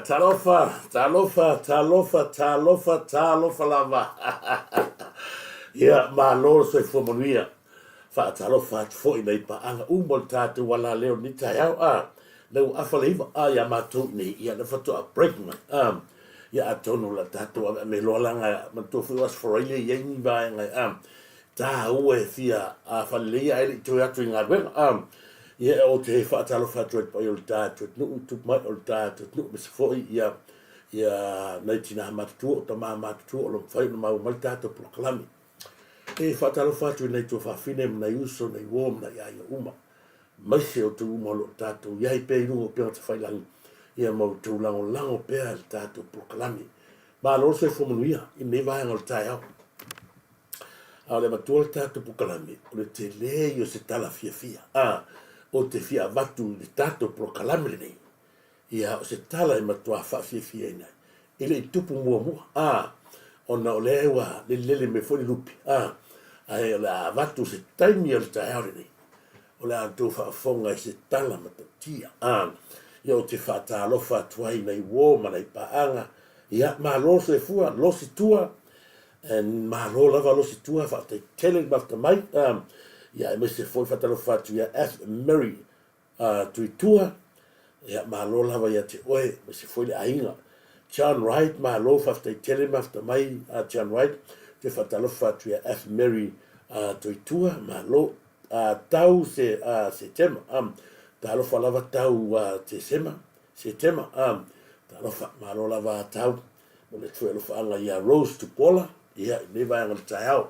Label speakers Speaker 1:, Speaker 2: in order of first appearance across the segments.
Speaker 1: talofa lava. Ia, malo se fumonia. Talofa foi nei pa anga umol tatu wala leo ni tayau leu afaliva ia matu ni ia na fatu a break man. Ia atonu la tatu me lolanga matofu was for ile ye ni ba ngai ta ue fia afalia ele tu atu ngabel ia o te talofa tu pa yo tatu nu tu mai o tatu nu me foi ia nei tina matu to ma matu o lo fai no ma tatu proklami talofa tu nei tu fa fine na uso nei wom na ia uma mai se o tu mo lo tatu ia pe no pe te fai lang ia mo tu lango pe tatu proklami ba lo se fo monia i ne va ngol tayo ale matua tatu proklami o le te le yo se tala fia o te fia vatu le tatu proklami nei ia o se tala e matua fa fia nei ele tupu mua ona o lewa le me foi lupi ai la vatu se taimi o tayo nei o le atu fa fonga se tala matatia ia te fa talofa tuai nei wo mai paanga ia ma lo se fua lo si tua en ma lo lava lo si tua fa te telling about the mai ia me se foi fa talofa tu ia F Mary tu tua ia ma lo lava ia te oe me se foi le ainga John Wright ma lo fa te telling after mai John Wright te fa talofa tu ia F Mary tu tua ma lo tau se tema talofa lava tau te tema talofa ma lo lava tau mo le tue lo fa ia Rose to Paula ia ne vai ngal tau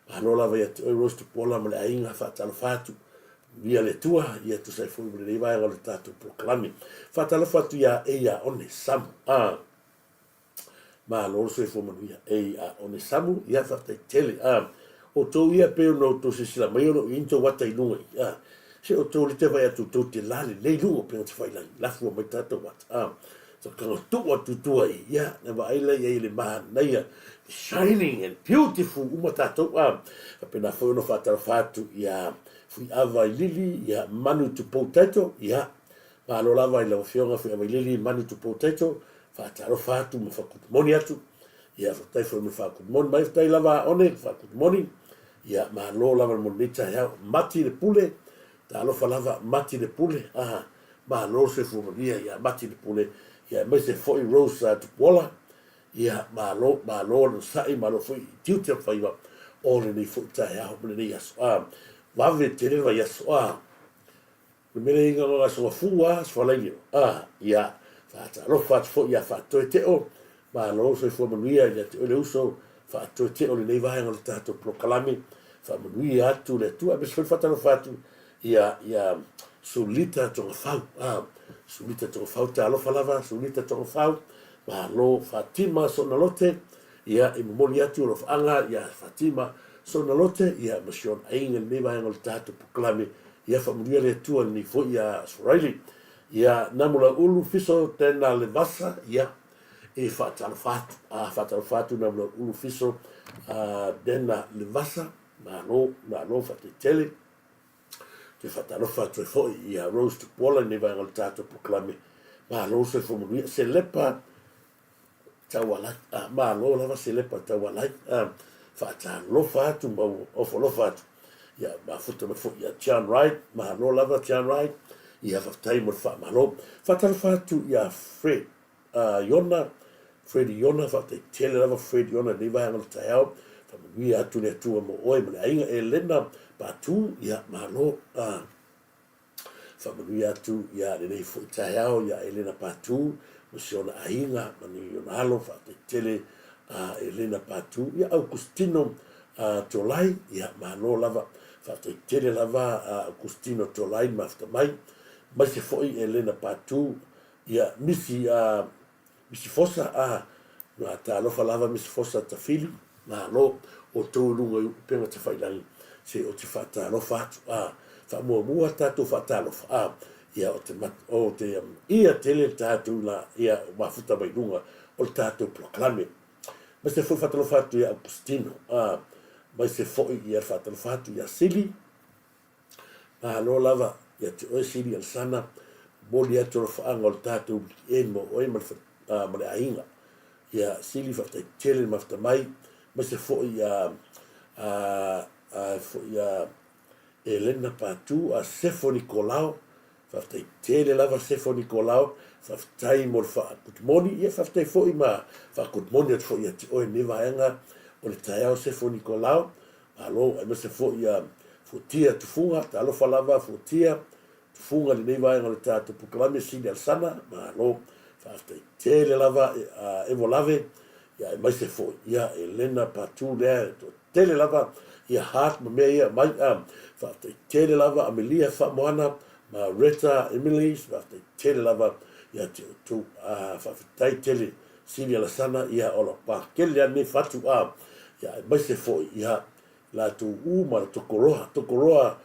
Speaker 1: ma lo lava ia Rose to Paula mo le ainga fa talofa tu via le tua ia tu sai fu le vai ngal tatu proklami fa talofa tu ia one sam ma lo se fu mo ia one samu ia fa te tele o to ia pe no to se sila mai no into what I know se o to le te vai atu to te lale le lu pe te fai la fu mai tato wat so kan tu wat tu ia na va ile ia le ma na ia shining and beautiful uma tato pe na fo no fata fatu ia fu ava lili ia manu to potato ia pa lo lava ile fionga fu ava lili manu to potato fata ro fatu mo fa moni atu ia fa tai fo mo fa mon mai tai lava one fa moni ia ma lo lava mo nita ia mati le pule ta lo fa lava mati le pule ma lo se fu ia mati le pule ia me se foi Rose to Paula ia ma lo no sai ma lo foi tiutia fai va o le ni fu ta ia o le ni as va ve te le va ia le mele inga nga so fu so la ia fa ta lo fa fo ia fa to te o ma lo se fu mo ia te le uso fa to te o le nei vai ngol tato proklami fa mo ia tu le tu abis fa ta lo fa tu ia sulita to fa sulita to fa ta lo fa lava sulita to fa ma lo Fatima so na lote ia i mo ia tu lo anga ia Fatima so na lote ia mission ainga nei vai ngol tato proklami ia fa mo ia le tu ni fo ia Australia ia namula ulu fiso tena le vasa ia e fatal fatu na ulu fiso dena le vasa na lo fate tele te fatal fatu fo ia Rose to Paula ne va ngal tato proklami ma lo se fo mo se lepa tawala ma lo lava se lepa tawala fatal lo fatu mo o fo lo fatu ia ma futa me fo ia John Wright ma lo lava John Wright ia fa time fa malo fatal fatu ia Fred Yona fa te tele lava Fred Yona ni vai ngal tau fa mi atu le tu mo oi mo ainga Elena pa tu ia malo fa mi atu ia le fu tau ia Elena pa tu mo siona ainga mani Yona lo fa te tele Elena pa tu ia Augustino Tolai ia malo lava fa te tele lava Augustino Tolai mafta mai mai se foi Elena Patu ia misi fosa na ta lo falava misi fosa ta fili na lo o to lunga pena te fai lang se o te fata lo fatu fa mo ta to fata lo ia o te ia tele tatu la ia mafuta mai lunga o tatu proklame mas se foi fata lo fatu ia Agustino mas se foi ia fata lo fatu ia Sili lo lava ia te o sili al sana boli atu lo faanga o tatu mo o ma ma le ainga ia sili faafetaitele maftamai ma se foʻi foʻi Elena patu a Sefo Nicolao faafetaitele lava Sefo Nicolao faafetai mo le faakutumoni ia faafetai foʻi ma faakutumoni atu foʻi ati oe ne vaega o le taeao Sefo Nicolao malo ai ma se foʻi fuatia tufunga talofa lava fuatia tufunga lenei vaega o le tatou pukalame sili alasana malo faafetaitele lava evo lave ia e mai se foʻi ia Elena patu lea tele lava ia hat ma mea ia mai faafetaitele lava Amelia Faamoana ma Reta Emilis faafetaitele lava ia te tu faafetaitele sili alasana ia o la pakele ane fatu ia e mai se foʻi ia latou uma le tokoroa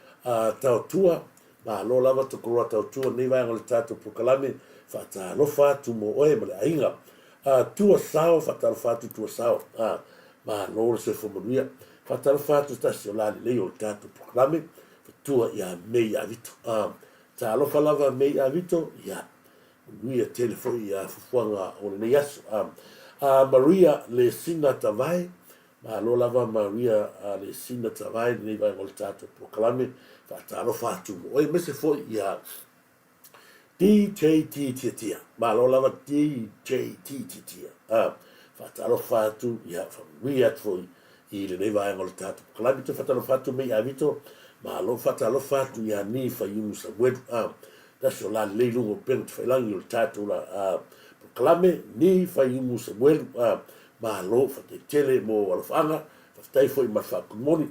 Speaker 1: tautua malo lava tokoroa tautua nei vaega o le tatou pukalame faatalofa atu mo oe ma le aiga tuasao faatalofa atu tuasao malo le sefomanuia faatalofa atu tasi o lalelei o le tatou pukalame fatua ia mei avito talofa lava mei avito ia manuia tele foʻi ia fufuaga o lenei aso Maria le sina tavae malo lava Maria le sina tavae nei vaega o le tatou pukalame faatalofa atu mo oe mese foʻi ia DJT tiatia malo lava DJT tiatia faatalofa atu ia famanuia atu foʻi i lenei vaega o le tatou pukalame te faatalofa atu mei avito malo faatalofa atu ia ni faiumu samuelu tasi o lalelei luga o pena te failagi o le tatou la pukalame ni faiumu samuelu malo faataitele mo alofaaga faafetai foʻi ma le faakulimoni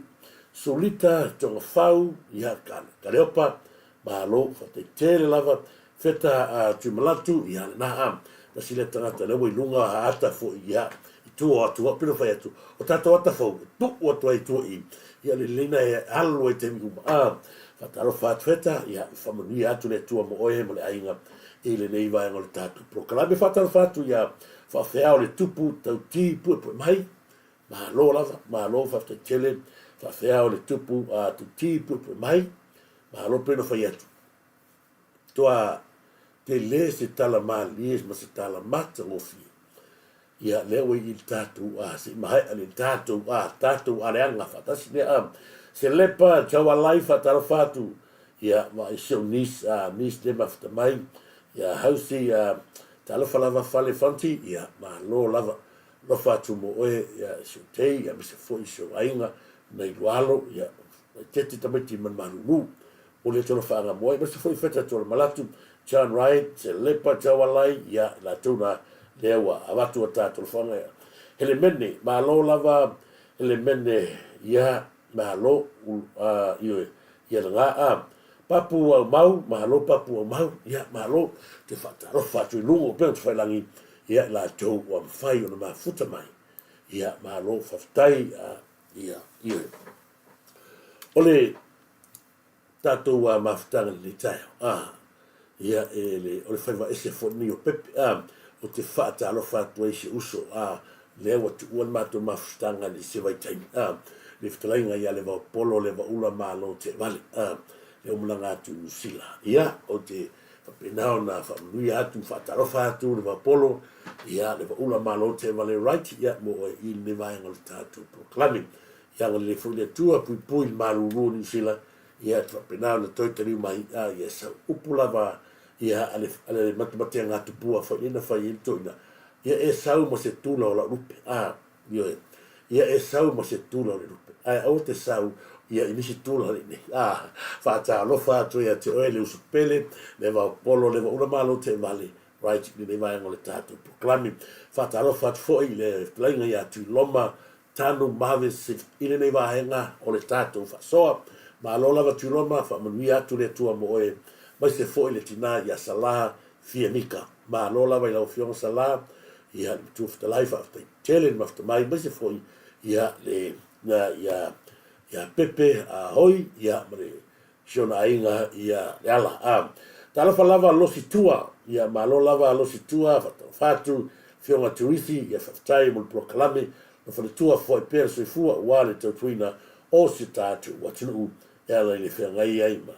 Speaker 1: solita togafau ia kaleopa malo faataitele lava feta tumalatu ia lenā tasi le tagata leua i luga aata foʻi ia itua atua pena fai atu o tatou ata fau tuu atu ai tuaʻi ia leleina e alo ai temi uma faatalofa atu feta ia famanuia atu le atua mo oe ma le aiga i lenei vaega o le tatou prokalame faatalofa atu ia faafeao le tupu tauti puepue mai malo lava malo faafetaitele faafeao le tupu tauti puepue mai malo pena fai atu toa te lē se talamalie ma se talamata gofia ia lea ua i le tatou seʻi maheʻa le tatou aleaga faatasi lea se lepa taualai faatalofa atu ia vaʻaiseo nis le mafatamai ia hausi talofa lava fale fanti ia malo lava lofa atu mo oe ia seutei ia mese foʻi seoaiga nai lualo ia tete tamaiti manmalulu o le tolo faagamoai mase foʻi feta tolo malatu John Wright se lepa taualai ia latou na lea ua avatu a tatolofaga ia hele mene malo lava hele mene ia malo ia laga papu aumau malo papu aumau ia malo te faatalofa atu i luga o pena te failagi ia latou ua mafai ona mafuta mai ia malo faafetai ia o le tatou mafutaga lenei taeao ia o le faivaese foʻi o pepe o te faatalofa atu ai se uso lea ua tuua le matou mafutaga le sevaitaimi le fetalaiga ia le vaopolo le vaula malo te vale le umalaga atu nusila ia o te fapenao na faamanuia atu faatalofa atu le vaopolo ia le vaula malo te vale right ia mo i le vaega o le tatou proklame ia le foʻi le atua puipui le malulu nusila ia te fapenao na toe taliu mai ia sau upu lava ia ale matemateaga atupua faʻiina fai i le toʻina ia e sau ma se tula o laupe ia e sau ma se tula o le lupe ae au te sau ia i nisi tula lenei faatalofa atu ia te oe le usupele le vaopolo le vaula malo te vale right lenei vaega o le tatou proklame faatalofa atu foʻi le talaiga ia tuiloma tanu mave i lenei vaega o le tatou faasoa malo lava tuiloma faamanuia atu le atua mo oe mai se foʻi le tinā ia salā fianika malo lava i laufioga salā ia le tuafetalai faafetaitele le mafatamai mai se foʻi ia le ia pepe ahoi ia ma le sionaaiga ia le ala talofa lava losi tua ia malo lava losi tua faatalofa atu fioga turisi ia faafetai mo le prokalame na faletua foʻi pea le soifua ua le tautuina o se tatou atunuu ia lai le feagai ai ma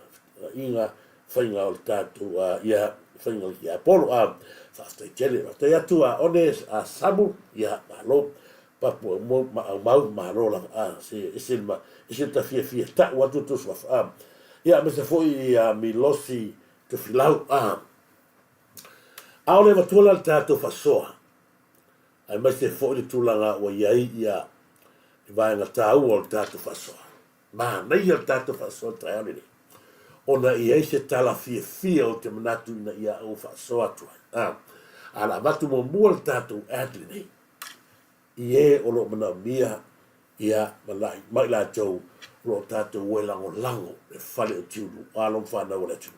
Speaker 1: inga whainga o le tātou ia whainga ia polo whaftai tele. Whaftai atu one Samu ia malo papu mau marola isi ta fia ta watu tu swaf ia me se foi Milosi te filau aole matula le tātou whasoa ai mai se foi le tūlanga o iai ia i vaenga tāu o le tātou whasoa ma nei le tātou whasoa tai ane ni ona iai se tala fia o te manatu ina ia o whasoa tuai ala matu mo mua le tātou adli nei ie o lo mana mia ia malai mai la tau lo tātou ue lango e whale o tiulu along whanau le tu.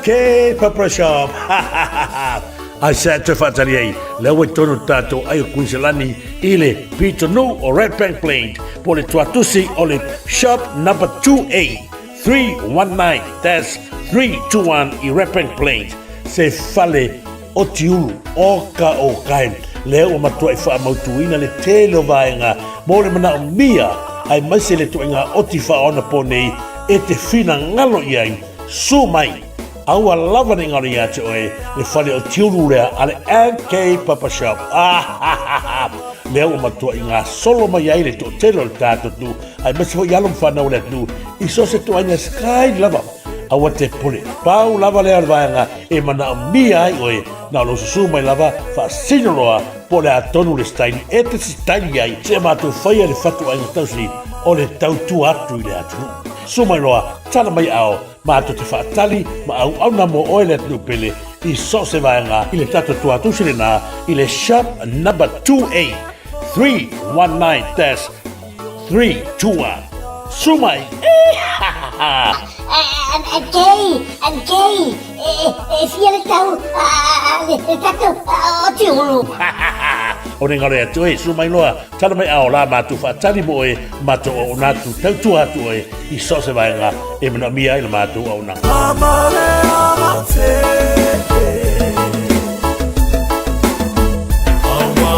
Speaker 2: Okay, Papa Shop. I said to Fatalier, Lewe Tono Tato, Ayo Kunselani, ILE, Pito No, or Red Bank Plain, Pole Tuatusi, Ole Shop number 2A, 319, that's 321, I Red Bank Plain, Se Fale, Otiulu, Oka Okain, Leo Matua Ifa Mautuina, Le Telo Vaenga, Mole Mana Mia, I must say to Inga Otifa on a pony, Ete Fina Ngalo Yang, Sumai. Aua lava ni ngari ate oe le whale o tiuru rea ale NK Papa Shop. Lea ua matua i ngā solo mai ai le to telo le tātou tu. Ai masi ho i alum whanau le tu. I so se tu aina sky lava. Aua te pule. Pau lava lea le vaenga e mana o mia ai oe. Na lo susu mai lava wha sinoroa po le atonu le staini. E te si staini ai. Se mātou whaia le whatu aina tausini o le tau tu atu i le atunu. Sumai roa, tana mai ao. Mātou te whaatali, ma au na mo oe le atu pele i so se vaenga i le tato tua tusire nā i le shop number 2A 319 dash 321 Sumai
Speaker 3: Gay, fia le tau le tato o tiulu
Speaker 2: O ne ngare atu e sumai loa tana mai ao la mātou whaatali mo e mātou o nātu tau tua atu e i so se vaenga e mana mia i le mātou au nā
Speaker 4: Amale amate Awa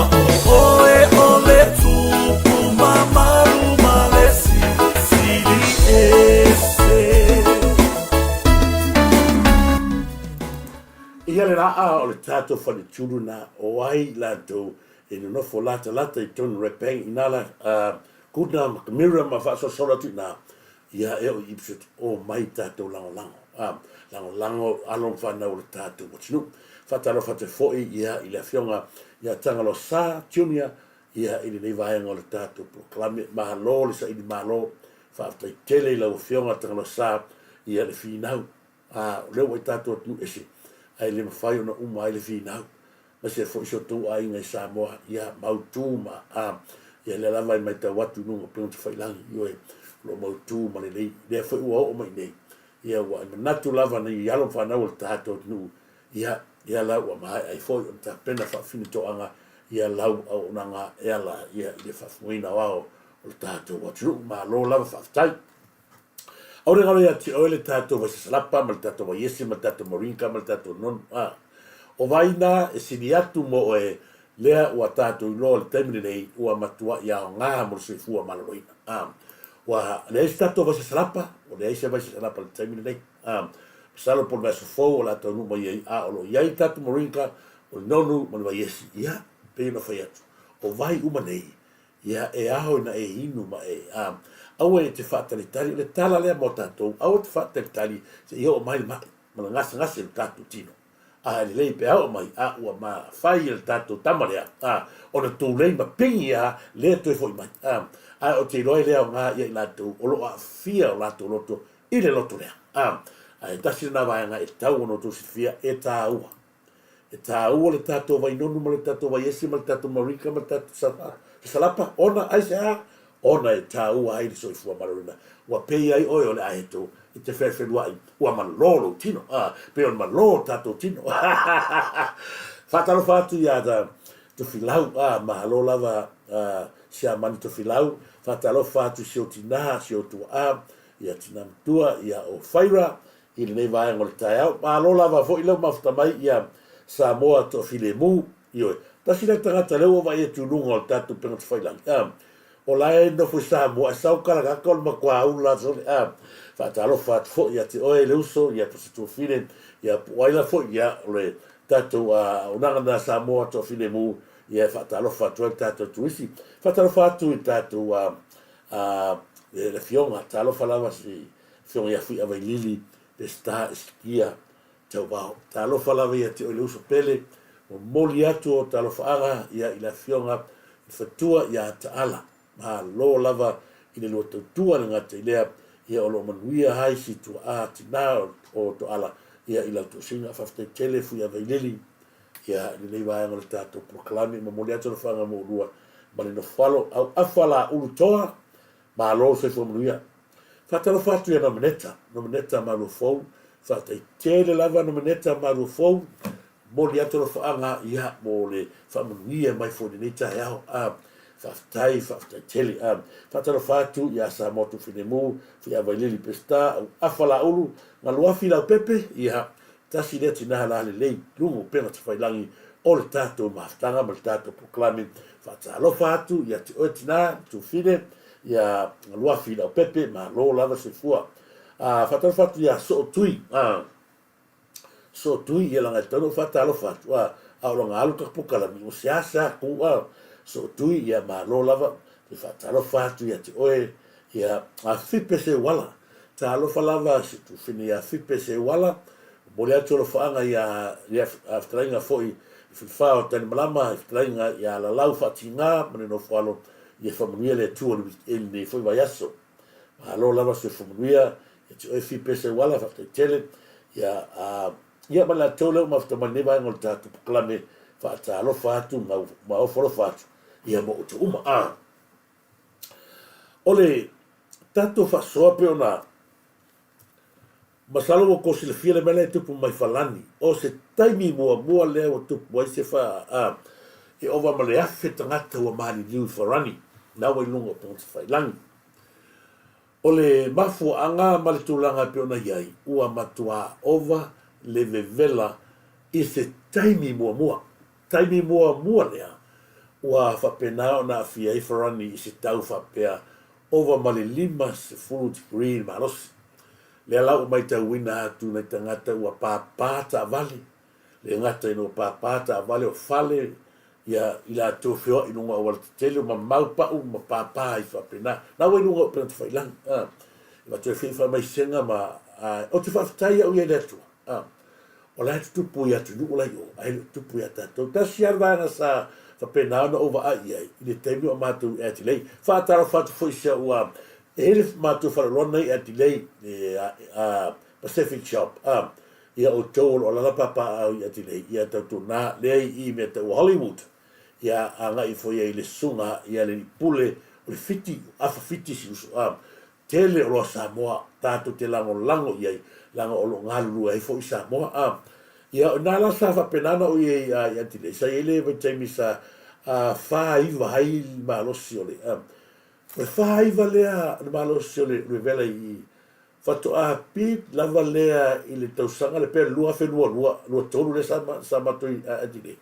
Speaker 4: oe ole tupu mamaru malesi Sili ese
Speaker 1: Ia le raa o le tātou whale tūru nā o ai lātou e no nofo lata i tonu repeng inala kuna makamira ma whaso sola tu nā ia e o ipsut o mai tātou lango alon whanau le tātou watinu whataro whate foi ia i le whionga ia tangalo sā tunia ia i le nei vaenga o le tātou proklame mahalo le sa ili mahalo whaftai tele i lau whionga tangalo sā ia le whinau leo i tātou atu esi ai le mawhai ona uma ai le whinau ma se fo so tu ai ngai Samoa ia mautuma ia le lava mai ta watu nunga pun te whailangi ioe lo mautuma le fo ua o mai nei ia wa natu lava nei ialo whanau le tātou nu ia lau wa mai ai fo ta pena wha finito anga ia lau au nanga ela ia le whafuina wao o le tātou watu ma lo lava whaftai au re ngaro ia ti oele tātou wasi salapa ma le tātou wa yesi ma le tātou morinka ma le tātou non o vaina e sini atu mo e lea ua tātou ilo le taimine nei ua matua ia o ngā mo se fua malaloina. Ua le eisi tātou vasi salapa, o le eisi vasi salapa le taimine nei. Salo por vaso fou o la tau numa iei o lo iai tātou morinka o le nonu mo le vai esi. Ia, pei no fai atu. O vai uma nei, ia e aho ina e inu ma e. Au e te whaatalitari, le tala lea mo tātou, au e te whaatalitari, se ia o mai ma le ngasa ngasa le tātou tino. Le lei pe au mai ua ma fai el tato tamarea ona tu lei ma pingi le to foi mai o te loi lea nga ia la tu o lo fia la tu loto i le loto lea tasi na vai nga e tau no tu fia e tau le tato vai nonu ma le tato vai esi ma le tato marika ma le tato salapa ona ai se ona e tāua ai so i fua maruna ua pei ai oe o le aheto i te whewhenua ai ua malolo tino pe on malolo tato tino whatalo whatu ia tu filau mahalo lava sia mani tu filau whatalo whatu si o tina si o tua ia tina mtua ia o whaira i le nei vaenga le tai au mahalo lava fo i lau mafuta mai ia Samoa to filemu ioe tasi le tangata leo vai e tulunga o tatu penga tu whailangi o lai no fu Samoa sau kala kakol ma kua ula sole whatalo whatu fo ia te oe le uso ia pasi tu file ia waila fo ia le tatu unanga na Samoa to filemu ia whatalo whatu e tatu tuisi whatalo whatu i tatu le fionga talo whalawa si fionga ia fui awai lili le sta iskia tau vao talo whalawa ia te oe uso pele o moli atu o talo whaaga ia i la fionga i whatua ia taala lo lava i le lua tautua na ngata i lea ia o lo manuia hai si tua tina o to ala ia i la tu singa whaftai tele fui awai lili ia ni nei vaenga le tātou proklami ma moli atu na whanga mo urua ma le no whalo au awhala ulu toa ma lo se fo manuia whatalo whatu ia nomineta ma lo fou whatai tele lava nomineta ma lo fou moli atu na whaanga ia mo le whamanuia mai fo ni neita e au whaftai tele whatalo whatu ia sa motu finemu fi availili pesta au awhala ulu ma luafi lau pepe ia tasi lea tinaha la le lei lungo pena te whailangi o le tātou maftanga ma le tātou proklami whatalofa atu ia te oe tina tu fine ia luafi lau pepe ma lo lava se fua whatalofa atu ia so tui ia langa tano whatalofa atu au langa alu kapukalami o siasa kua so tui ia ma lo lava te whatalofa atu ia te oe ia a fipe se wala talofa lava se tu fine ia fipe se wala mole atu lo whaanga ia aftrainga foi i whiwhao tani malama i whitrainga ia la lau whatinga mane no whalo ia whamanuia le tua ni foi vai aso ma lo lava se whamanuia ia te oe whipese wala whaftai tele ia mana tau leo mafta maneva e ngol tātu puklame whaata alo whaatu ma o whalo whaatu ia mo uta uma ole tātu whasoa pe ona masalo o ko sile fiele mele tupu mai falani o se taimi mua lea o tupu ai se wha e ova male afe tangata ua mahali niu farani na wai lunga pe ngata whailangi o le mafu anga male tūlanga pe ona iai ua matua ova le vevela i se taimi mua lea ua whapena ona afia i farani i se tau whapea ova male 5 degree malosi le lau mai tau wina atu nei tangata ua pāpāta avale. Le ngata ino pāpāta avale o fale ia ila tō whio inunga o wala tele o ma maupa o ma pāpā i whapena. Nā wai nunga o pena te whailang. Iwa tō whiwha mai senga ma o te whaftai au ia le atua. O lai tupu i atu nunga lai o, ai tupu i atu. Tasi arvanga sa whapena ona ova ai ai. I le teimi o mātou e ati lei. Whātara whatu fwisia ua elef matu farolona i atilei Pacific Shop ia o tōl o lala papa au i atilei ia tautu nā lei i me tau Hollywood ia anga i fo ia i le sunga ia le pule o le fiti afa fiti si uso tele o Samoa tātou te lango iai lango o lo ngalulu ai fo i Samoa ia nā la sa whapenana o i atilei sa ele vai taimi sa whaiva hai malosi o le o whaiva lea na malo se o le revela i whatoa pit lava lea i le tausanga le pēr lua tonu le sa matoi adile.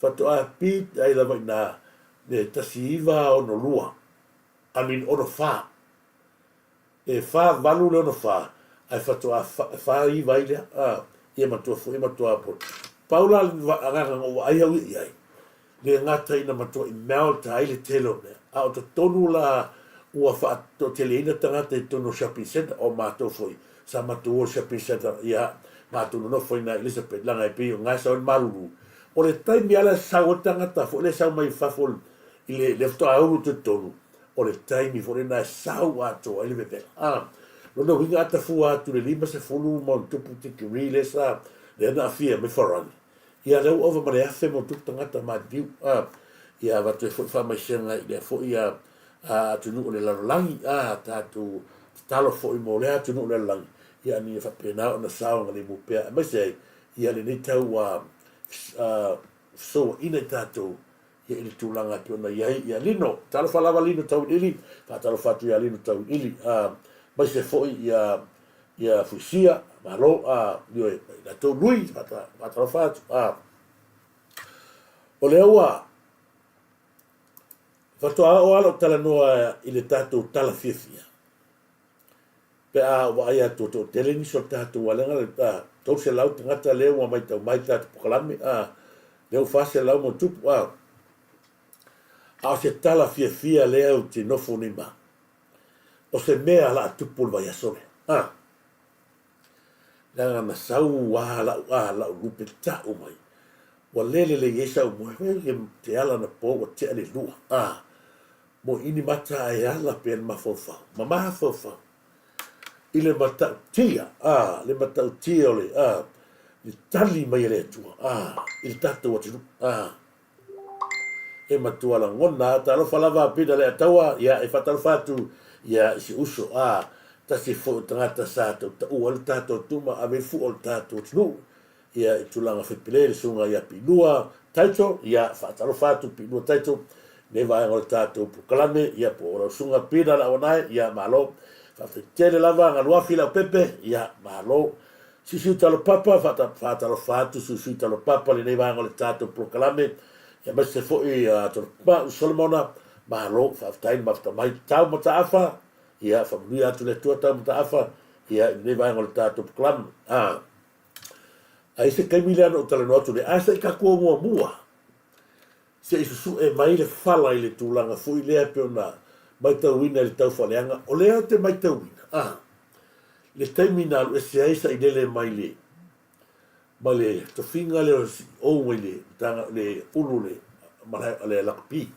Speaker 1: Whatoa pit ai lava i nā le tasiiva o no lua. Ono wha. E wha valu le ono wha. Ai whatoa whaiva i lea. Ia matua po. Paula anganga o ai au i ai. Le ngata ina matua i melta ai le telo mea. A o to tonu la ua wha to te leina tangata i tono shopping center o mātou foi. Sa mātou o shopping center ia mātou no foi na Elizabeth langa i pio ngai sa o maruru. O le taimi ala sa o tangata fo le sa mai whafol i le lefto auru te tonu. O le taimi fo le na sa o ato ai le bebela. Lono winga ata fu atu le 5 mo tupu tiki rile sa le na fia me farani. Ia leu ova mare afe mo tupu tangata ma diu. Ia watu e fo mai senga i le fo ia tunu o le lalolangi tatou talo fo'i mo lea tunu o le lalolangi ia ni whapena o na saonga le mupea mai se ia le nei tau so ina i tatou ia ili tūlanga ki ona iai ia lino talo whalawa lino tau ili talo whatu ia lino tau ili mai se fo'i ia fuisia malo nio na tau nui talo whatu o le ua whatoa o ala tala noa i le tatou tala fiafia pe wa ia to tele ni so tatou walenga le tau se lau tangata leo wa mai tau mai tatou pokalame leo fase lau mo tupu a se tala fiafia leo te nofo ni ma o se mea la tupu le vai asole langa na sau la lupe tau mai wa lele le yesa o mo te ala na po wa te ale lua mo ini mata ai ala pe ma fofa mama fofa ile mata tia le mata tia ole le tali mai le tua il tato watu e matua la ngona ta lo falava pida le tawa ya e fatal fatu ya si uso ta si fo tangata sa to o al tato tuma ave fu al tato tu ya tulanga fe pile sunga ya pinua taito ya fatal fatu pinua taito ne vai al tato pukalame ya po sunga pida la ona ya malo fa tele lava ngalua fila pepe ya malo si talo papa fatal fatu si talo papa le ne vai al tato pukalame ya mas se foi to pa solomona malo fa tain mafta mai tau mata afa ya fa mia tu le tuata mata afa ya ne vai al tato pukalame ai se kamiliano tala no tu le asa ka ko mua se isu e mai le fala ile tulanga foi le pe ona mai tau wina le tau faleanga o le te mai tau wina le terminal e se aisa i le mai le to finga le o wele tanga le ulule mala le lakpi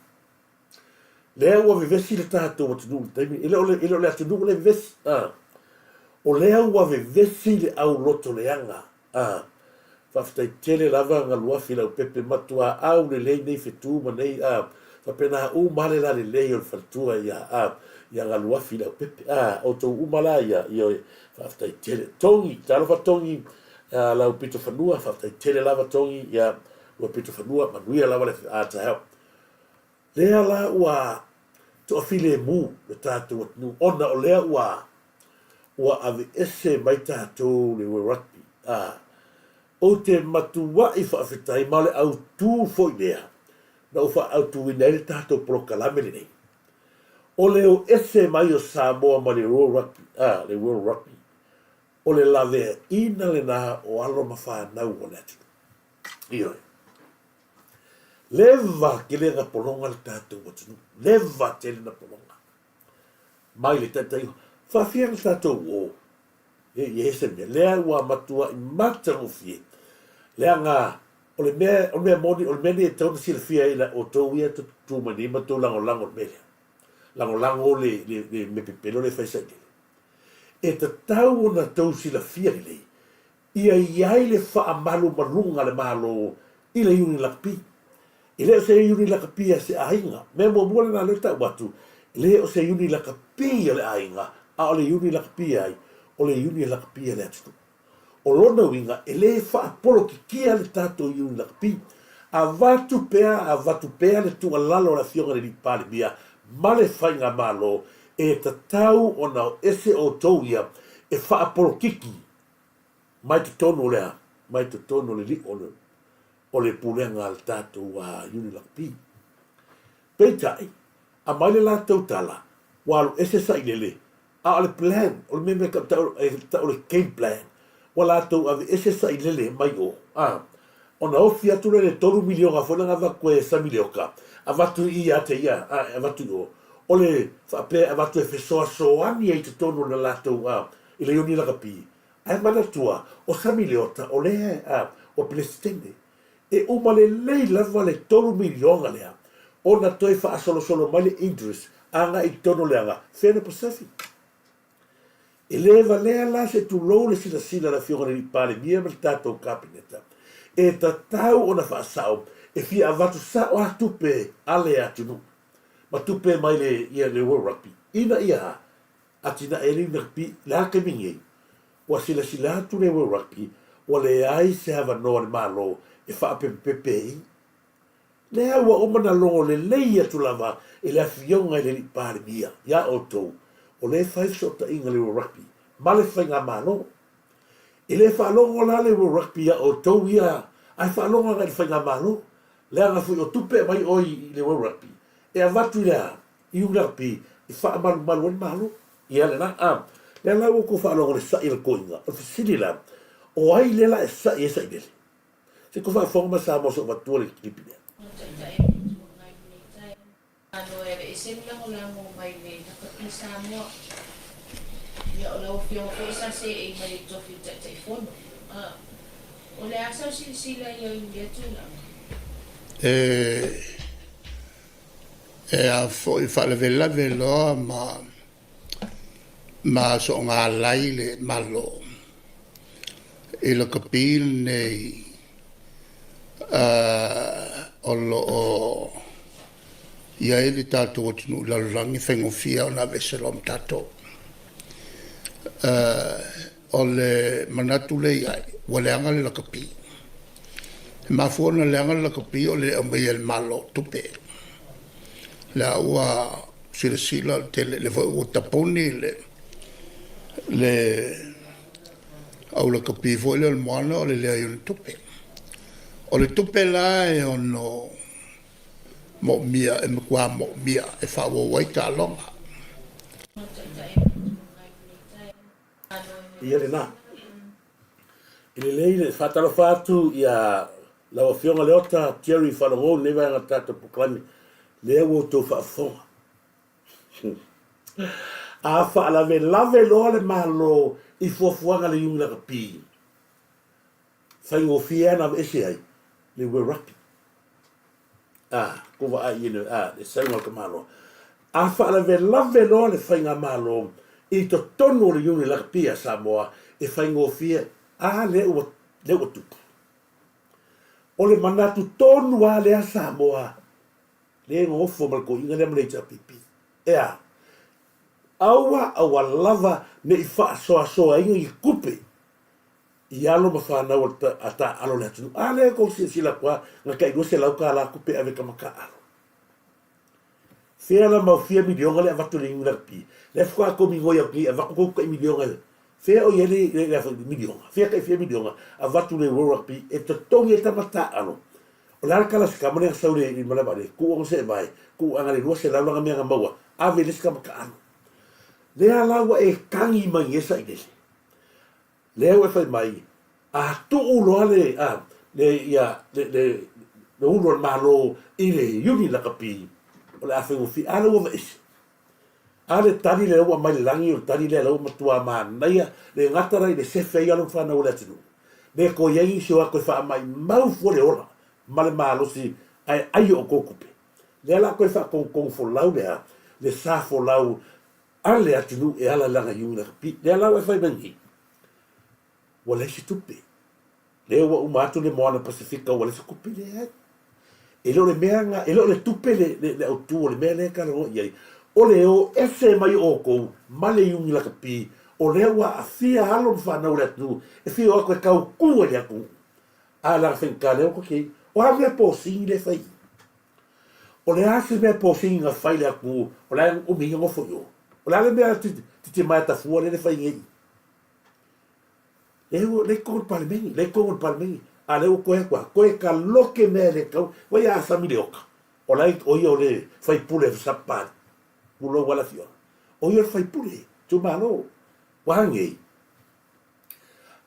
Speaker 1: le o vivesi le tato o tu temi ile le atu le vivesi o le o vivesi le au loto le anga faftai tele lava nga lua fila pepe matua au le lei nei fetu ma nei fa pena u male la le lei o fatua ya nga lua fila pepe o to u mala ya yo faftai tele tongi talo fa tongi la upito fanua faftai tele lava tongi ya o pito fanua manuia lava le ta help le ala wa to file mu le tatu nu ona o le wa ave ese mai tatu le rugby o te matua i whawhitai male au tū foi lea. Na uwha au tū i nei tātou prokalame le nei. O leo ese mai o Samoa ma le World Rugby. Le World Rugby. O le lawe ina le nā o alo ma whanau o le atu. Ioi. Lewa ke le nga polonga le tātou watunu. Lewa te le na polonga. Mai le tātou. Whawhia le tātou o. E hese mea. Lea ua matua i matango fie. Lea ngā, o le mea moni, o le mea ni e tauna sila fia ina o tau ia tu mani ma tau lango mea. Lango le me pepelo le whaisa ni. E ta tau na tau sila fia ni lei. Ia iai le wha malu marunga le malo i le iuni lakpi. I le o se iuni lakapi a se ainga. Mea mua mua le nā le tau watu. I le o se iuni lakapi a le ainga. A o le iuni lakapi ai. O le iuni lakapi a le atu. O lona winga, e le wha apolo ki kia le tātou iuni lakapi, a vatu pea le tu alalo la fionga le pale bia, male whainga malo, e ta tau o nao ese o tau ia, e wha apolo kiki, mai te tono lea, mai te tono le li o le pulenga le tātou iuni lakapi. Peitai, a mai le la tau tala, walo ese sa ilele, a le plan, o le meme ka tau le game plan, wala tau ave ese sa ilele mai o. Ona ofi atu le 3 milionga fona nga vakwe sa milioka. Avatu i ate ia, avatu o. Ole whape avatu e fesoa soani e te tonu na latou i le ioni lakapi. Ai manatua o sa miliota o le o pelestene. E umale lei lava le 3 milionga lea. Ona toi wha asolo mai le interest anga i tonu leanga. Fena Pacific. E leva lea la se tu lou le sila la fionga ni pale mia mal tātou kapineta. E ta tau o na whaasau, e fia avatu sa o atupe ale atunu. ma tupe mai le ia le World Rugby. Ina ia atina ele rugby la ke mingi. Wa sila tu le World Rugby wa le ai se hava no le malo e fa pepe. Le awa o mana longo le leia tu lava e le afionga le li pare mia. Ya oto o le fai sota inga le World Rugby. Ma le fai ngā malo. E le fa longo la le World Rugby ya oto ia ai fa longo le fai ngā malo. Le anga fui o tupe mai oi le World Rugby. E a watu lea, i un rugby, i wha malu en malu, i ale na, le lau ko wha alongo le sai le koinga, o fisini la, o ai le la e sai lele. Se ko wha whonga sa mo so watu le kipine.
Speaker 5: Ano e se la ko la mo mai le ka Samoa. Ya o lau fio ko sa se e mai to fi te fono. O le asa sila ia i tu la.
Speaker 6: E a foi fale vela velo ma so nga laile malo e lo capil nei o lo ia e tato tunu la langi fengo fia na veselom tato o le manatu le ia wale anga le lo capil ma fuona le anga le lo capil o le ambai malo tupe la ua sila le o taponi le au la kapi foi le moana o le un tupe o le tupe la e ono mo mia e kwa mo mia e fa wo wai ta longa
Speaker 1: Ia le na. Ile leile fatalo fatu ia la ofionga leota Thierry Falongo le va ngata to proclame le wo to fa fo. A fa la ve lo le malo i fo fuanga le yung la pi. Fa ngo fia na ese ai le we rugby. Ko va ai no le sai ngo malo. A fa la ve lo le fa nga malo i to tono le yung la pi a Samoa e fa ngo fia le o tu. O le manatu tonu a le a Samoa le ngofo mal ko inga le mle pipi ea awa lava ne i fa so inga i kupe i alo ma fa na ata alo le atu ale ko sila kwa nga kai go se lau ka la kupe ave ka maka alo fea la ma fia milionga le avatu le inga pi le fwa ko mi ngoya ki ava ko ka milionga le fea o yele le milionga fea ka fia milionga avatu le World Rugby e to tongi ta mata alo o la kala ska mane saule i mala bare ku o se vai ku anga le se la nga mea maua ave le ska maka alo le ala wa e kangi mai esa i le o fai mai a tu ulo ale le ia le ulo malo i le yuni la kapi o le afe ufi ala wa esi ale tani le wa mai langi o tani le lo matua ma naia le ngatara i le sefe ia lo fa na o le tinu le ko yei so a ko fa mai mau fo le ora male malo si ai o kokupe le ala ko fa con fo lau le sa fo lau ale atinu e ala langa yuna pi le ala wa fa bangi wala si tupe le wa umatu le moana pacifica wala si kupe le e lo le meanga e lo le tupe le o tu le mele ka lo ye o le o ese mai o ko male yungi la pi o le wa afia halo fa na ule tu e fi o ko ka ku le ku ala fen ka le ko ki o ave po sin le fai o le ase me po sin a fai le ku o la o mi ngo fo yo o la le me ti mai ta fu le fai ngi le ko palmengi ale o ko e ka lo ke me le ka o ya sa mi le oka o la o yo le fai pule sapat pulo wala fio o yo fai pule tu malo wangi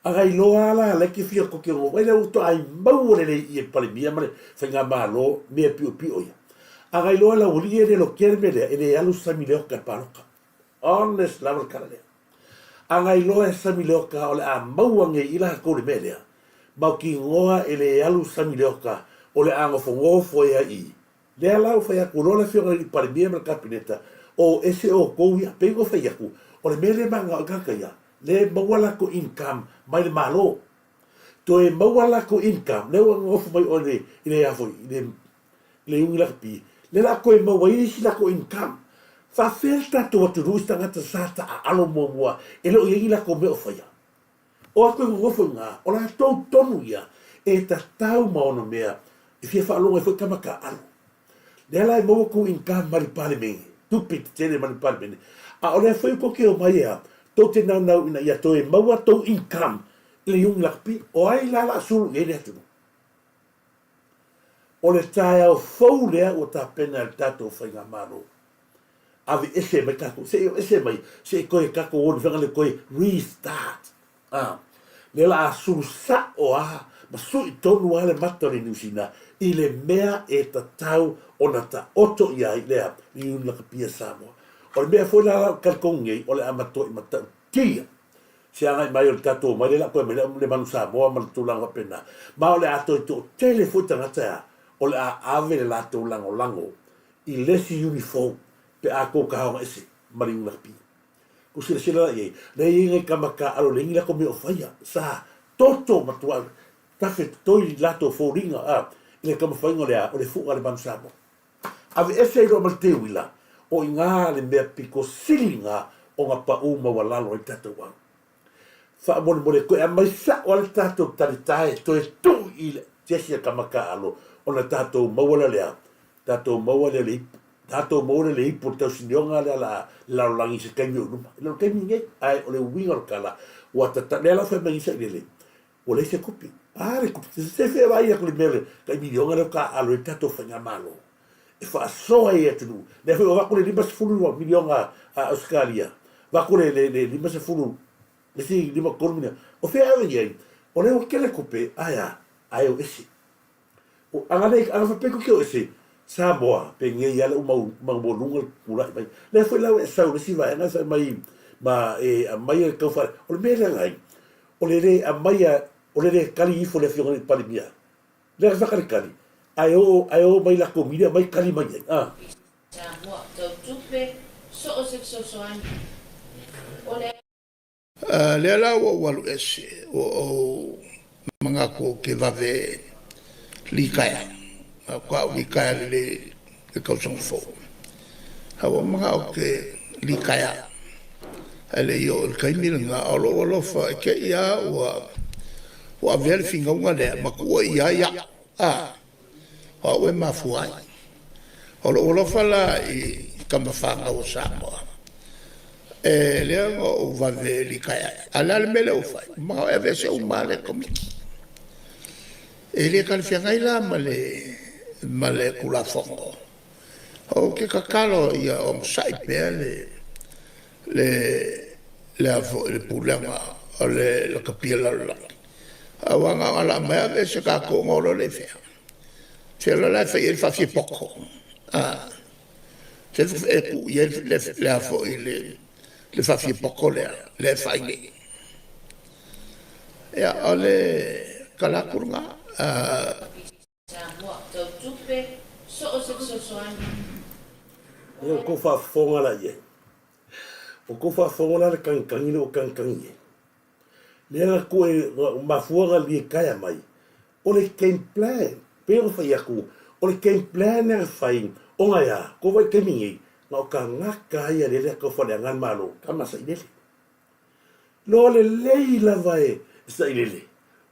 Speaker 1: agai lo ala le ke fio ko ke o ele o to ai mau le i pale mia male fenga malo me pi o ya agai lo ala o li ele lo kerme le ele alu sa mi le oka paloka honest la kale angai loa sami leoka o le a mauange i la ko le melea. Mau ki ngoa e le alu sami leoka o le ango ngofo ea i. Le alau fai aku rola whionga i pare mea mara kapineta o ese o koui a pengo fai aku o le mele manga o kakaia le mawala ko income mai le malo. To e mawala ko income le wang ngofo mai o le i le afo i le ungi laka pi Le la koe mawai si la ko income. Fa felta to watu ruis tangata sata alo mua. E lo iei la ko meo faya. O a koe ngofo ngā. O la tau tonu ia. E ta tau maona mea. I fia whaalonga i fwoi kamaka alo. Le la maua ko income mari pale mengi. Tupi te tele mari pale mengi. A o le fwoi ko ke o mai ea. Tau te nau ina ia toe maua tau income. Le yung lakpi. O ai la la suru e le atunu. O le tae au fau lea o ta pena le tatou whainga maro. Avi ese mai kako, se ese mai, se koe kako o ni le koe restart. Le la asuru sa o a, ma su i tonu ale matari nusina, i le mea e ta tau o na ta oto ia i lea, i un laka pia Samoa. O le mea foi la kalkongei, o le amato i matau kia. Se angai mai o le tatou, mai le la koe mai le manu Samoa, ma le tūlanga pena. Ma o le ato i to tele foi tangata ea, o le a ave le lato lango i lesi uniform pe a ko ka hawa ese mari una pi ko sila ye le inga kamaka alo le inga ko me o faya sa toto matua ta fe toi lato foringa a le kama fainga le a o le fuga le bansamo ave ese ro malte wila o inga le me piko silinga o nga pa uma wala lo tato wa fa mon mo le ko a mai sa o le tato taritai to e tu il tesi kamaka alo ona tatou mawala lea, tatou mawala le, tatou mawala le ipo tau sinionga lea la langi se kaimi o numa. Ilo kaimi nge, ai o le winga o kala, wa tata, lea la whai mangisa i lele, o le se kupi, le kupi, se whai vai a kule mele, kaimi nionga leo ka alo e tatou whanga malo. E wha soa e atunu, lea whai o wakule lima se fulu wa milionga a Australia, wakule le lima se fulu, le si lima kolumina, o whai awe iei, o leo kele kupe, ai o esi. Angane anga peko ke ese Samoa pe nge ya le mau lunga kula mai le foi la sa o si vai na sa mai ma mai e ka fa o le mele ngai o le a mai o le kali ifo le fiona pa mia le fa kali ai o mai la comida mai kali mai
Speaker 5: Samoa to tupe so ani o le
Speaker 6: le la o walu ese o manga ko ke va ve likaya kwa likaya le kausang fo hawa mga o ke likaya ele yo el kaimira nga olo fa ke ia wa ver finga nga le makua ia wa we mafuai olo fa la i kama fanga o Samoa le o va ve likaya ala le mele o fa ma e vese o male komiki ele kan fiangai la male kula fongo o ke kakalo ia o sai pele le pulanga o le kapila la awanga ala mai ve se ka ko ngolo le fe se la fe il fa fi poco se e ku ye le afo le fa fi poco le fa ni ya ole kala kuranga
Speaker 5: Samoa to tupe so ani
Speaker 1: o ko fa fonga la ye o ko fa fonga la kankangi o kankangi le la ko ma fuanga li kaya mai o le game plan pero fa yaku o le game plan na fai o nga ya ko vai kemingi na o ka ngaka ia le ko fa le ngan malo kama sa ile lo le leila vai sa ile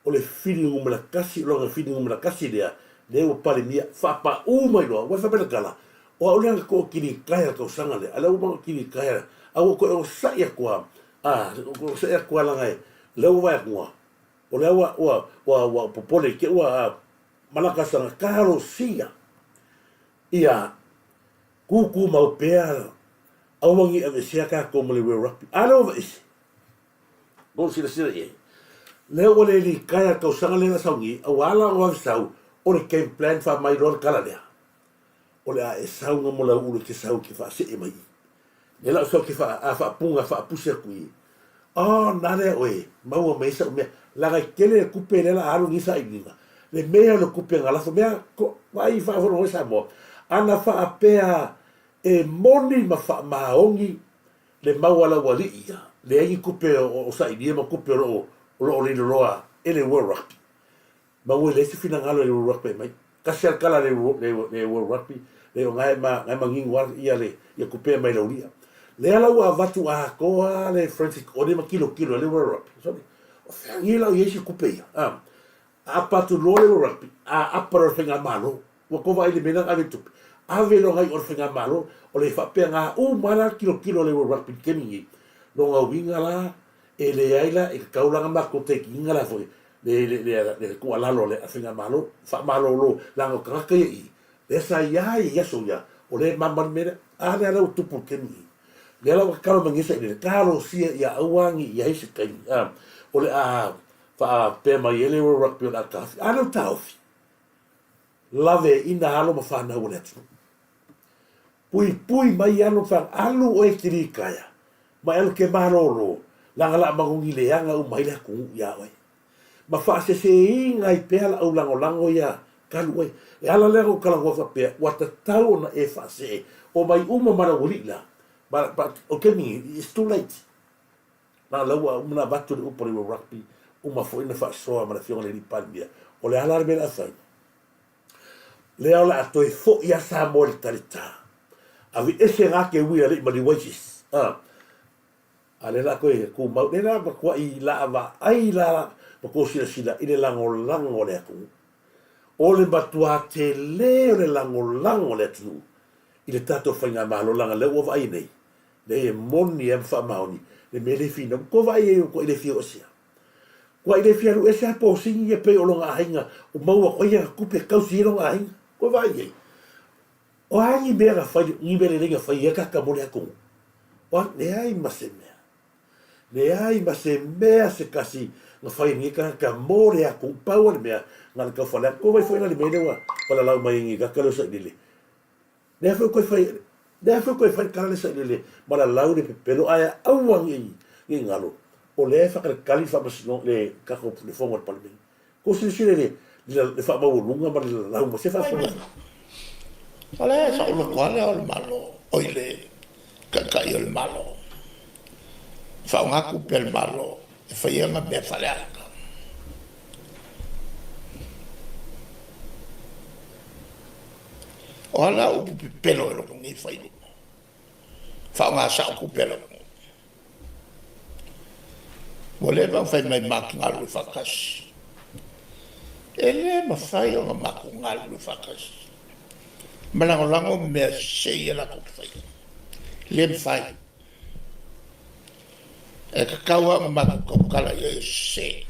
Speaker 1: o le feeling o mala kasi lo nga feeling o mala kasi le o pale mia fa pa o mai lo wa fa bela kala o o le ko kini kaya ko sanga le ala o ma kini kaya a o ko o sa ia kwa o sa ia kwa la ngai le o va kwa o le wa popole ke wa malaka sanga karo sia ia kuku mau pea au mangi ave sia ka ko mole we rugby ala o is go sila ye le o le li kaya ka usanga le saungi au ala o sau o le game plan fa mai rol kala le o le a e saunga mo la ulu ke sau ke fa se e mai le la so ke fa a fa punga fa pusia kui nare oe mau mai sa me la ga kele kupe le la alu ni sa inga le mea le kupe ngala fa mea ko vai fa fo sa mo ana fa apea e moni ma fa maongi le mau ala wali ia le ai kupe o sa idia ma kupe o le roa ele world rugby ma wo le se fina ngalo le rugby mai kasi al kala le world rugby le o ngai mangingu ia le ia kupea mai lauria le ala ua vatu a koa le Francis o le kilo le rugby so o fangi la yesi kupea a patu lo le rugby a aparo fenga malo wa ko vai le mena ave tu ave lo ngai o fenga malo o le fa pe nga u mala kilo le rugby kemi lo nga winga la e le aila e kaulanga ma ko te kinga la foi le ko ala lo le fenga malo fa malo lo la ngo ka i le sa ya so ya o le mamma mena a le ala tu por kemi le ala ka lo mangisa le talo sia ya awangi ya ise kai o le fa pe mai ele rugby la ka ano taufi lave ina halo ma fa na wala tu pui mai ano fa alu o e kiri kaya ma el ke marolo la ngala mangungi le anga o mai la ku ya oi ma fa se inga i pela au lango ya kalu oi e ala le ko kala wa pe wa ta tau na e fa se o mai uma mara wulila but okay me it's too late na lawa una batu o por rugby uma foi na fa so ma fiona le palbia o le ala be la fa le ala to e fo ia sa mortalita avi ese ga ke wi ale mali wajis ale la ko e ku mau le la ko i la va ai la ko sila ile lango le ku o le batua te le lango le tu ile tato fanga malo langa le o vai nei le moni e fa mauni le mele fino ko vai e ko ile fio sia ko ile fio e sa po sin e pe o longa hinga o mau ko ia ku pe kausi longa hinga ko vai e o ai bera fa ni bere le fa ia ka mo le ku o le ai mea se kasi nga fai ni ka mo le ku pau le mea nga ka fa ko vai foi na le mele wa para la mai ngi ka lo sa dile le fa ko fai kala sa dile mala lau de pelo aya awangi ngi ngalo o le fa ka kalifa masino le ka ko le fongo pa le ko se le fa ba lunga ma le lau mo se fa fa
Speaker 6: ole sa lo kwale o malo oile ka yo el malo fa un aku pel malo fa ia ma be fa le ola o pelo lo ngi fa i fa un asa ku pelo voleva fa mai makngal fa kas ele ma fa yo ma makngal fa kas malango me se la ku fa le fa e ka kaua ma ko kala ye se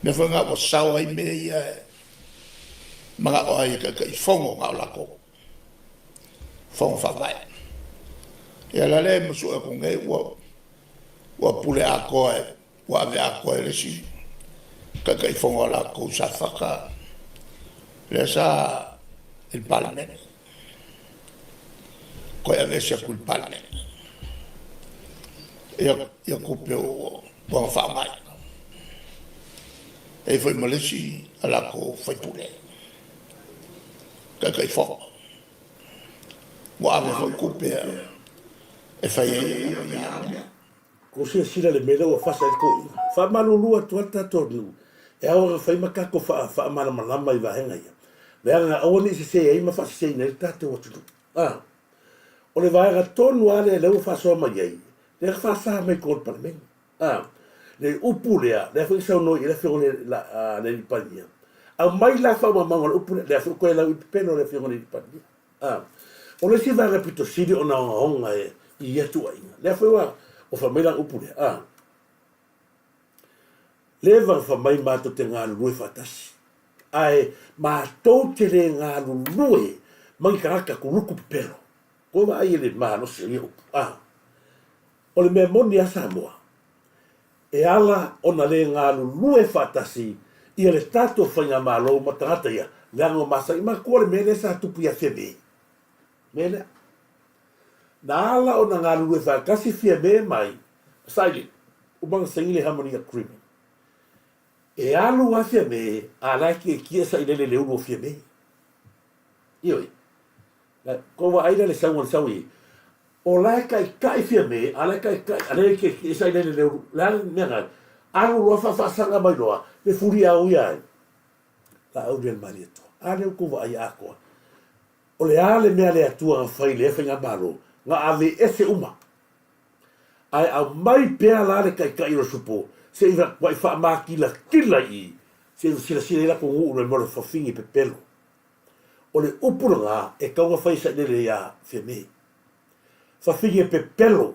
Speaker 6: me fa nga o sawa i me ia mga oai ka fongo nga la ko fongo fa vai e la le mo so ko ngai wa pule a ko wa ve a ko le si ka fongo la ko sa fa ka le sa il parlamento ko ya ve sia culpable io copio buon fa mai e foi malesi alla co foi pure che fo guarda foi copia e fai
Speaker 1: ko se sila le mele o fa sa ko fa malulu tu ta to e ora fai makako fa mala i va henga ia le anga o ni se ai ma fa se nei tato o tu o le vai ga tonu ale le fa so ma ia le fa sa me ko pa me le upulea le fa so no ile fe la le pania a mai la fa ma ngol upule le fa ko la peno le fe ngol pania o le si va repito sidi ona onga e ia tu ai le fa wa o fa me la upulea le va fa mai ma to te ngalo lu fa tasi ai ma to te le ngalo lu mai ka ku luku pero ko va ai le ma no se yo o le mea moni a Samoa. E ala ona le ngā lulue whatasi i le tato whainga mālo ma tangata ia. Le ango masa i ma kua le mele sa tupu ia whiame. Mele. Na ala ona ngā lulue whakasi whiame mai. Saili, umanga sangile hamoni a krimi. E alu a whiame, a laiki e kia sa i lele leuno whiame. Ioi. Kowa aina le sango le sawi. O lai kai fia me, a lai kai, a lai ke sai nene leu, lai menga, aru roa whawhasanga mai roa, me furi au iai. La au ren marieto. A leu kuwa ai akoa. o le ale mea le atua nga whai le whainga malo, nga ave ese uma. Ai au mai pēr la le kai kai ro supo, se iwa wai wha maki la kila i, se sila sila ila ko ngu ure mora whawhingi pe pelo. O le upuranga e kaunga whai sa nere ia wheme. Whawhingi pe pelo,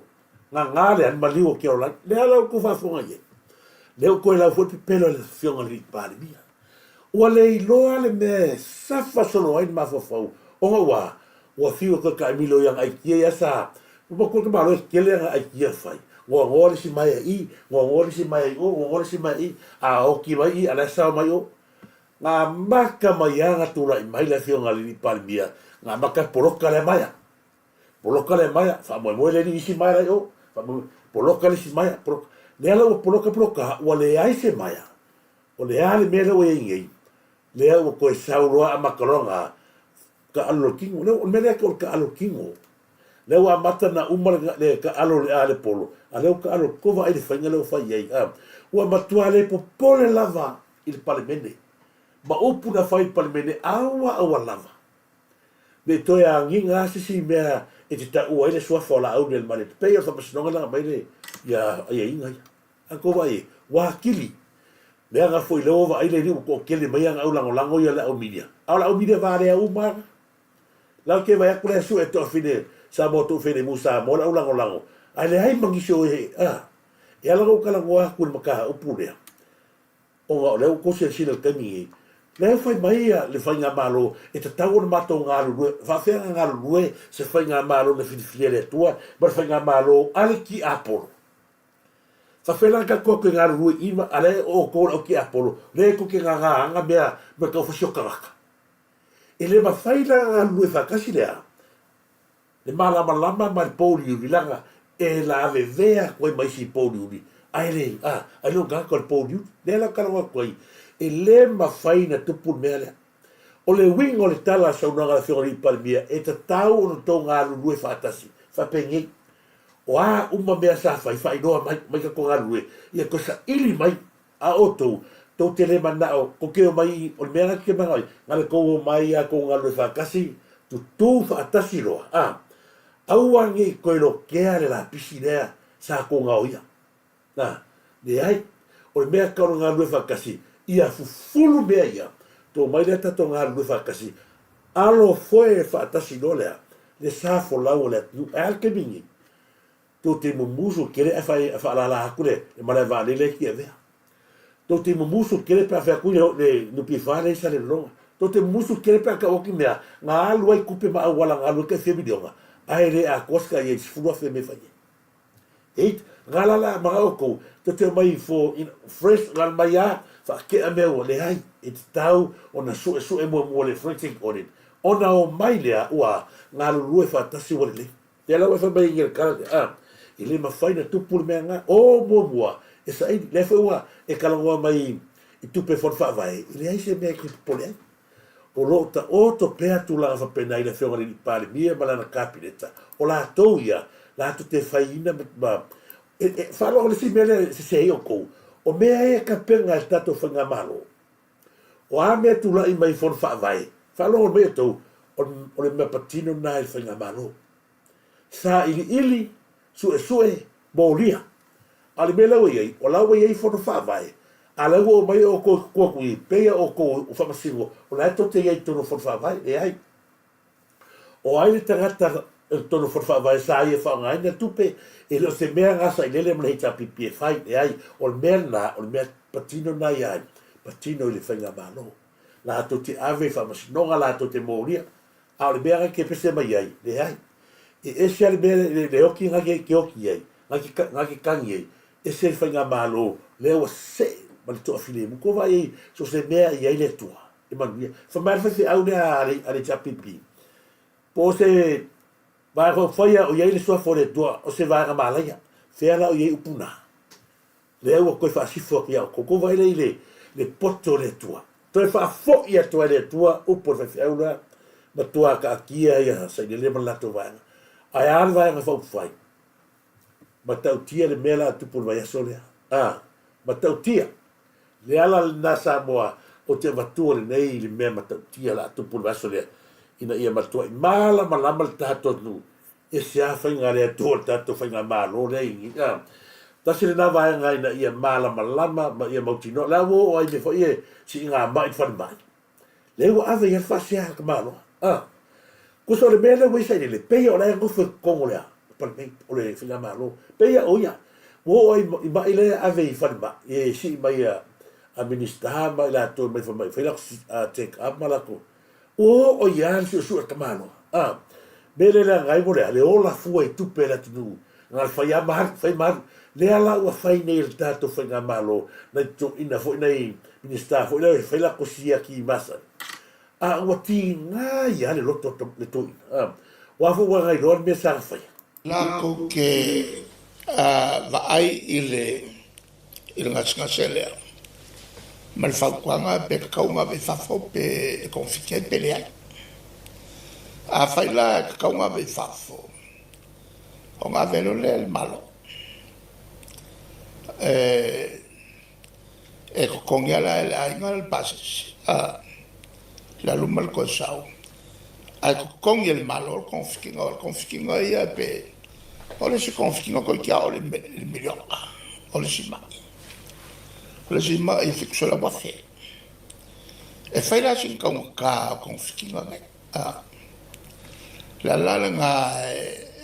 Speaker 1: nga ngāre an maliwa ki o lai, le ala ko whawhonga ye. Leo koe lau fwoi pe pelo le whionga li pāre mia. Ua le iloa le me safa solo ai ma fafau. Onga wa fiwa ka ka milo yang ai kia ya sa. Ua ko ka malo kele yang ai kia fai. Ua ngore si mai i, ua ngore si mai o, ua ngore si mai i, a oki mai i, ala sao mai o. Ngā maka mai anga tula i mai la whionga li palmia. Ngā maka poroka le maia. Poroka le maia, fa moe moe le ni isi mai lai o. Fa moe poroka le si maia, poroka. Nela ua poroka, ua le ai se maia. O le ale mele o e ingei. Lea ua koe sauroa a makaronga ka alo kingo. Lea ua mele ka alo kingo. Lea ua mata na umar le ka alo le ale polo. A lea ka alo kova ai le whainga leo whai ei. Ua matua le po pole lava i le palemene. Ma upu na whai palemene awa lava. Me toi a nginga asisi mea e te ta ua ile suafa o la au nel mane. Pei o thapasinonga langa mai le ia inga ia. A kova e, wakili. Lea nga foi leo wa aile riu ko kele mai ang au lango ia la au media. Au la au media vare au mar. Lau ke vai akule su e to fine sa mo to fine musa mo la au lango. Ai hai mangisho e e ala ko kala ngoa ku maka upule. O nga leo ko se sila kami. Leo fai mai le fai nga malo e te tau na mato nga lu fa fe nga lu se fai nga malo le filiere tua, ma fai nga malo ale ki apolo. Fa fela ka ko ke ngā rui ima ale o ko o ki apolo le ko ke ngā mea me ka fosio karaka e le mawhaila ngā rui whakasi lea le malama mai pōri uri langa e la ave vea koe mai si pōri uri ai le ai lo ngā koe pōri uri le la karawa koe e le mawhaina tupu mea lea o le wing o le tala sa unanga la whiongari palmia e ta tau ono tō ngā rui whakasi whapengei o uma mea sa fai noa mai ka ko ngarue ia ko sa ili mai a oto to te le manao ko ke mai o mea ke mai ngale ko mai a ko ngarue fa kasi tu fa atasi roa au angi ko lo ke ale la piscina sa ko ngauia na de ai o mea ka ngarue fa kasi ia fulu mea ia to mai le to ngarue fa kasi alo foi fa atasi no le sa fo la o le al ke bingi to te mumusu kere fa la kule e mala va le ki ave to te mumusu kere pa fa kule le no pi fa le sa le longa to te mumusu kere pa ka o ki mea nga lu ai kupe ma wala nga lu ke fe bidonga ai le a koska ye fu fe me fa ye ngala la ma ko to te mai fo in fresh la maya fa ke ame o le ai it tau ona su e mo le fresh on it ona o mai le ua nga lu fa tasi o le te la fa mai ngel ka ile mawhaina tupu le mea ngā, o mua, e sa i, le whaua, e kalangoa mai, i tupe whanwha vai, ile aise mea ki pole ai. O lo ta o to pēr tu langa whapena i le whiongari ni pāle mia malana kāpineta, o la tau ia, la tu te whaina, whalo le si mea le se o kou, o mea e ka penga e tato whanga malo, o a mea tu la i mai whanwha vai, whalo o mea tau, o le mea patino nā i whanga malo. Sa ili, sue molia ale mela we o la we for fa vai ala go mai o ko kui pe o ko fa masingo o la to te ye to for fa vai e ai o ai te gata to for fa vai sa ye fa ngai na tupe e lo se mea ngasa ile le mle ta pipi fai e ai o merna o mer patino na ai patino le fa ngabalo la to te ave fa masingo la to te molia ale mea ke pese mai ai e ai e se ale bele le oki ngake ke oki ai ngake kangi ai e se whainga malo leo se ma le toa file mu ko vai so se mea i ai le tua e manuia fa mai se au ne ale chapipi po se vai ko faia o ai le so fo le tua o se vai ga malaya fela o ai upuna leo ko fa si fo ya ko vai le poto le tua to fa fo ia to le tua o por fa au na ma tua ka kia ia se le la to vai ai ar vai nga fau fai ma tau tia le mela tupu vai asolea ma tau tia le ala na Samoa o te vatua le nei le mea ma tau tia la tupu vai asolea ina ia matua mala malama tato nu e sia fainga le to tato fainga malo le inga tasi le nava nga ina ia mala malama ma ia mautino la wo ai me fo ie si nga mai fan mai le wo ave ia fa sia ka malo ko so le mele wo sai le pe o la ngo fo kongo le pa me o le fainga malo pe ia o ia wo ai ba ile ave fan ba e si mai a minister mai la to me fa mai fa la take up malako o ia su ka malo bele la ngai mo le ola fu e tupe la tunu ngal fa ya mar le ala wa fa nei il tato fa nga malo na to ina fo nei minister fo le fa la kosia ki masa wa ti nga ya le loto le to wa fo wa ngai lor me sa fa
Speaker 6: la ko ke va ai il ngasnga sele mal fa kwanga pe ka uma be fa fo pe konfike pe le a fai la ka unga be fafo o nga velo le malo con ya la ingal pases la lumal ko sao a con el malo confisking ya pe o le se confisking ko kia o le million o le sima e fixo la bofe e fai la sin con ka confisking la nga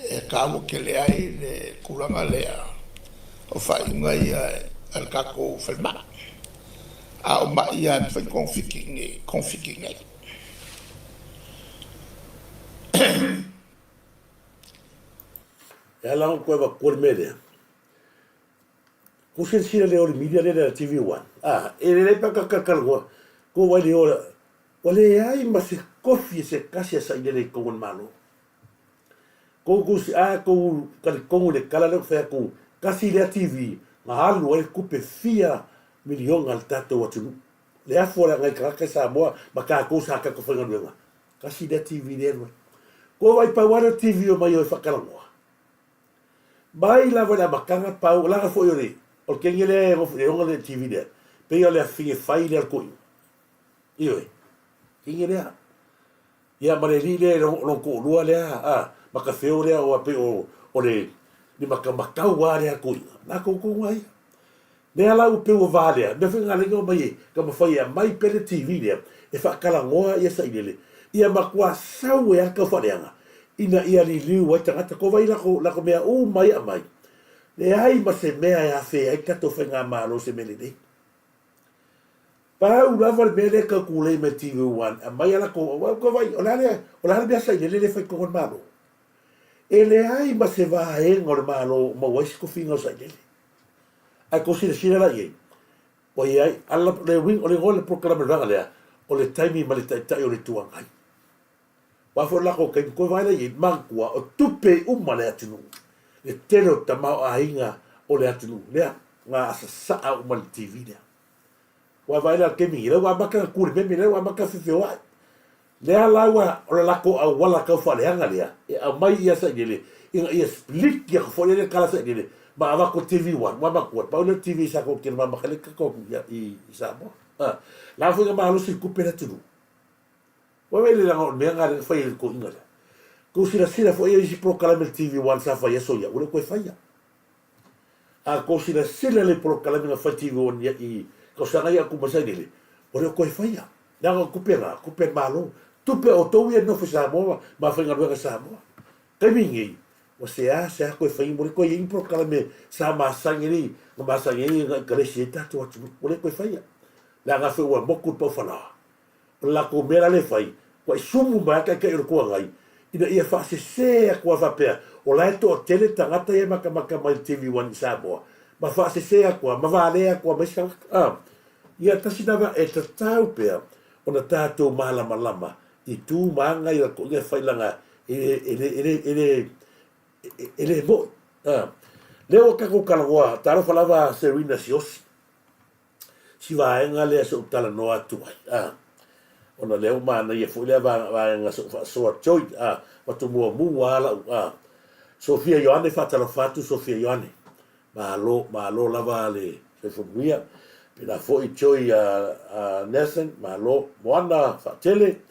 Speaker 6: e kamo ke le ai le kulanga lea o fai ngai al kako felma a o ma ia fa conflicting ai
Speaker 1: ya la ko ba ko mele ko se sira le o media le TV1 e le pa ka ko wa le ora wale ai ma se kofi se kasi sa ile ko malo ko si ko ko le kala le fa ko kasi le TV ma halu e kupe fia milion al tato watu le afora ngai ka Samoa ma ka ko sa ka ko fa ngana kasi le TV le ko vai pa wala TV o mai o fa kala mo bai la vola makanga pa la fo yo le o ke ngele o le TV le pe yo le fi fai le ko io ngele ia mareli le no ko lua le maka feo le o pe o le ni maka wa le ko na ko ai le ala u pe o vale me finga le ngo mai ka ma fai mai pe le TV le e fa kala ngoa ia sa ile ia makwa sau e ka fa le ina ia li liu ai tangata ko vai la ko mea mai mai le ai ma se mea ya fe ai ka to fenga malo se mele dei pa u lava le mele ka kule me TV1 mai ala ko vai ola bia sa ile le fa ko malo ele ai ma se va e ngor malo ma wais ko fingo sa ile a ko si la ye o ai alla le wing o le gol programa le o le time ma le tai o le tuangai wa fo la ko ke ko vai la ye mankua o tupe le atinu le telo tamao ainga o le atinu le nga sa le TV le wa vai la ke mi le wa maka ku me le wa maka fe wa le ala wa o la ko a wala ka fa le anga le e a mai ia sa ile ia split ya fo le kala sa ile ma va ko TV1 wa ma ko pa le TV sa ko ke ma khale ko ya i sa mo la fo ma lo si ku pe atinu wa vele la me nga fa il ko ingala ko sila fo ia si proclama el TV1 sa fa ya so ya o le ko fa ya a ko sila le proclama fa TV1 ya i ko sa nga ya ku ma sa ile o le ko fa ya la ko pe malo tu pe o to ia no fa sa mo ma fa nga lo sa mo ke mingi o sea ko fa mo ko ia proclama sa ma sa ngiri ma sa ngiri ka le sita to o le ko fa ya la nga fa wa mo ku po fa la ko mera le fai ko sumu ba ka ko ngai ina ia fa se ko va pe o la to tele tangata ia maka mai TV1 Samoa ma fa se ko ma va le ko ma sa ia tasinava e tatau pe ona tato malama i tu manga ia ko ia fai langa ele mo leo ka ko kala taro falava Serena Siosi si va en ale so tala no atu ona leo mana ia foi leva nga so choi watu mu wala Sofia Ioane fatala fatu Sofia Ioane malo lava le se fuia pela foi choi Nelson malo moana fatele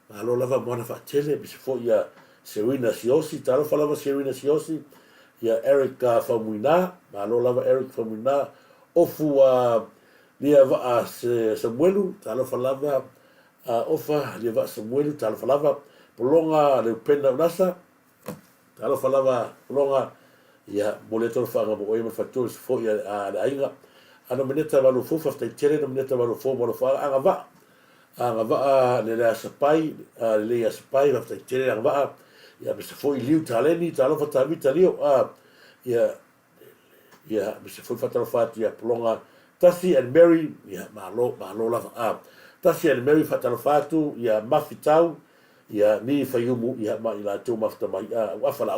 Speaker 1: Malo lava moana whaatele, bisi fo ia Serena Siosi, talo falava Serena Siosi, ia Eric Famuina, malo lava Eric Famuina, ofu lia va Samuelu, talo falava ofa lia va Samuelu, talo falava polonga le pena unasa, talo falava polonga ia moleto whaanga mo oima whaturis fo ia le ainga, ana meneta walu fufa ftai tere, na meneta walu fo mono whaanga, anga va le lea sapai, le lea sapai, ftai tere anga va, ia bisa foi liu taleni, talo fatamita liu, ia bisa foi fatalo fatu ia polonga, Tasi and Mary, ia malo lava, Tasi and Mary fatalo fatu, ia mafitau, ia ni fayumu, ia ma ila tu maftamai, wafala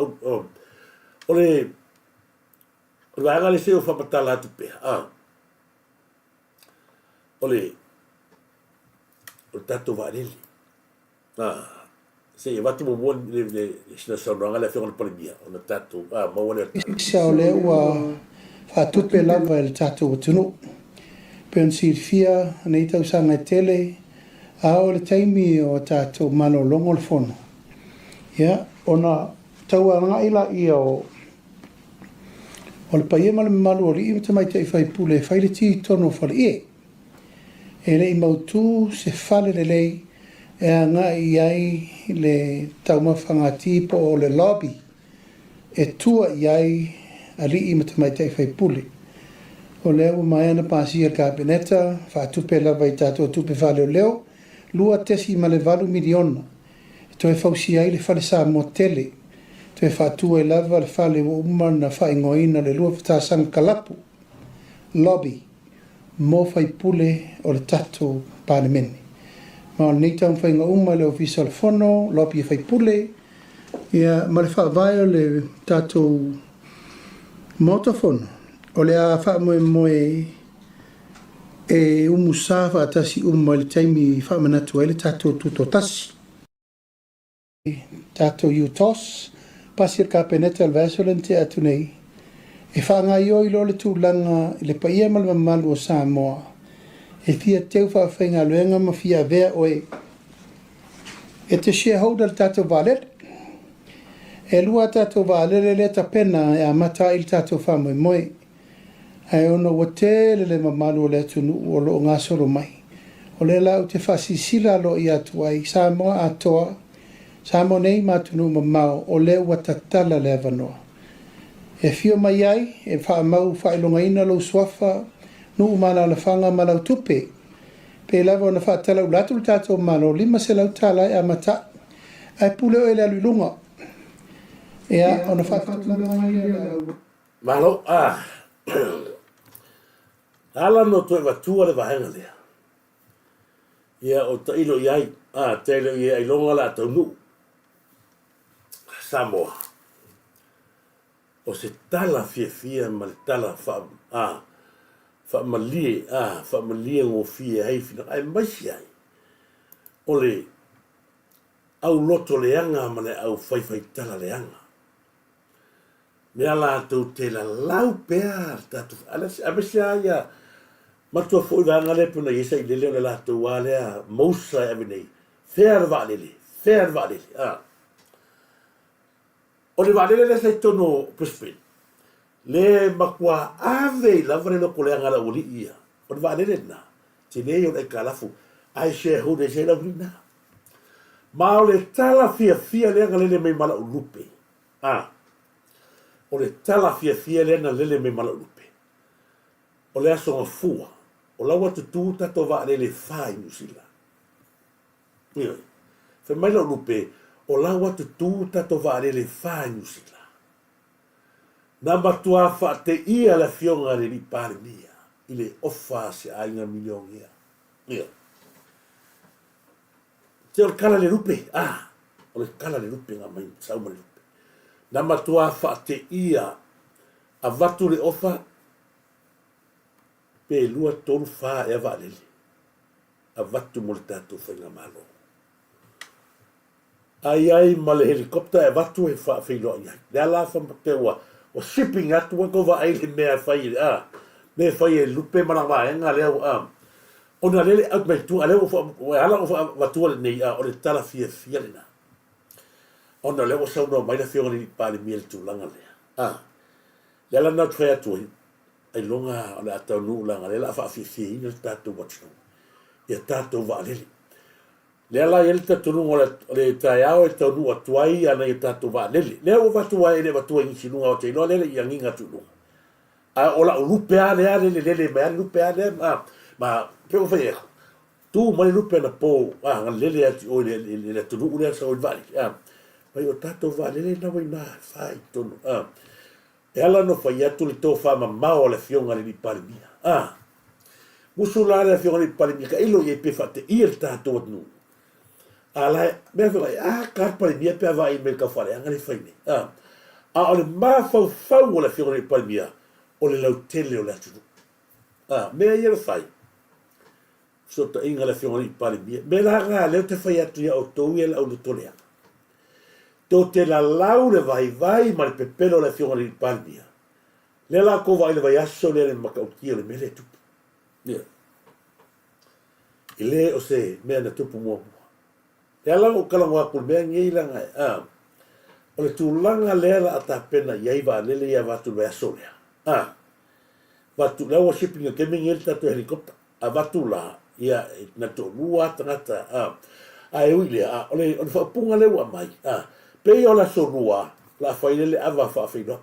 Speaker 1: ole anga le seo whapatala atu pēha. Ole tato wāreli. Se e watu mo le sina saunanga le whionga palimia. Ona tato, mawane atu.
Speaker 7: Sia o le ua whatupe lava le tato watunu. Peon sirfia, nei tau sanga tele, a o le taimi o tato mano longo le fono. Ia, ona tau anga ila ia o le paia male malu o li ima tamai te whai pule, whai le ti tono whale e. E lei mautu se whale le lei, e a ngā i ai le taumawhanga tipo o le lobby, e tua i ai a li ima tamai te whai pule. O leo mai ana pāsia kabineta, whātupe lava i tātua tupe whale o leo, lua tesi ma le valu miliona. E toi whausi ai le whale sa mo tele, te whātua e lava le whale o umar na whaingoina le lua whatasanga kalapu, lobby, mō whai pule o le tato pānemene. Ma o nei tau whainga umar le ofisa le whono, lobby e whai pule, ia ma le whaavai o le tato motofono, o le a whaamoe e umusa whaatasi umar le taimi whaamanatu e le tato tutotasi. Tato utos, pasir ka peneta al vasolen te atu nei. E whaanga i lo le tūlanga le paia mal malu o Samoa. E fia teu whawhenga luenga ma fia vea oe. E te shareholder tato valet. E lua tato valet le ta pena e a mata il tato whamoe moe. Ai ono wa te le mamalu o le atunu o lo ngasoro mai. O le lau te whasisila lo i atu ai Samoa atoa. Samo nei matunu mamau o le watatala le avanoa. E fio mai ai, e whaamau whailonga ina lo swafa, nu umana la whanga malau tupe. Pe lava o na whaatala ulatu le tato malo, lima se lau tala e amata. Ai pule o ele alulunga. Ea, o na whaatala mai e lau.
Speaker 1: Malo, ala no toi watua le wahenga lea. Ia o ta ilo iai, te ilo iai longa la tau nu. Samoa. O se tala fia ma le tala whaamalie ngō fia hei fina. Ai maisi ai. O le au loto leanga ma le au whaiwhai tala leanga. Mea la tau te la lau pēr. Amesi aia. Matua fōi vanga le puna i sai lele o le la tau wālea. Mousa e avinei. Fair vālele. O le valele le sai tono Brisbane. Le makua ave lava le loko le angala uli ia. O le valele na. Te nei o le kalafu. Ai shareholder se la uli na. Ma o le tala fia le angala le mei mala ulupe. O le tala fia le angala le mei mala ulupe. O le aso ngafua. O lawa tutu tato valele le fai nusila. Fe mai la ulupe. O lawa tutu tato vālele whāngu sila. Nā matua wha te ia la fionga le li pāre mia. I le ofa se ainga milion ia. Te o kala le rupe. O le kala le rupe ngā mai. Sauma le rupe. Nā matua wha te ia a vatu le ofa. Pe lua tolu wha e vālele. A vatu mo le tātou whainga malo. Ai ma le helikopta e watu e whaafeilo ai. Le ala whamate o shipping atu e kova ai le mea whai. Me whai e lupe mana waenga leo ona lele out mai tu ale o ala o va tu nei o le tala fia lena ona le o sa no mai na fio ni pa le miel tu langa le ya la na trea tu ai longa o le ata nu langa le la fa fi ni tatu watch ya tatu va le ala ele tatu nu le taiao e tau atuai ana i tatu va le o va tuai le va tuai ni sinunga o te no le yanginga tu nu o la lupe ale me lupe ale ma pero foi tu mai lupe na po lele ati o le tu nu le sa o vale mai o tato vale le na vai na fai tonu ela no foi atu le to fa ma o le fionga le pale mia musula le fionga le pale mia ilo ye pe fate il tato nu ala me foi ka pale mia pe vai me ka fare anga le fai ni o le ma fa o le fionga le pale mia o le lau tele o le atu mea ia le fai so ta inga le fionga ni pale mia me la nga leo te fai atu ia o tou ia au le tolea to te la lau le vai ma le pepelo le fionga ni pale mia le la ko vai le vai aso le makautia le mele tupu ile o se mea na tupu mua le ala o kalangoa kul mea ngei langa o le tūlanga lea la ata pena iai va lele ia vatu le aso lea vatu la wa shipping ke mingel ta helicopter vatu la ia na to lua tangata ai uile ole fa punga le wa mai pe o la sonua la faile le ava fa fino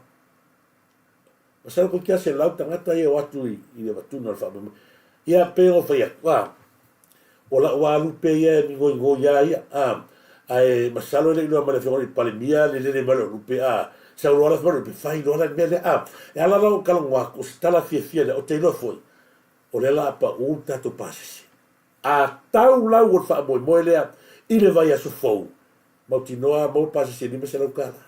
Speaker 1: masal ko kia se lau tangata ia watu i le vatu na fa ia pe o fa ia o la wa lu pe ia mi go ia ai masalo le no ma le fo pale mia le malo lu pe sa rola fo pe fai rola mele e ala la kalangwa ko stala fia o te no foi o le la pa un tato passi tau la o fa mo le i le vai a su fo ma ti no mo passi ni me se lo kala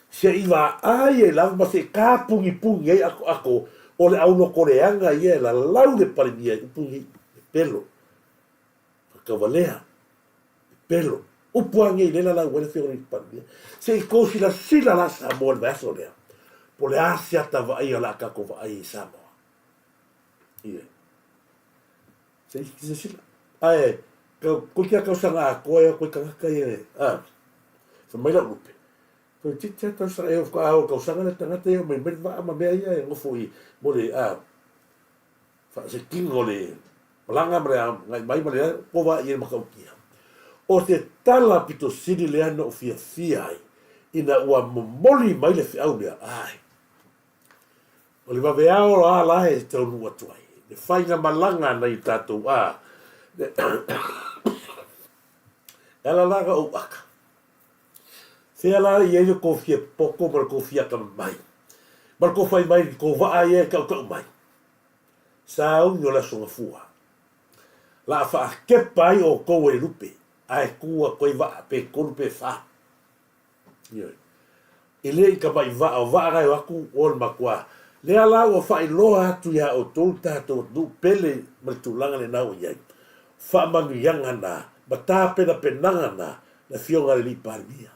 Speaker 1: se iva ai la ma se ka pungi ai ako o le au no koreanga ia la lau le pale mia pungi pelo ka valea pelo o puangi le la wele fio ni pande se ko sila la sa mo le so le po le asia ta va ia la ka ko va ai Samoa se sila ai ko kia ka sanga ko ka so mai la lupe ko tita ta sa e ko sanga le tanga te me va ma me ia ngo foi mo le fa se kingo le langa mai mai ko va ia ma ka kia o te tala pito siri le ana o fia ai ina ua momoli mai le fiau lea ai o le vaveao la e te onu atuai le whainga malanga na i tātou ela laga o aka fea la i eile ko fia poko ma ko fia ka mai ma ko fai mai ko va ai ka mai sa o la songa fua la fa ke pai o ko e lupe ai kua koe va pe kolpe fa ele ka vai va rai aku ol makwa le ala o fa ilo atu ya o tolta to du pele maltulanga le nau ia fa mangu yanga na bata pena penanga na fionga le parmia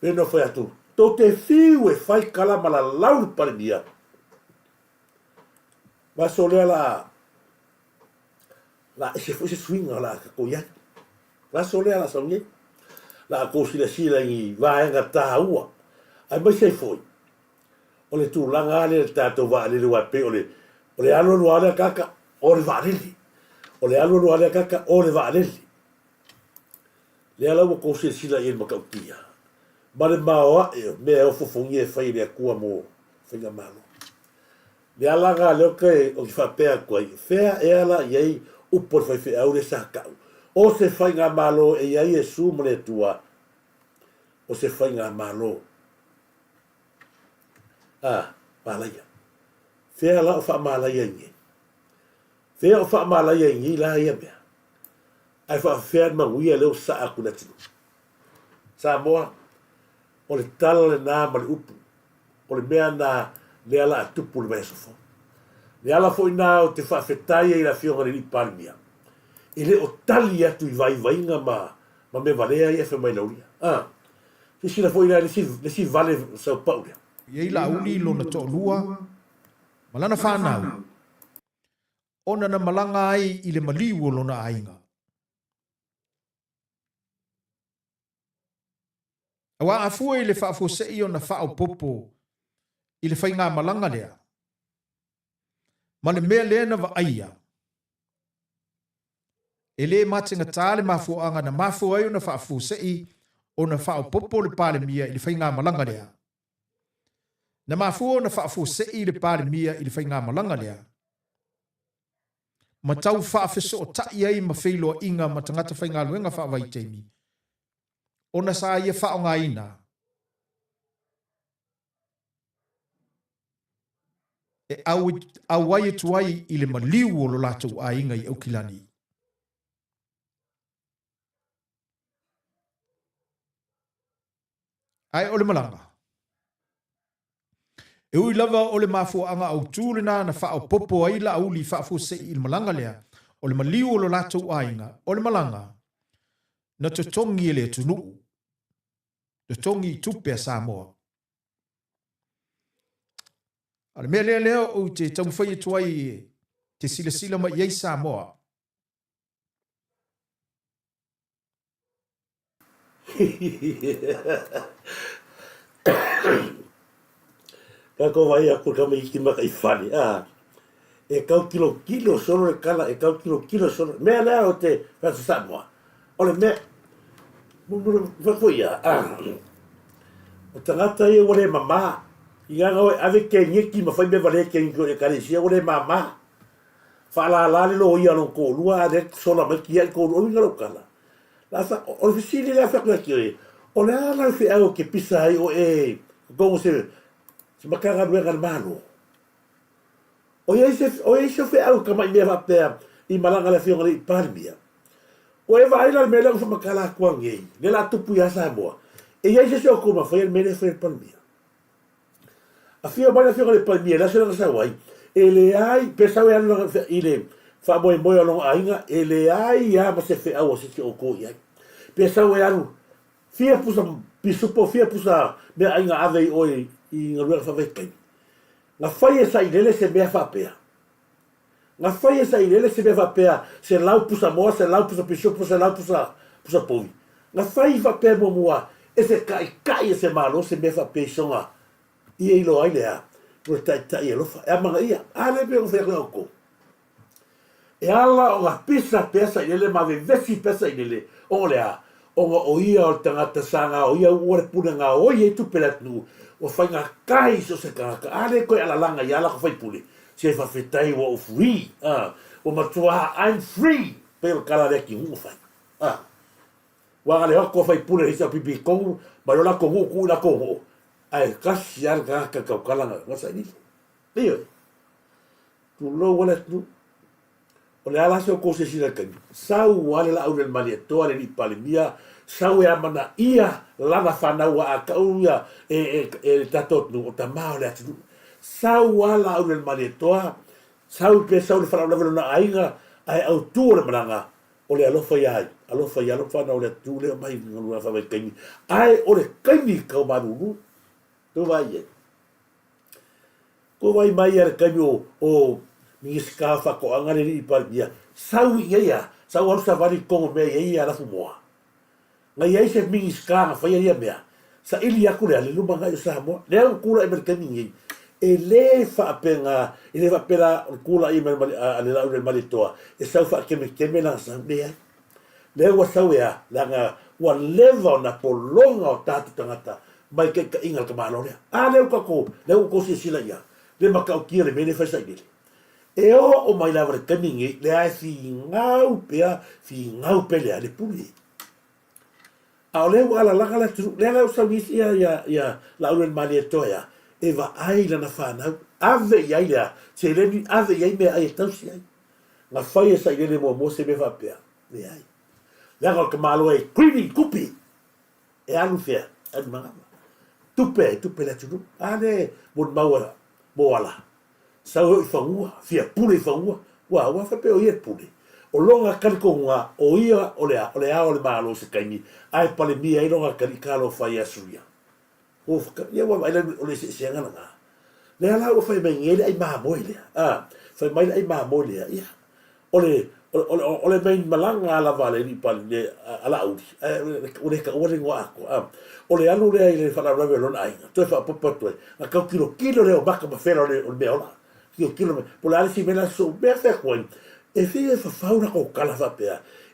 Speaker 1: peno foi atu to te fiu e fai kala mala lau parmia va sole la se fosse swinga la ko ya la sole la songe la ko sila i va nga taua ai mai se foi o le tu langa le tato va le wa pe o le alo no ala kaka o le va leli o le alo no ala kaka o le va leli le ala ko sila i ma kautia ma le maoa me o fofongi e fai le kua mo fai malo le ala ga le ke o fa pe ko fea e ala ye o por fai fe au le saka o se fai nga malo e ai e su mo le tua o se fai nga malo malaya fea la o fa malaya ni fea o fa malaya ni la ia me ai fa fea ma wi le o sa aku na tu Samoa o le tala le na ma le upu o le mea na le ala tupu le vai sofo le ala foi na o te whawhetai e la fionga ni palmia. I le o tali atu i vainga ma me valea i e whamai lauria. Se sila foi na le si vale Sao Paulo.
Speaker 8: Iei la uli lo na to lua, malana whanau, ona na malanga ai i le maliu o lona ainga. Awa afua i le whaafosei o na whaopopo i le whainga malanga lea. Ma le mea lea na wa aia. E le matinga tāle mafuanga na mafua ai o na whaafosei o na whaopopo le pāle mia i le whainga malanga lea. Na mafua o na whaafosei i le pāle mia i le whainga malanga lea. Ma tau whaafeso o tai ai ma whailo inga ma tangata whainga luenga whaawai teimi. Ona sa ia whaonga ina. E au ai tuai i le maliu o lo latou a inga i aukilani. Ai ole malanga. E ui lava ole mafuanga au tūlina na whao popo ai la auli whaafo se i le malanga lea. Ole maliu o lo latou a inga. Ole malanga. Na totongi e le tunu. Totongi tupe a Samoa. Ale mea lea lea o te taumwhai tuai te sila ma iei Samoa.
Speaker 1: Ka ko vai aku kama iki maka i whani. E kau kilo solo e kala, e kau kilo solo. Mea lea o te Turisi Samoa. Ole mea, whakoia. O tangata i ore mama. I nganga oe ave ke ngeki ma whai me vale ke ngiko e karesia ore mama. Whala lale lo ia no ko lua ade sola mai ki ai ko lua ngaro kala. La fa o fisili la fa ki oe. O le ala fi au ke pisa ai o e gongo se makanga luenga malo. O ye se fe au kama i mea pea i malanga le fionga i palmia. O e vai la mele fa makala kwa ngei. Ne la tupu ya Samoa. E ye se o kuma fa el mele fe palmia. A fia mai la fionga le palmia la se la sa wai. E le ai pesa we anu i le fa moi lo ainga e le ai ya ma se fe au se o ko ia. Pesa we anu fia pusa pisupo fia pusa me ainga ave oi i ngā fa vekai. Nga whai e sa i lele se mea whapea. Nga whai e sa i lele se mea whapea se lau pusa moa, se lau pusa pisupo, se lau pusa povi. Nga whai i whapea mua e se kai e se malo se mea whapea songa i e ilo ailea. Pura tai e lofa. E amanga ia. Ale pe o whea ko. E ala o ngā pisa pesa i lele ma vesi pesa i lele. O lea. O ngā o ia o tangata sanga o ia uore puna ngā o ia i tupelat nu. O whai ngā kai so se kaka. Ale koe ala langa i ala ko whai pule. Se whawhetai wa o free. O matua I'm free. Pero kala reki ngu whai. Wangale hoko whai pule hisa pipi kongu. Marola kongu ku na kongu. Ai kasi al ka kalanga. Wasa ni. Leo. Tu lo wala tu. O le ala se o kose sila kani. Sau wale la aurel mali toa le ni palimia. Sau e amana ia lana whanau a kauia e tatot nu o ta mao le atu. Sau wala aurel mali toa. Sau pe sau le whanau level na ainga. Ai au tu le maranga. O le alofa iai. Alofa iai alofa whanau le atu le mai ngalua whawai kaimi. Ai o le kaimi kau maruru. Tu vai e. Ko vai mai ar kaimi o mi skafa ko angare ni palmia. Sau ia. Sau alu sa vari kongo mea ia la fumoa. Ngai ai se mi skafa fa ia mea. Sa ili aku le ale luma ngai sa mo. Le au kula e merkani ngai. E le fa penga, e le fa pela kula i mer ale la ure malitoa. E sau fa keme la sa mea. Le wa sau ia la nga wa leva na polonga o tatu tangata. Mai ke ingal ka malo le. A le ko le ko se sila ia. Le makau kia le mene fa sa ile. E o mai la vre kaningi le ai fi ngau pele ale puli. A le wala la gala tu le la sa visi ya la ule mali toya e va ai la na fana ave ya ile se le ni ave ya me ai tausi ai. Na fai sa ile mo se me va pea. Le ai. La gal kamalo e creamy kupi. E alu fea, adu manga. Tupe la tu. Ale mon mawala. Moala. Sau i whangua, fia pule i whangua, wa whapeo i e pule. O longa karikonga, o ia, o le malo se kaimi, ai pale mia i longa karikalo whai asuria. O whaka, ia wa maila o le se angana ngā. Le ala o whai mai ngele ai maha moe lea. Whai maila ai maha moe lea, ia. ole main malanga ala vale ni pal le ala udi ole ka ole ngwa ko ole alu le ile fa la rave lon ai to fa popo to a ka kilo le o baka ma fera le o beola kilo por ala si mena so be fa ko e fi fa fauna ko kala fa pe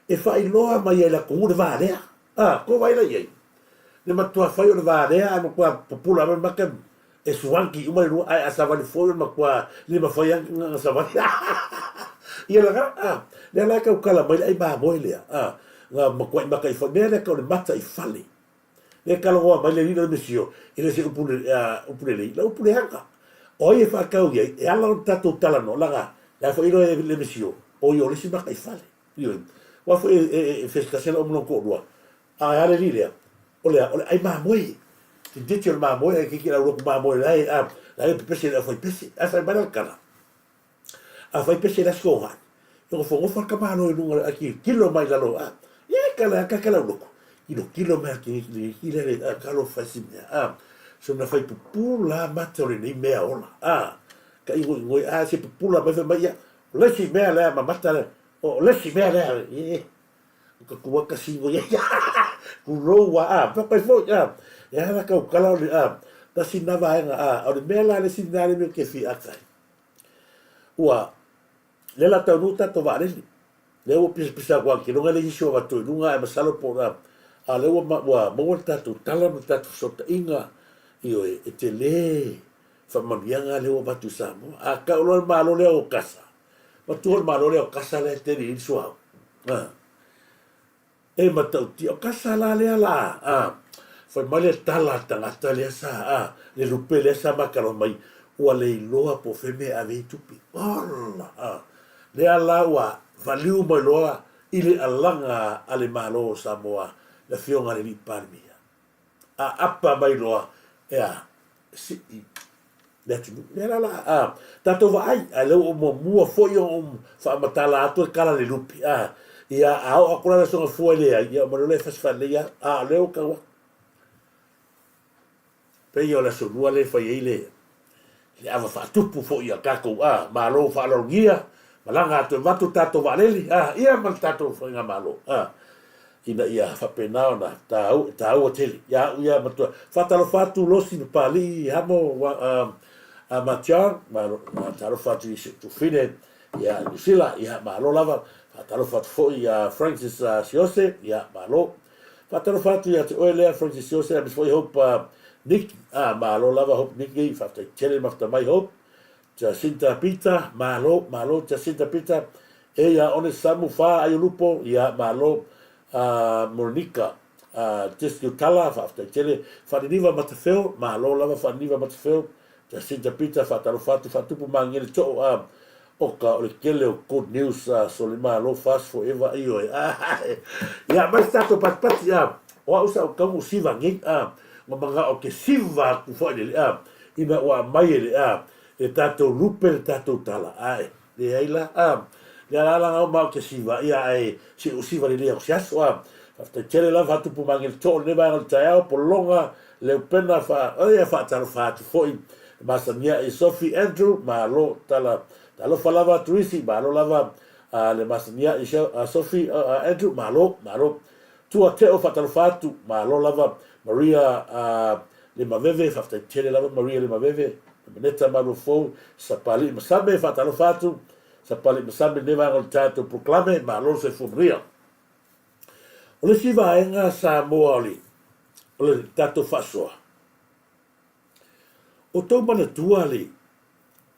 Speaker 1: e fa iloa mai ela ko de vale ko vai la ye le matua fa le vale ma ko popula ma ka e suanki uma lu ai asava le fo ma ko le ma fa yang asava ia la le la ka kala mai ai ba moi le nga ma ko ma kai fo le ka le mata I fali le ka lo mai le ni le misio ile se upule le la upule hanga o ia fa ka ye e ala tato tala no la fo ile le misio o yo le si ma kai fali io wa fo festasela o mo ko lo a le le o le ai ma moi ti dice il ma moi che la ro ma moi lai la pese la foi pese a fa bana kala a fai pese la skoha no fo ngo fa ka no no aki kilo mai la lo ye kala lo kilo mai ki le ka lo fa si so na fai pu la matore ni me ona ka I ngoi se pu la mai ya le si me la ma matare o le si me la ye ko ka si ngo ya ku ro wa pa pa fo ya la ka kala le ta si na va o le me la le si na le me ke fi akai ua le la tauruta to vale le o pisa kwa ki no le iso va to nunga e masalo po le o wa mo ta tu tala mo ta so inga io e te le fa manianga le o va tu samo a ka lo malo le o casa ma tu malo le o casa le te ri so e ma tu ti o casa la le ala fa male tala le sa le rupe le sa ma ka mai ua le iloa po feme a vei tupi. Ola! Le ala ua valiu mai loa I le alanga a le malo Samoa le fionga le li palmia. A apa mai loa si le atu le ala tato va ai a le o mo mua foi o fa matala atu kala le lupi ia a o akura le songa foi le ia mo le fas fa le ia le o kawa. Pe io la sonua le fa ile le ava fa tupu fo ia kako malo fa lo gia malanga to vatu tato valeli ia mal tato fo nga malo ina ia fa pena na tau hotel ia matu fa talo fatu lo sin pali hamo a machar malo talo fatu tu fine ia sila ia malo lava fa talo fatu fo ia Francis Siose ia malo fa talo fatu ia ole Francis Siose am foi hope Nick, malo lava hop Nicky, fafta tele mafta mai hop. Jacinta Pita, malo, Jacinta Pita. Ea one samu fa ai lupo, ia malo Monica. Just tala fafta tele faniva matafeo, malo lava faniva matafeo. Jacinta Pita fatalo fatu mangele to oka o kele o good news so le malo fast forever io. Ia mai stato pat ia. O usa o kamu siva ngi mga o ke siva ku fo le ina wa mai le tato lupe le tato tala le aila le ala o ma ke siva ia si o siva le o sias wa after tele la fatu pu mangel to le ba al taia po longa le pena fa fa talo fa fo masania e Sophie Andrew malo talo falava Turisi malo lava le masania e Sophie Andrew malo tu a te o fatalo fatu malo lava Maria le maveve fafta tele lava Maria le maveve meneta malofo sapali masabe fatalo fatu sapali masabe neva al tato proclame malo se fumria o le siva enga Samoa o le tato fasoa o tau mana tua le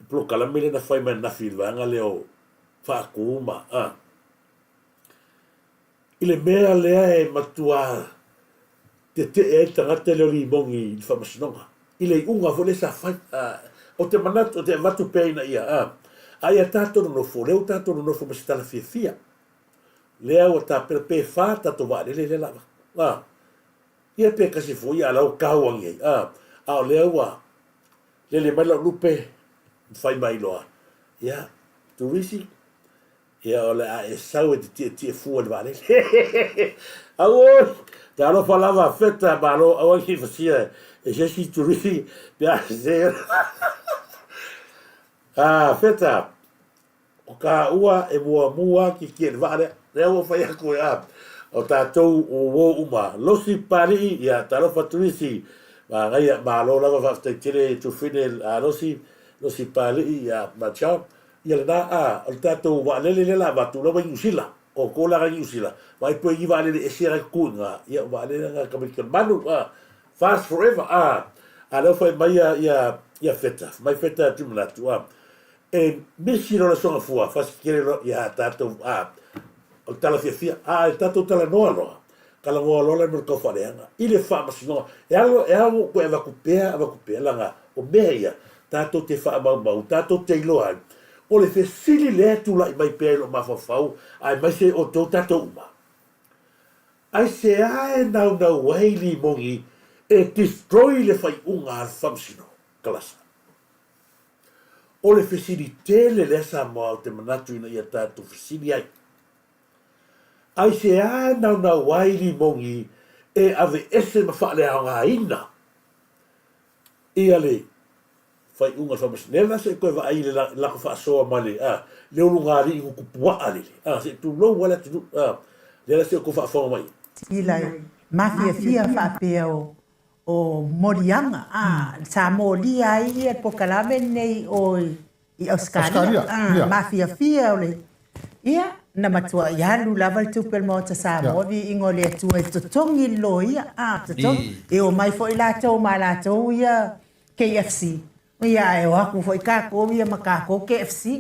Speaker 1: proclame le na fai mai na filvanga le o fa kuma ile mea lea e matua te e tangata leo li mongi i whamasonga. Ile unga fo le sa fai, o te manatu, o te watu peina ia. Ai a tātono nofo, leo tātono nofo masitala fia. Lea o tā pera pe whā tato wāre le lava. Ia pe kasi fo ia lau kauangi ai. O lea wa, le mai lau lupe, whai mai loa. Ia, Turisi, ia o le a e sau e te tia fua le wāre. Aoi! Te alo falava feta malo awan ki fasia e jesi Turisi pia se feta o ka ua e mua ki le vale le o fai ko ya o tātou o uma losi pari ia talofa Turisi ma ngai ma lo la va te tire tu fine a losi pari ia ma chao ia na o tātou wa le la va tu lo va usila o ko la ga usila vai po i va le e sira kunga ia va le nga ka me manu fast forever lo fai mai ia feta mai feta tu mla tu e misi lo so fua fas kire lo ia tātou o tala fia e tato tala noa loa kala ngoa loa le ko fareanga i le fa masino e alo ko e va kupea langa o meia tato te fa mau tato te loa o le fesili le tu la mai pe lo mafafau ai mai se o to tato uma ai se ai na waili mongi e destroy le fai unga al famsino klasa o le fesili tele le sa mo te manatu ina ia tato fesili ai ai se a na waili mongi e ave ese ma fa le anga ina ia le fai unga fa mas nela se ko va ai la fa so male le lunga ri ku pua ale se tu lo wala tu le se ko fa fo mai
Speaker 9: ILE mafia fa peo o morianga sa molia i e pokalame nei o i Australia mafia ole ia na matua ia lu lava tu pel mo ta sa mo vi ingole tu e to tongi loia to tong e o mai foi la to ia KFC ia e wa ku foi ka ko ia maka ko KFC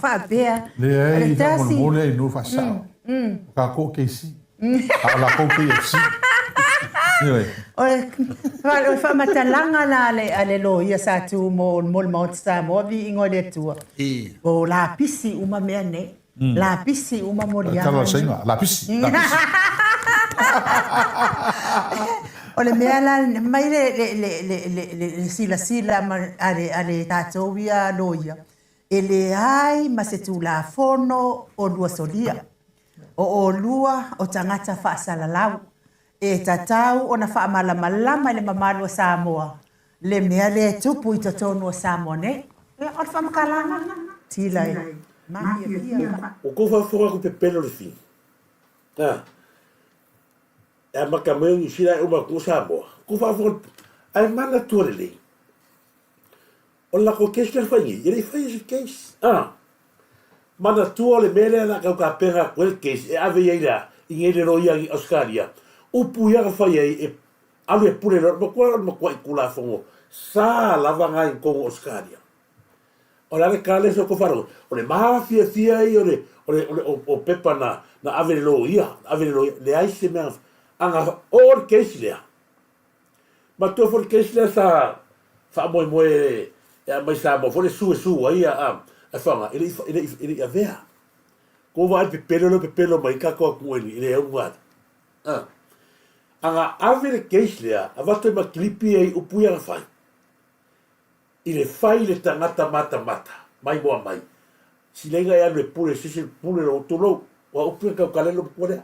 Speaker 9: fa bea
Speaker 8: le ta mo le no fa sa ka ko KFC ala ko KFC
Speaker 9: o fa matalanga la ale lo ia sa tu mo sa mo vi ingole tu o la pisi uma mea ne la pisi uma moria.
Speaker 8: Kalau saya la pisi.
Speaker 9: Ole mea la mai le sila ale tatou ia loia. Ele ai ma se tu la fono o lua solia. O lua o tangata fa salalau. E tatau ona fa malama le mamalo Samoa. Le mea le tupu i totonu o Samoa ne. E o fa makalanga. Tilai.
Speaker 1: o ko fa fo ko pe pelo le fi e maka me ni sira o ma ko Samoa ko fa fo ai mana tuale o la ko kester fa ni ele fa esse case mana tuale mele la ka pera quel case e ave ira in ele ro ia Australia o puia fa e ave pure no ko kula fo sa lava ngai ko Australia o le kale so ko faro o le mafia i o pepa na avelo le ai se me anga or kesle ma to for kesle sa fa mo e mai sa mo for su ai a fanga ele avea ko vai pe pelo mai ka ko ele un wat anga avere kesle avato ma clipi ai o puia fai ile fai le tangata mata mai boa mai si lenga ya le pure lo tolo wa upu ka kalelo pore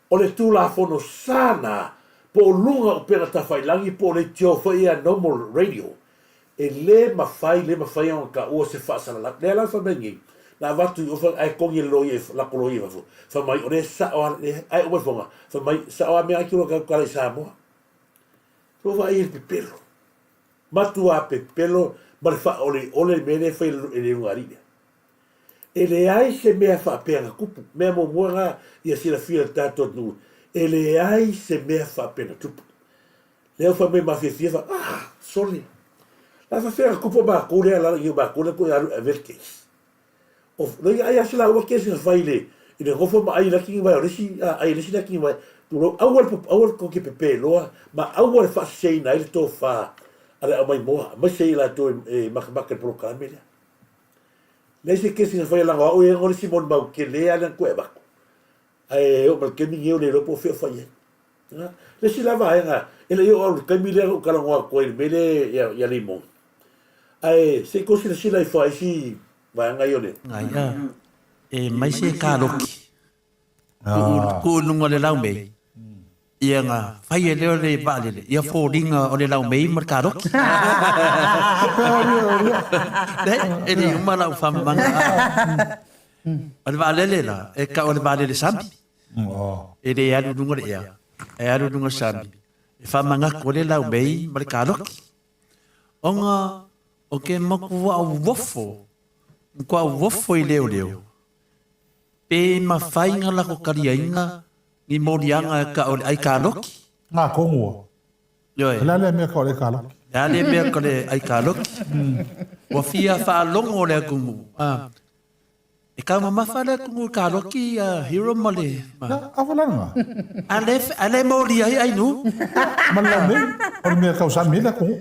Speaker 1: o le tu la fono sana po lunga o pera ta fai langi po le tio fai a normal radio e le mafai on ka o se fa sala la fa bengi na vatu o fa ai kongi lo ye la kolo ye fa mai o le sa o ai o fonga fa mai sa o me aki lo ka kala sa mo so va ir pipelo matua pe pelo ma fa ole mene fa ele ngari ele ai se me fa pena kupu me mo moa ia se la fia tato nu ele ai se me fa pena tupu le fa me ma fia fa soli la fa fia kupu ba ko le la yo ba ko le ko a ver que o no ia ia se la o que se fa ile ile gofo ma ai la ki va resi ai resi la ki va tu awal ko ke pepe lo ma awal fa sei na il to fa ala mai moa ma sei la to mak pro kamera lese que se foi la o e o Simon ba que le ala ko ba ai o mal que mi eu le lo po fe fa ye lese la va nga ele yo o que mi le o kala ngo ko el mele ya limon ai se ko se la fa si va nga yo le
Speaker 10: ai e mai se ka roki ku lungo le lau me ia nga fai e leo le vale le ia fōringa o le lau mei markaroki e ni uma lau whamanga o le vale le la e ka o le vale le sambi e le alu dunga le ia e alu dunga sambi e whamanga ko le lau mei markaroki onga o ke makua au wofo kua wofo i leo leo pe mawhainga lako kariainga ni morianga ka o ai kaloki
Speaker 11: ngā kongua
Speaker 10: yoi
Speaker 11: la le mea ka o le kaloki
Speaker 10: la le mea ka le ai kaloki wa fia whaalongo le kungu e ka mamafa le kungu kaloki hero male
Speaker 11: awalanga
Speaker 10: ale mori ai nu
Speaker 11: malame o le mea ka usami le kungu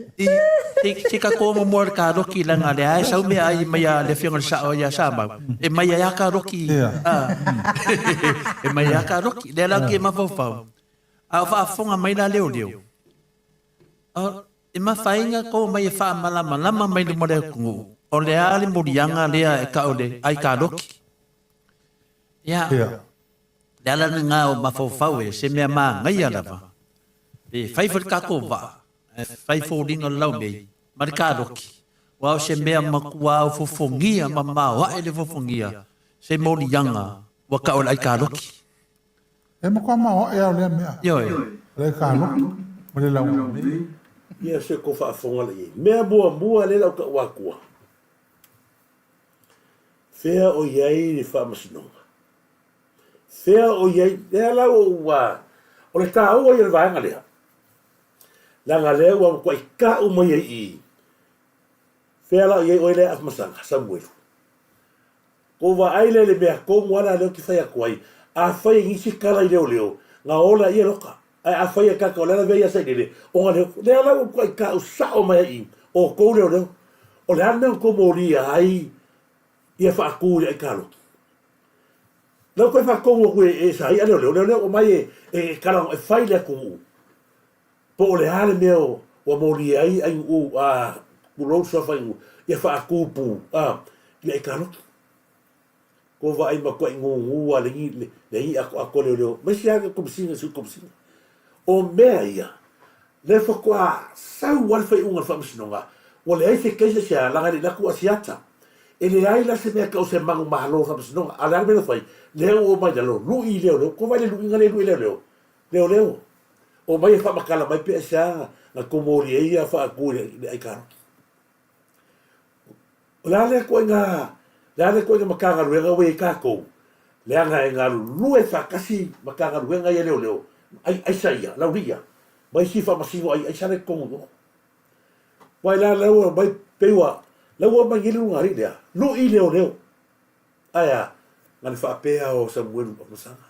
Speaker 10: Te ka kōma mua ka roki langa le ai sau mea ai mai le whionga sa o ia sama. E mai ai ka roki. E mai ai ka roki. Le lau ki e mawhawhau. A whaafonga mai la leo leo. E mawhainga ko mai e wha malama mai le more kungu. O le ali morianga lea e ka o le ai ka roki. Ia. Le ala ngā o mawhawhau e se mea maa ngai alawa. E whaifar ka ko waa. Fai fōringa lau mei, marikaroki. Wao se mea makua au fofongia, mamma wae le fofongia. Se mori yanga, waka o lai karoki.
Speaker 11: E makua mawa e au lea mea.
Speaker 10: Yoi.
Speaker 11: Lai karoki, mo le lau mei.
Speaker 1: Ia se ko whaafonga le i. Mea mua le lau ka wakua. Whea o iai ni whaamasinonga. Whea o iai, lea lau o ua. O le tā ua i le vaenga lea. Langa lea ua kwa i ka o mai i. Whea lau iei oile a masanga, Samuelu. Ko wa aile le mea ko mwana leo ki whai a kuai. A whai ngisi kala i leo leo. Ngā ola ia loka. Ai a whai a kaka o lana vea sa lele. O ngā leo, lea lau kwa i ka o sa o mai i. O kou leo leo. O le ana ko mori ai. Ia wha akuri ai kalo. Lau koe wha kongo kue e sa i a leo leo. O mai e karango e whai lea kumu. Po o le hale mea o mori ai u a kurou sofa i ia wha akupu ia i karoki. Ko wa ai makua i ngungu a le i ako leo. Mai si aga komisinga su komisinga. O mea ia, le whakua sau wale whai unga whamasinonga. O le ai se keisa sia langa ni naku asiata. E le ai la se mea ka o se mangu mahalo whamasinonga. A le ai mea whai, leo o mai lalo, lui leo. Ko vai le lui inga lui leo. Leo. O mai e whamakala mai pia sia na komori e ia wha akuri ai karoki. O le koe ngā makangaruenga ue i kākou. Le anga e ngā lue whakasi makangaruenga ia leo. Ai saia, lauria. Mai si whamasingo ai sare kongo. Wai la lau mai peua. Lau mai ngilu ngari lea. Lui leo. Aia, ngani whaapea o Samuelu Pamasanga.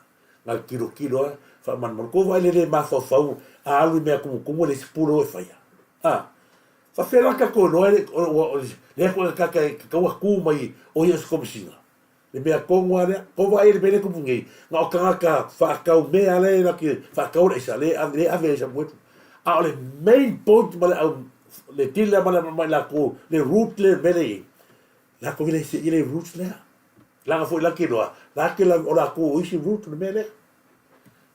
Speaker 1: Ngā kilo man ko vai le ma fau a alu me como le spuro e faia fa fela ka ko no le ko ka ku mai o ia sko bisinga le me ko ngare ko vai le bene ko pungi nga ka fa ka me ale na ki fa ka ora isa le ave ja mo a le main point ma le tilla ma la ko le route le bene la ko le le route la foi la ki lo la ki la ora ko isi route le bene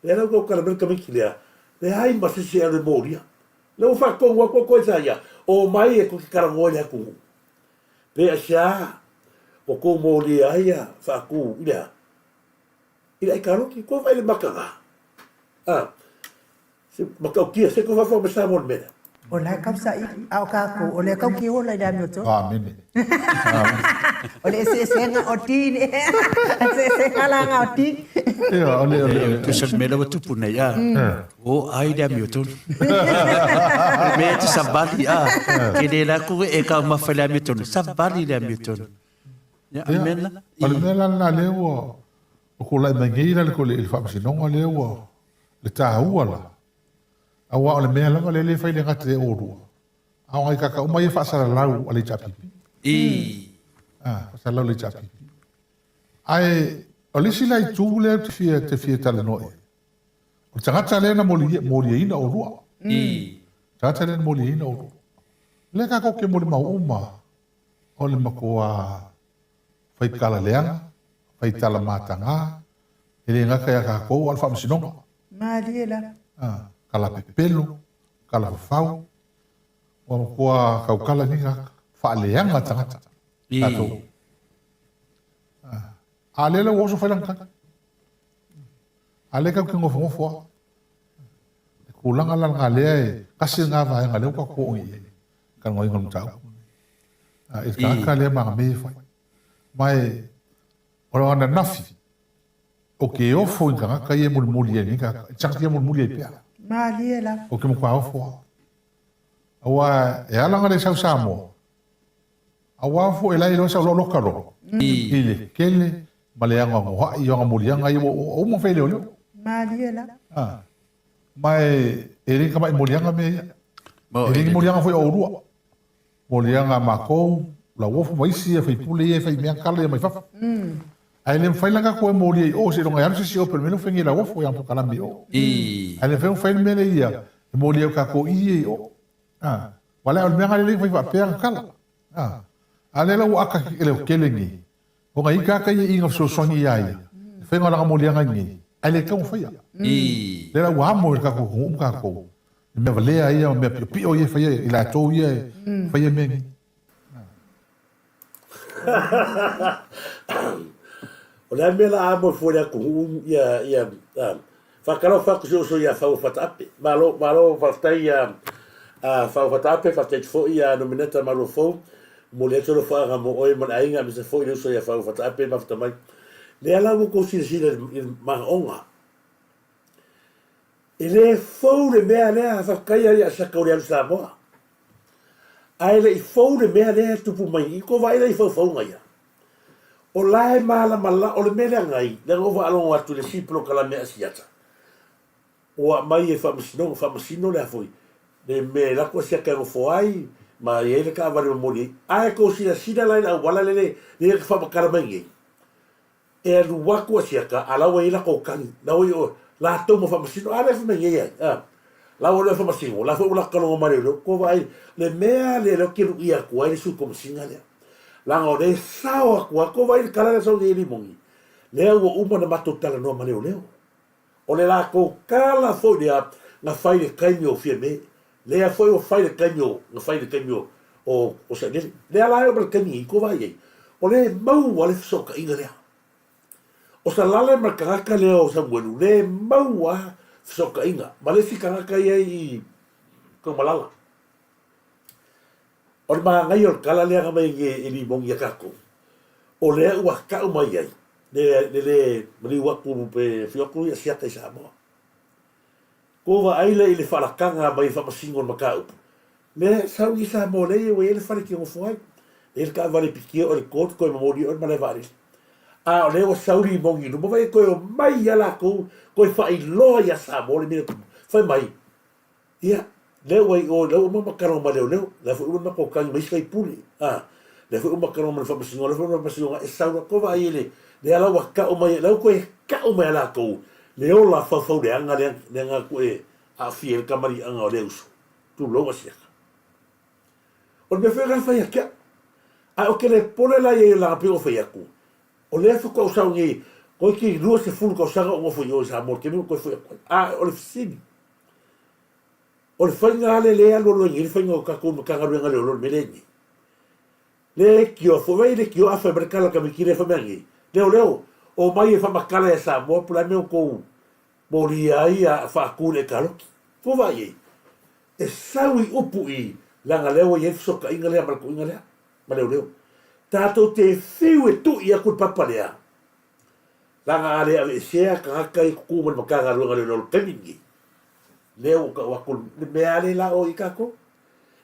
Speaker 1: le la ko kala ben kamiki le le ai ma se le moria le o fa ko sa ya o mai e ko ki kara mo le ku pe a o ko moria ia fa ku ila karo ki ko vai le makanga se makau ki se ko fa fo sa mo me
Speaker 9: o la kau sa i au ka ko o le kau ki o la da mi to
Speaker 11: amen
Speaker 9: o le se nga o ti ne se kala nga o ti
Speaker 10: tu se me lo tu puna ya o ai da mi to me tu sabali ke de la ku e ka ma fa la mi to sabali da mi to ya amen la
Speaker 11: ala na le o ko la mangira le ko le fa si no le le ta huala awa ole mea langa le fai le ngate e orua. Awa i kaka umai e whaasara lau ale chapipi. Whaasara lau le chapipi. Ai, o lisi lai tūgu leo te fia tala noe. O tangata lea na mori ina orua. Tangata lea na mori ina orua. Le kako ke mori mau uma. O le makoa fai kala leanga, fai tala matanga. Ele ngaka ya kako alfa masinonga.
Speaker 9: Maria la.
Speaker 11: kala pepelo, kala fafau, o kua kaukala ni ka whaaleanga tangata. Tato. A lela woso whailanka. A leka ki ngofo ngofo. Kulanga la ngā lea e kasi ngā vae ngā leo ka kōngi e. Ka ngoi ngonu tau. E ka lea mga me whai. Mai, ora ana nafi. O ke ofo i ka ngaka i e muli e ni ka chanki e muli e pia.
Speaker 9: Malia la.
Speaker 11: O ke mukwa ofo. Awa e alanga le sau Samoa. Awa ofo e lai lo sau lo lokaro. Ile kele maleanga ngoha i anga mulianga i o mo fele o leo.
Speaker 9: Malia la.
Speaker 11: Mai e ringa mai mulianga me. E ringa mulianga foi o rua. Mulianga mako la wofo maisi e fai pule e fai mea kala e mai fafa. Ai le whailanga koe mori e o se ronga yanu si o per meno whengi la wofo e ampo kalami o. Ai le whengu whaini mene ia e mori e ka ko i e o. Wale au mea ngale fai whapea kala. Ale la ua aka ki leo kelengi. O ngai ka i inga so songi ia ia. Whenga langa mulianga ngi. Ai le kau whaia. Le la ua amo e ka ko hungu ka ko. Me valea ia me pio ia whaia i la tō ia e whaia mengi.
Speaker 1: O le mea la amo fo le ku ia whakaro whakusoso ia whau whatape. Malo whatai whau whatape, whatai fo ia nominata maro fo. Mo le toro whaanga mo oe man ainga me se fo i uso ia whau whatape maftamai. Le ala mo ko sila i maha onga. E le fo le mea lea whakai ia sakau le alu Samoa. Ai le i fo le mea lea tupu mai. I ko vai le i fau ia. O lae mala mala o le mele ngai le ngova alongo atu le siplo kala mea siata o mai e famasino le afoi le me la ko sia ka fo ai ma e le ka vale mo ni ai ko sina lai la wala le fa makara mai e lu wa ko sia ka ala wa ila ko kan la o la to mo famasino ala fa mai ai la o le famasino la fo la kalo mare ko vai le mea le lo ki ia ko ai su como singa le langa o le sao ko vai kala le so de limongi le o uma na matutala no mane o leo o le la ko kala fo dia na fai le kainyo fie me le a foi o fai le kainyo na fai le kainyo o sa le ala o kainyo ko vai o le mau o le so ka inga le o sa lale markaka le o sa bueno le mau a so ka inga ma le fika ka i ko malala o ma ngai o kala le mai e ni mong ya kako o le ua ka mai ai le mali wa ku pe fioku ya sia te Samoa ko va ai le fala kanga mai fa masingo ma ka le sa i Samoa le we le fala ki o foi el ka vale pikio o le kot ko mo di o ma le vale a le o sauri mong no vai ko mai ya la ko fa i lo ya Samoa le me fa mai ia le wai o le uma makaro ma le le fu uma ko kan mai sai puli le fu uma makaro ma fa masingo le fu uma masingo e sa ko va ile le ala wa ka o mai le ko ka o mai la ko le o la fa le anga le nga ko e a fiel kamari anga o le uso tu lo wa sia o me fa fa ya ka a o ke le pole la ye la pe o fa ya ku o le fu ko sa ngi ko ki lu se fu ko sa o fu yo sa mo ke no ko fu o le fsini o le whainga ale lea lolo ngi, le whainga o kako mo kangaruenga leo lolo melengi. Le kio fowei le kio awha merkala ka mikire whamangi. Leo, o mai e whamakala e Samoa, pula meo kou mori ai a whaakure e karoki. Fowai e. E saui upu i langa leo i efsoka inga lea, marako inga lea. Ma leo. Tātou te whiu e tu i a kui papa lea. Langa ale ave sea ka haka i kukuman makangaruenga leo lolo kamingi. Leo ka wakul me ale la o ikako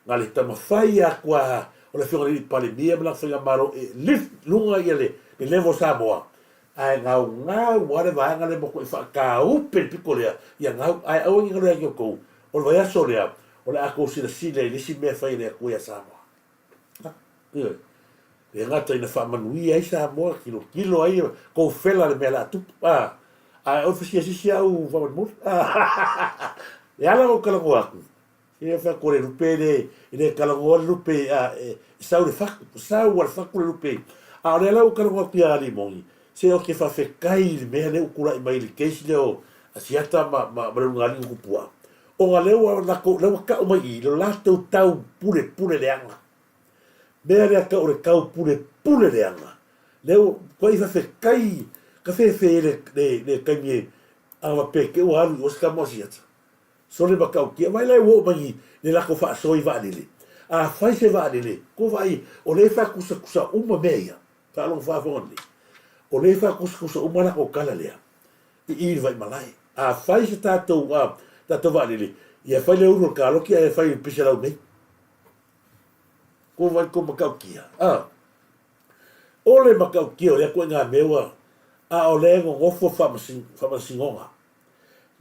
Speaker 1: ngale tama fai akwa o le fiona ni pale mia bla fai maro lift lunga ile le levo Samoa ai nga wale va ngale mo ko fa ka upe picolea ya nga ai o ngale yo ko o vai a solea o le ako sila ni si me fai le ko ya Samoa e nga ta ina fa manui ai Samoa kilo ai ko fela le mela tu ai o fisia si au va mo e ala o kala ko aku e fa ko le lupe le kala ko lupe sa o le fa ko lupe a le ala o kala ko pia ali mongi se o ke fa fe kai me le ukura i mai le keisi le o asiata ma ngani kupua o nga lewa na ko lewa ka mai I lo lato tau pule leanga mea rea ka ore kau pule leanga leo ko I fa kai ka fe le kai mie awa peke o alu o ska mosiata so le bakau kia mai lai wo mai le la ko fa so I va lele a fai se va lele ko vai o le fa kusa uma meia fa lo fa foni o le fa kusa uma na ko kala lea I vai malai a fai se tato va lele ia fai le uro ka lo kia e fai pisa lau nei ko vai ko makau kia o le makau kia o le ko nga mewa a o le ngofo fa masingonga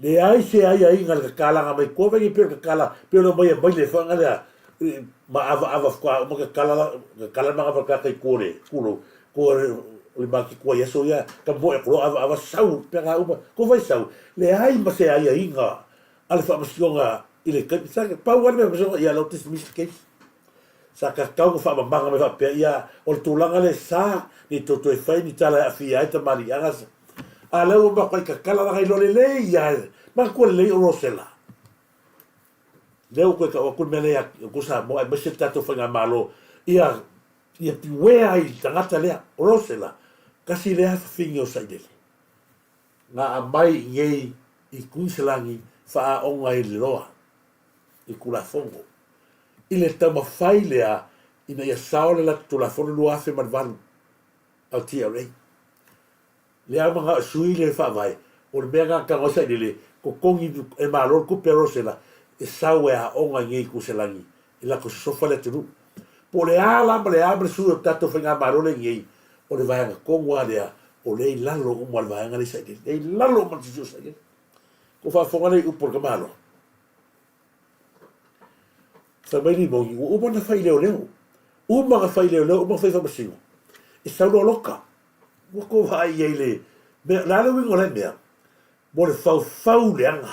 Speaker 1: le ai se ai inga ka kala nga mai ko vai pe ka kala pe no mai le fa nga le ma ava kwa ma ka kala ma ka kai kore kulo ko le ba ki ko yeso ya ka bo e ko ava sau pe ga ko vai sau le ai ma se ai inga al fa masingonga ile ka sa pa wa me so ya lo tis miske sa ka ka ko fa manga me fa pe ya o tulanga le sa ni to e fai ni tala afia ita mari agas a le o ba ka kala la lo le ya ma ko le o rosela le o ko me le ko sa mo e se tato fa malo ia pi we ai tangata le o rosela kasi le fa fingo sa ile na mai ngei I kunselangi fa o ngai loa I kula fongo ile tama fai lea ina ia saole la tulafono lua afe marvanu au tia rei. Lea mga sui le wha vai, o le mea ka ngosa ile ko kongi e maror ku perosela e sau e a onga ngei kuselangi i la ko sofa le tunu. Po le ala ma le abre sui o tato whinga maror le ngei o le vaianga kongwa lea o le lalo umo al vaianga le sa ile. Le lalo ma tisu sa ile. Ko wha fonga le upor ka malo. Sa mai ni mongi, uma na fai leo. Uma ka fai leo, uma fai whamasingo. E sau no loka. Wako vai ei le. Lalo wingo le mea. Mo le fau leanga.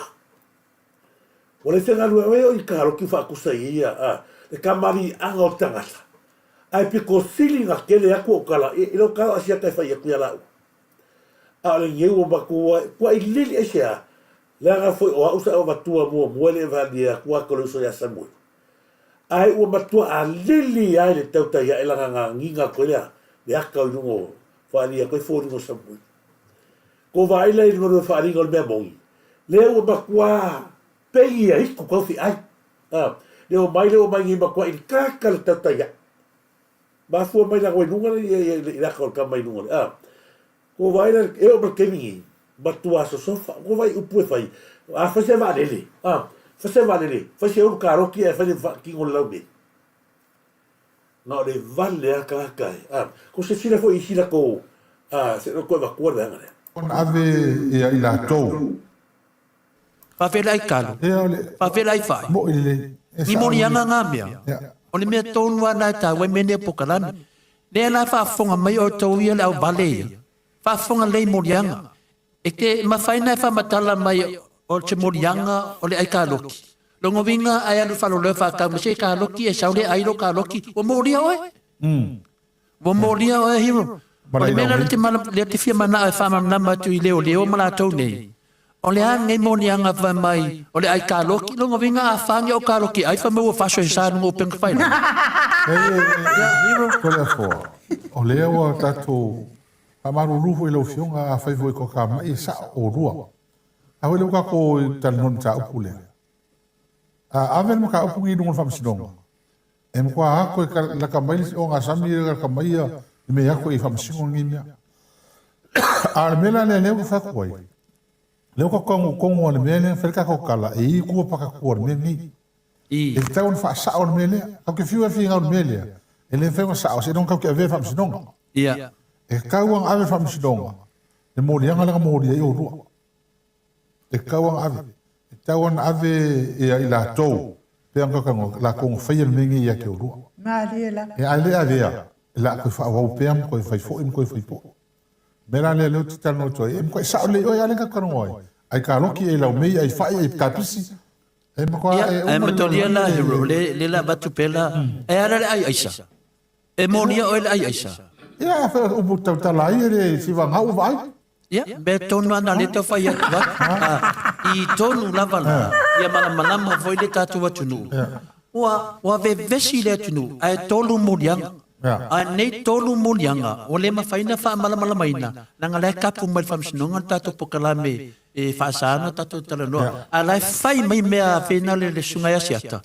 Speaker 1: Mo le tenga lua weo I karo ki whakusa ia. Le kamari anga o tangata. Ai piko silinga kele aku o kala. I lo kala asia kai whai aku ia lau. A le ngeu o makua. Kua I lili e sea. Leanga foi o ausa o matua mua. Muele e vandia. Kua kolo so ya samui. Ai ua matua a lili ai le tautai e langa ngā nginga koe lea, le aka o nungo, whaalia koe fōringo samui. Ko vaila I nungo whaaringa o le mea mongi. Le ua makua pegi a hiku kauwhi ai. Le o mai ngi makua I kaka le tautai a. Mafua mai la koe nunga I laka o le kamai nunga. Ko vaila e o markemingi, matua so sofa, ko vai upu e whai. A whase vālele. Fase valele, fase o karoki e fase kingo lau me. Nga le vale a kakai. Ko se sila fo I sila ko, se no koe wakua le hanga le.
Speaker 11: On ave I la tau.
Speaker 10: Whawhela I kalo. Whawhela I whai.
Speaker 11: Mo ile.
Speaker 10: Ni moni anga ngā mea. O le mea tonu ana ta wai mene pokalana. Lea la whaafonga mai o tau ia le au vale ia. Whaafonga lei moni anga. E ke mawhaina e whamatala mai o te morianga o le ai ka loki. Longo winga ai anu whalo leo whakau me se ka loki e saure ai lo ka loki. Wa moria oe? Wa moria oe hiro. O le mena le te mana le te fia mana e whamamna matu I leo malatou nei. O le ange morianga wha mai o le ai ka loki. Longo winga a whangi o ka loki. Ai whamau a whaso e sa nungo penga whaina.
Speaker 11: Ko le afoa. O leo a tatou amaru rufu I lau fionga a whaifo I ko ka mai sa o rua. Awe leo kako tanon ta upule. Avel mo ka upungi dungon famsidong. E mo kwa hako I la kamai o nga sami I kamai I me yako I famsidong ngimia. A mela le leo fakoi. Leo kako kongo le mele felka ko kala e I kua paka kuar mele. E taun fa sa o mele. Ka ke fiu fi nga o mele. E le fenga sa o se don ka ke ave famsidong.
Speaker 10: Ia.
Speaker 11: E kauang ave famsidong. Le mori anga la mori I o rua. E kauang ave. E tauan ave I la tau. Pe anga kango la kongo whaia mengi I a ke urua.
Speaker 9: Mariela.
Speaker 11: E aile avea. E la koe whaawau pe am koe whaifo im koe whaipo. Mera lea leo te tano toi. E mkoe sao le oi alenga kanongo ai. Ai ka loki e lau mei ai whai ai kapisi. E mkoa e
Speaker 10: uma. E matolia la hero. Le la batu pela. E ara le ai aisa. E monia o le ai aisa.
Speaker 11: Ia upu tau talai e le siwa ngau vai.
Speaker 10: Ia, be tonu ana le tau whai atu wa. I tonu lava la, ia malama foi le tatu atunu. Ua vesi le atunu, ai tolu murianga. Ai nei tolu murianga, o le mawhaina wha malamalamaina, nanga le kapu mai whamsinonga tatu pokalame e whaasana tatu talanoa. A lai whai mai mea whena le sungai asiata.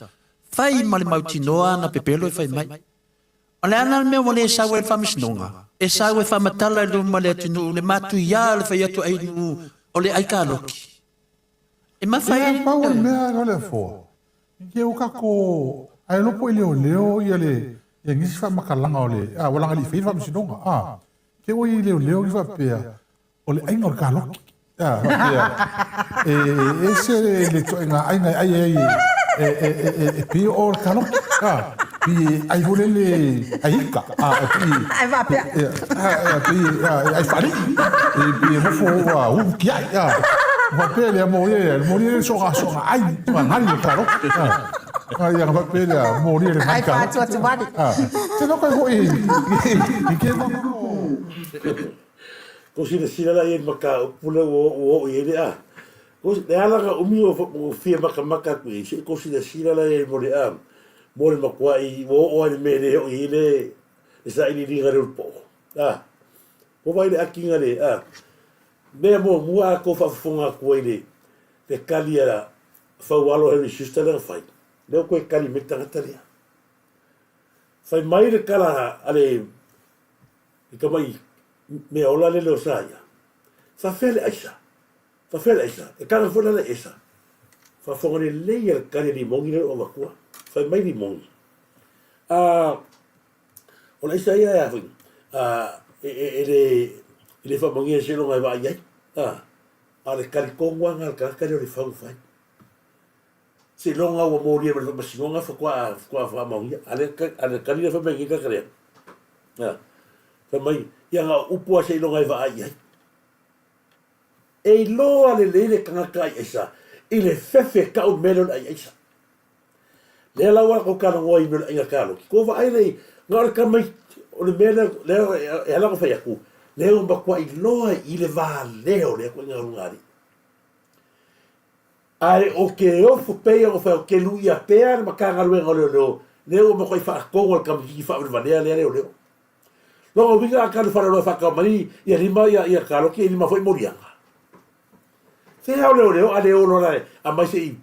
Speaker 10: Whai mali mautinoa na pepelo e whai mai. O le ana mea wale e sawe e whamsinonga. E sawe whamatala e luma le atunu, le matu ia le whai atu ainu, o le aikaloki. E mawhai...
Speaker 11: Mea pau mea ole fo. Ke o kako, ai lopo i leo ia le... Ia ngisi wha makalanga o le... walanga li whai whamsinonga. Ke o i leo i whapea. O le ainga o le kaloki. E se le toenga ainga ai pio o le kaloki. Pi ai volele ai hika.
Speaker 9: Ai wapea.
Speaker 11: Ai whari. Pi mofo wa ki ai. Wapea le morie soga ai. Ngari o kaloki. Ai nga wapea morie le
Speaker 9: ai whatua tu wani.
Speaker 11: Te noka i hoi. I ke mamo.
Speaker 1: Ko sila la ien maka pula o ele a. Ko le ala ka umi o fia maka ku i ko sila la ien mo le a. Mo le makua i o ale me le o ele e sa ini ringa le po. Ko vai le akinga le a. Me mo mua ko fa fonga ku ele. Te kali ala fa walo he sister la fai. Le ko kali me tanga le. Fai mai le kala ale i ka mai me ola le lo saya. Fa fele aisa. E kala fola le esa. Fa fonga le leia kare di mongi le o makua. Fa mai di mongi. Ola isa ia ya fun. Ele fa mongi se lo mai vai ai. Ale kari kongwa ngal kari le fa fai. Se longa o mori le fa singa fa kwa mongi. Ale kari le fa mengi ka kare. Fa mai ia nga upua se longa va ai. E loa le kanga ai esa. Ile fefe ka o melon ai esa. Le lawa ko ka ngoi no ai ka lo. Ko va ai le ngar ka mai o le mena le e ala ko fa yaku. Le o ba kwa i loa ile va leo le ko ngari. Ai o ke o fu pe o fa ke lu ia pe ma ka ngalo ngalo le o ma ko fa ko ngol kam ki fa va le o le. Lo vinga ka le fa lo fa ka mari ia lima ia ka lo ki lima foi morianga. Se ha leo ale o lo lai a mai se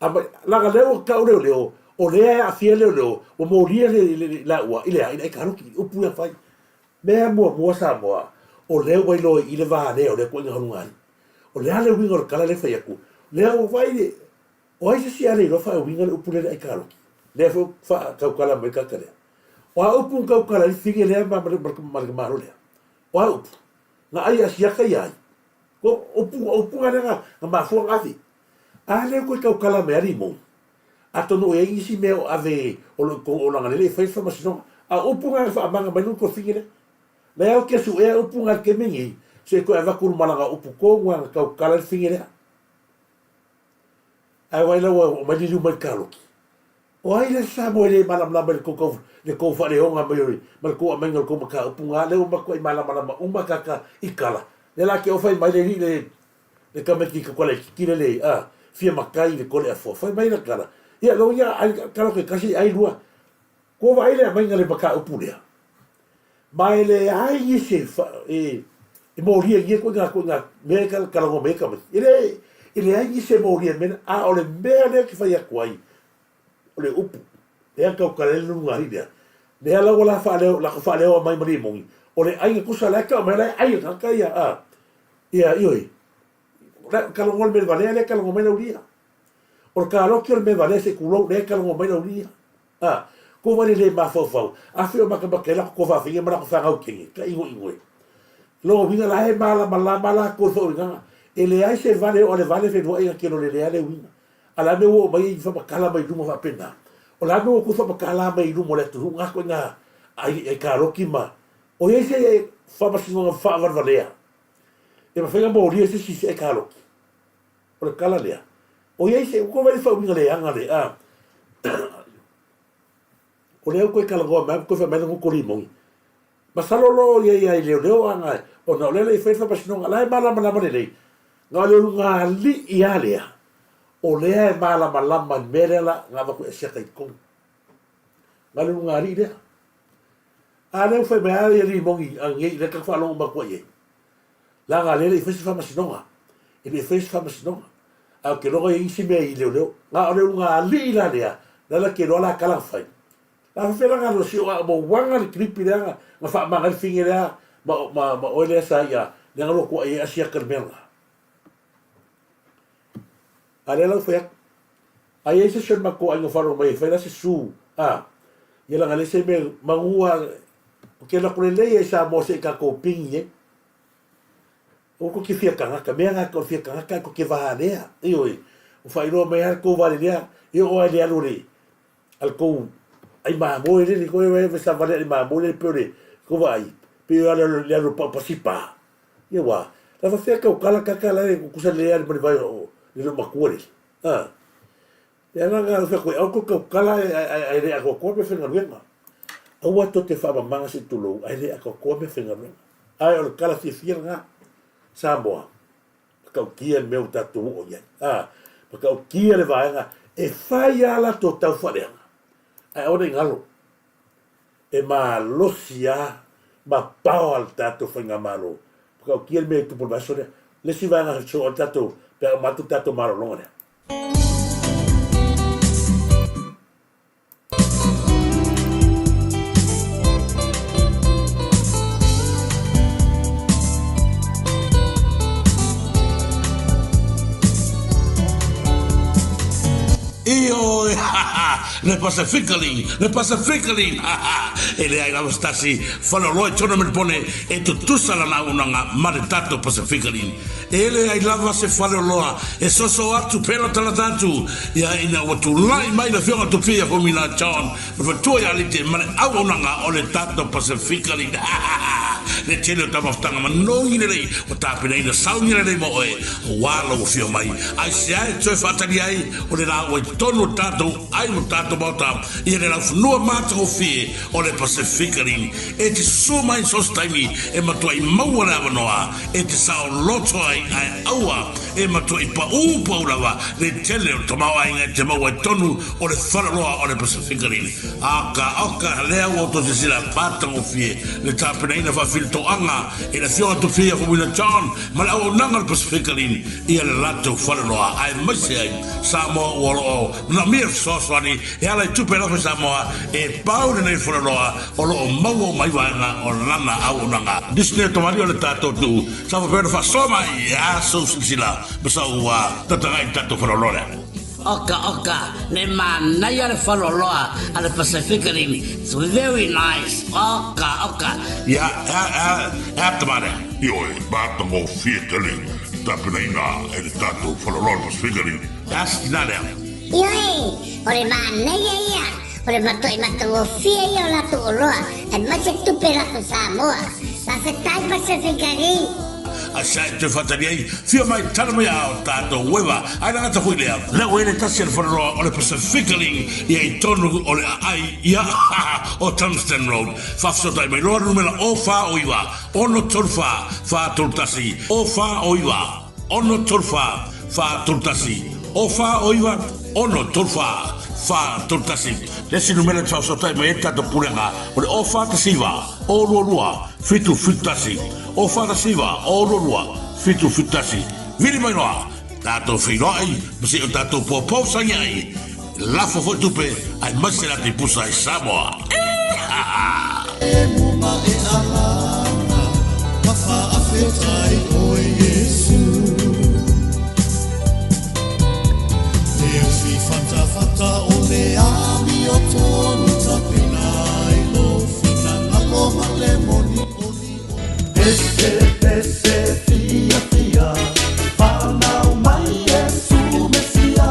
Speaker 1: a la ga leo ka leo o le a fie leo o moria le la ua ile ai ka lo ki o pu fai me mo sa mo o leo vai lo ile va leo le ko ngai o le ale winga kala le fai ku leo vai le o ai se ale lo fa winga o pu le ai ka lo le fa ka kala me ka kale o a upu ka kala le fige le ma lo le o a upu na ai asia ka ai ko opu nga ma fo ngafi ale ko ka kala me ari mo atono e isi me ave o la ngale fa fa masino a opu nga fa manga manu ko figire le o ke su e opu nga ke mengi se ko ava kul malanga opu ko nga ka kala figire ai vai la o ma dilu mal kalo o ai le sa mo le malam la bel ko le ko fa le onga me ko amenga ko ka opu nga le o ma ko malam uma ka ikala le la ke o fai mai le kameki ka kole ki le fia makai le kole afo fai mai la kala ia lo ia ai kala ke kasi ai lua ko vai le mai ngale baka upulea mai le ai se e moria ye ko nga me kala ngo me kam ile ai se moria men o le me ke fai akwai o le upu e ka kala le ngari dia le ala wala fa le mai mai mongi o le ai ko sala ka mai ai ka ia ia ioi kalau ngol me vale le kalau ngomela uria o kalau que me vale se culo le kalau ngomela uria ko vale le ma fo a fio ma ka la ko va finga ma ko fa ngau kingi ka ingo lo vinga la he mala ko fo vinga ele ai se vale o le vale fe do ai que no le le winga ala me o mai fa kala mai duma fa pena o la me o ko fa kala mai duma le tu nga ko nga ai karo kima o ese fa ma si no fa valea e ma fenga moria se si e kalo por kala lea o ye se ko vai fa winga le anga le o le ko kala go ma ko fa ma ko limon ma salo lo ye le anga O na ole le fefa pas no ala mala mala le. Nga le nga li ia le. O le mala mala merela nga va ku sia kai ko. Nga le nga ri le. Ale foi me ale ri mongi ang ye le ka fa long ba ko ye. La nga le fefa mas no. E le fefa mas no. A ke lo ye si me i le nga ole nga li la le. La ke lo la kala fai. La fera nga lo si o mo wanga le kripi nga fa ma fingira ma ole sa ya le nga lo ko ye asia kermela. Ale la fe ai ese se ma ko ai faro mai fe la se su ye la ngale se me mangua ke la kule le sa mo se ka ko pinge o ko ki fia kanga ka me nga ko fia kanga ka ko ke va ne e oi o fa iro me ko va le e o ai le aluri al ko ai ma mo le ko e sa va le ma mo le pure ko va ai pe le le pa pa ye wa la fa fe ka kala la ko sa le al vai le makuari ya nga fa ko au ko kala ai re ko me fenga venga o wa to te fa manga se tulo ai re ko me fenga venga ai o kala si firnga Samoa ka kia me uta tu o ya ka kia le vaenga e fai ala to tau fa ai o ngalo e ma losia ma pao al tato fenga malo ka kia me tu por basore le si va na so tato per ma tu tato marolone.
Speaker 2: Io, le Pacificali, e le ai la stasi, fanno loi tournament pone e tu sala na una maritato Pacificali. E le ai lava se fanno loa e so atu pela tala tatu ya ina watu lai mai la fiona tu fia ko mina John, per tu ya lite mane au una o le tato Pacificali. Le tele tava stanga ma no ine lei o tapina ina sauni lei mo e wala o fio mai ai se ai tu fatali ai o le la o tonu tato ai no tato bota e le la fnua mata o fie o le Pacificali e ti suma in sostaimi e ma tu ai mau na noa e ti sa loto ai aua e ma tu i pa lava le tele o tomau ai ngai te mau e tonu o le whanaloa o le Pacificali aka lea o to se sila pata o fie le tapina ina whawhilto anga e la fiona tu fia ko wina John ma la o nanga le Pacificali ia le lato whanaloa ai maise ai Samoa o na mir soswani e ala i tupe lafa Samoa e pau ne nei whanaloa o lo o mau mai wanga o lana au nanga Disney tomari o le tato tu sa whapena whasoma i a so sila basa ua tatangai tato whanaloa
Speaker 12: Oka, ne manai ale whaloloa ale Pacificali. It's very nice. Oka.
Speaker 2: Ya, tamare. Ioi, batango fietali. Tapina ina, ele tato whaloloa Pacificali. As nare.
Speaker 3: Ioi, ore manai ia. Ore mato fie ia la tu oloa. E mace tupe la tu Samoa. La se tai Pacificali.
Speaker 2: A sai te fataliai fia mai tala mai ao tato weva ai na ta huilea le wele tasi al foro o le Pacificali i tonu o le ai ia o Tungsten Road fa so dai mai lo numero o fa o iwa ono torfa fa turtasi o fa o iwa ono torfa fa turtasi o fa o iwa ono torfa fa turtasi le si numero fa so dai mai tato pulenga o le o fa tasiva o lua fitu fitasi o fara siva o lorua fitu fitasi vili mai noa tato whinoi masi o tato popo sangai lafo fo tupe ai masera te pusa ai Samoa
Speaker 4: e muma e alana mafa afetai o Yesu Deo fi fanta o le ami o tonu tapinai lo fina na loma lemoni Ese fia Whanau mai Yesu Mesia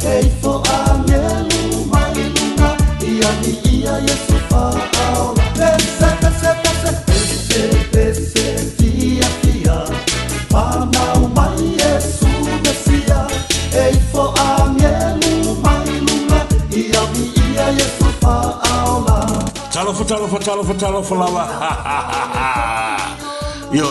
Speaker 4: Eifo angelu mai lunga ia Yesu whaola Ese fia Whanau mai Yesu Mesia Eifo angelu mai lunga ia Yesu whaola
Speaker 2: Talo fa lava Io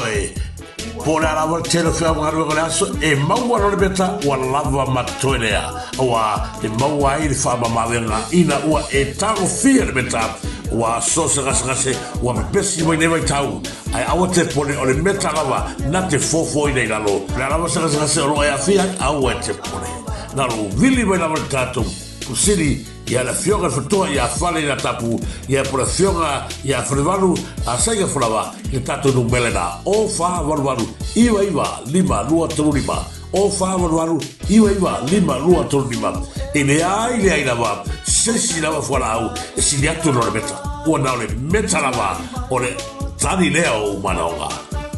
Speaker 2: po le ala tele fa ngaru ko aso e maua no le beta wa lava matoelea wa e maua i fa ma mavenga ina wa e tango fia le beta wa so se gase wa me pesi mo nei vai tau ai awa te pone o le meta lava na te fofo i nei lalo le ala se gase o e afia awa te pone na lo vili vai la tato kusiri ia la fionga fotoa ia fale na tapu ia por fionga ia frevalu a saiga flava que tato no melena o fa valu iwa lima lua tolima o fa valu iwa lima lua tolima ele ai le ai lava se lava fora au e si le atu no meta o na le meta lava o le tani leo manaonga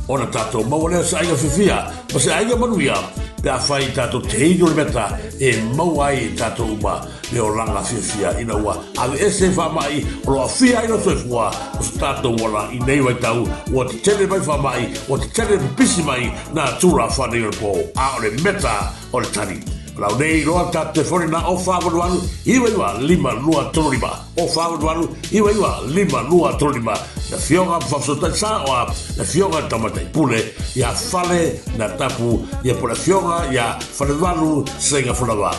Speaker 2: ona tato ma wole saiga fifia ma se aiga manuia pe fai tato teino le meta e mauai tato uma le o langa fia ina ua ave ese fa mai o lo fia ina so fua o tato wala i nei vai tau o te tele vai fa mai o te tele pisi mai na tura fa nei po a o le meta o le tani la nei roa tato fori na o fa valu iwa lima lua tolima o fa valu iwa lima lua tolima la fionga fa so sa o la fionga tamata pule ya fale na tapu ya por la fionga ya fale valu senga fulava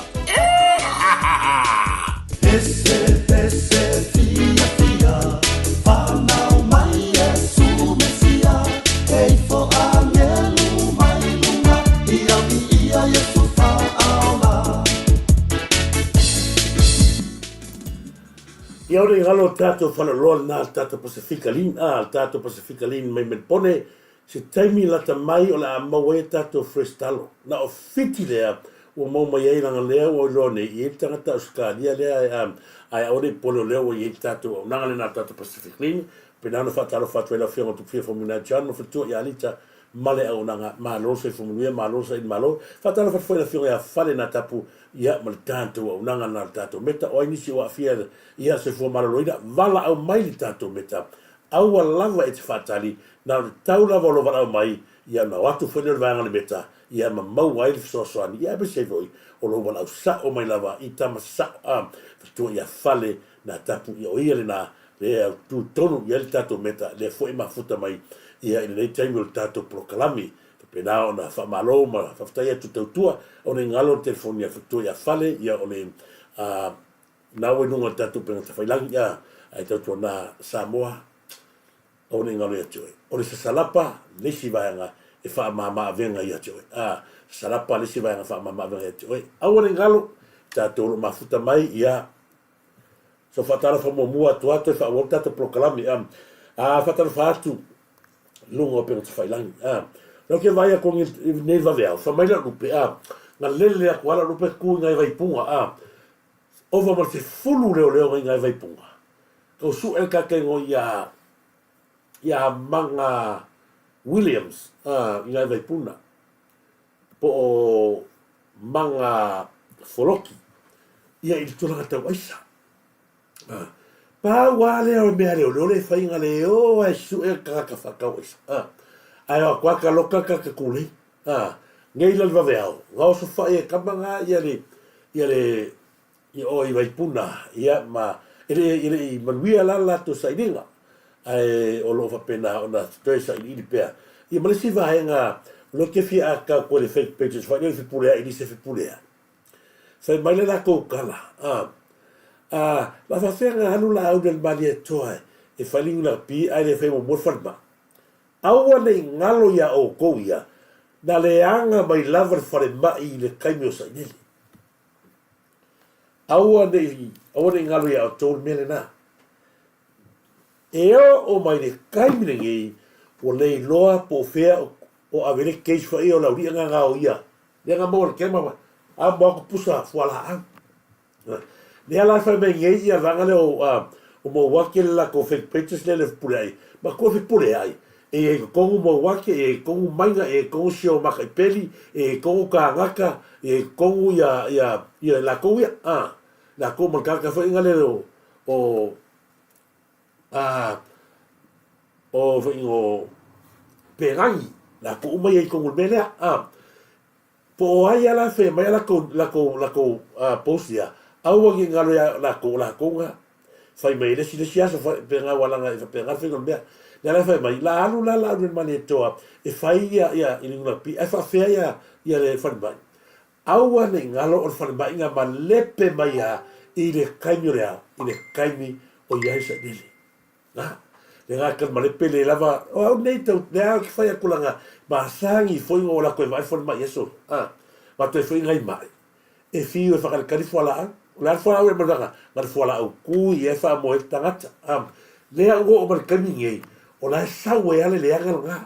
Speaker 1: Ia ore ngalo tato whanaloa na tato Pasifika Lin, tato Pasifika Lin mai men pone, se taimi lata mai o la mawe tato frestalo. Na o fiti lea, o mau mai ei langa lea o lone, i e tangata o skaria lea, ai ore pole o lea o i e tato, o nangale na tato Pasifika Lin, penano whatalo whatwela whionga tu pia whamuna jan, no whatua i alita male au nanga, malo se whamunuia, malo se in malo, whatalo whatwela whionga ia whale na tapu, ia mal tanto au nanga na tato meta o inisi o afia ia se fo malaloina vala au mai li tato meta au lava e te fatali na tau lava lo vala au mai ia na watu fwene vanga le meta ia ma mau ai le sosoani ia be se voi o lo vala au sa o mai lava i tama sa tu ia fale na tapu ia o ia le na le tu tonu ia le tato meta le fo e mafuta mai ia i le taimi o le tato proklami pena ona fa malo ma fa ftai tu tua ona ngalo telefonia fatu ya fale ya ole na we no tatu pe ta failang ya ai tatu na Samoa ona ngalo ya joy ole se salapa le si vanga e fa mama venga ya joy salapa le si vanga fa mama venga ya joy ona ngalo tatu ma futa mai ya so fatala fa mo mua tua te fa volta te proclami fatala fa tu lungo pe ta failang no ke vai con il neva VAO fa mai la rupe na lele a kwala rupe ku ngai vai punga over mal te fulu leo ngai vai punga ko su el ka ke ngo ya manga Williams ngai vai punga po manga foloki ia il tula ta waisa pa wale o me le fai ngale o su el ka ka fa ka waisa ai o kwa ka loka ka kuli ngai la VAO ngau so fa e kamanga ia le i o i vai puna ia ma ele manuia la to saidinga ai o lo fa pena ona to sa i pe ia malisi va nga lo ke fi a ka ko le fake pages fa le fi pulea i se fi pulea sai mai la ko kala la fa fera anu la au del balia toa e faling la pi ai le fe mo morfarma aua nei ngalo ia o kouia, na leanga mai lavar whare mai le kaimi o sainele. Aua nei ngalo ia o tōru mele nā. E o mai le kaimi le ngei, o lei loa po fea o avele keis wha o lau ria ngā o ia. Ria ngā maua le kema, a mua ko pusa fuala ang. Nea la whai mai ngei ia vangale o mo wake le la ko fake pages le pule ai, ma ko fi pule ai. E kongu mo wake, e kongu mainga, e kongu sio maka i peli, e kongu ka ngaka, e kongu ia la kongu ia, la kongu malkaka wha ingale o perangi, la kongu mai e kongu melea, po ai ala fe, mai ala ko postia, aua ki ngalo ia la kongu nga, fai mai lesi asa, penga walanga, penga whenga mea, le la fa mai la alu la male toa e fai ia i ngula pi e fa fea ia le fa mai aua ne ngalo o fa mai nga ma lepe mai i le kaimi rea i le kaimi o ia sa dele na le nga ka ma lepe le lava o nei tau le a ki fai kulanga ma sangi foi o la ko vai fa mai eso ma te foi ngai mai e fio e fa ka kalifola la fola o manga ma fola o ku e fa mo tangata le o mar kamingi o la sa we ale le aga nga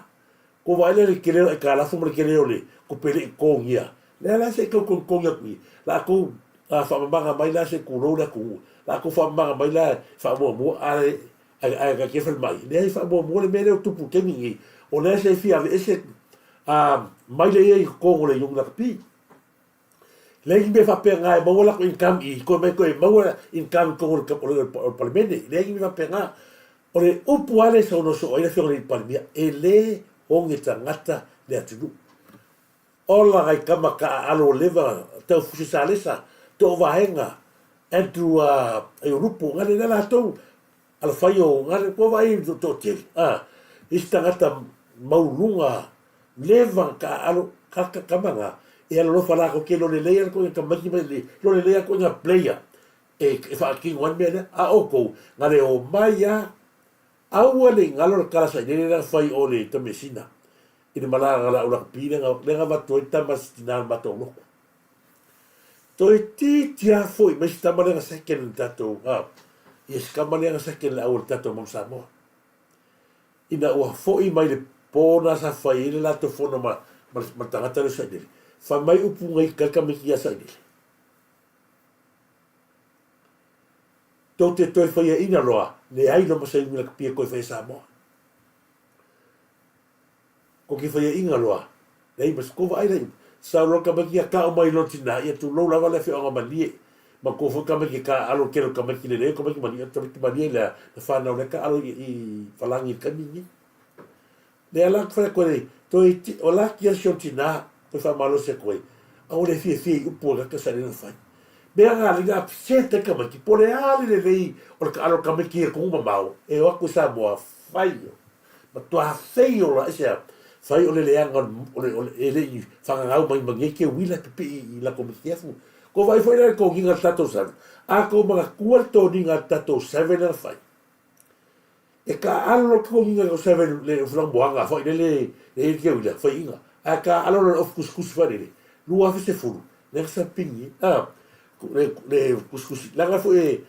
Speaker 1: ko vai le kele e kala fu mo kele ole ko pele ko ngia le la se ko ngia ku la ko fa manga mai la se ku ro la ku la ko fa manga mai la fa mo ale a ke fa mai le fa mo le mele o tupu kamingi o le se fi ave ese mai le e ko le yung la pi le me fa penga e mo la ko income i ko me ko e mo income ko o parlamento le me fa penga o le upu ale so no so ile so le palmia e le o nge tangata le atu ola ai kama ka alo leva te fusi salesa to vaenga entru e rupu ngale la to al faio ngale ko vai to te istangata maulunga leva ka alo kaka kamanga e alo fala ko ke lo le leia ko ka maki mai lo le leia ko nga player e fa ki one minute oko ngale o maya awale ngalo kala sa ni na fai ole to mesina ina mala ngala ura pina nga va to tamas tina matolo to ti tia foi mas tamale nga second tato yes kamale nga second la ur tato mo samo ina o foi mai le pona sa fai la to fono ma tangata lo sa dele fa mai upu ngai kaka me kia sa dele to te toi fai ina loa le ai no masai mila pia ko fai sa mo ko ki fai inga loa le mas ko vai le sa ro ka makia ka o mai lo tina ia tu lo lava le fe o mali ma ko fo ka makia ka alo kero ka makia le ko makia mali to ki mali le fa na le ka alo i falangi ka ni le ala fa ko le to o la ki a tina to fa malo se ko o le fi upu ka sa le fai bea ngā ringa se te kamaki, pore ale le rei o le ka alo kamaki e kunga mau, e o aku Samoa whaio. Ma tua whaio la ese a whai o le leanga o le rei whanga ngau mai mangi ke wila ke pi i la komiki afu. Ko vai whai nare ko nginga tatou sawe, a ko mga kua tō ninga tatou sawe na whai. E ka alo ko nginga ko sawe le whanamboanga, whai le ke wila, whai inga. A ka alo le of kuskus whare le, lua fese furu, le sa pingi, le kuskusi langa fo e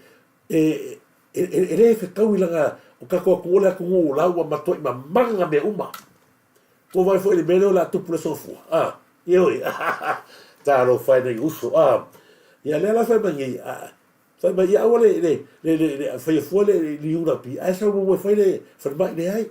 Speaker 1: fe kau langa o ka ko la ko la wa matoi ma manga me uma ko vai fo le melo la tu pro sofu yo ta lo fai nei uso ya le la fa bangi fa ba ya wale le fa fo le liura pi a sa mo fa le fa ba le ai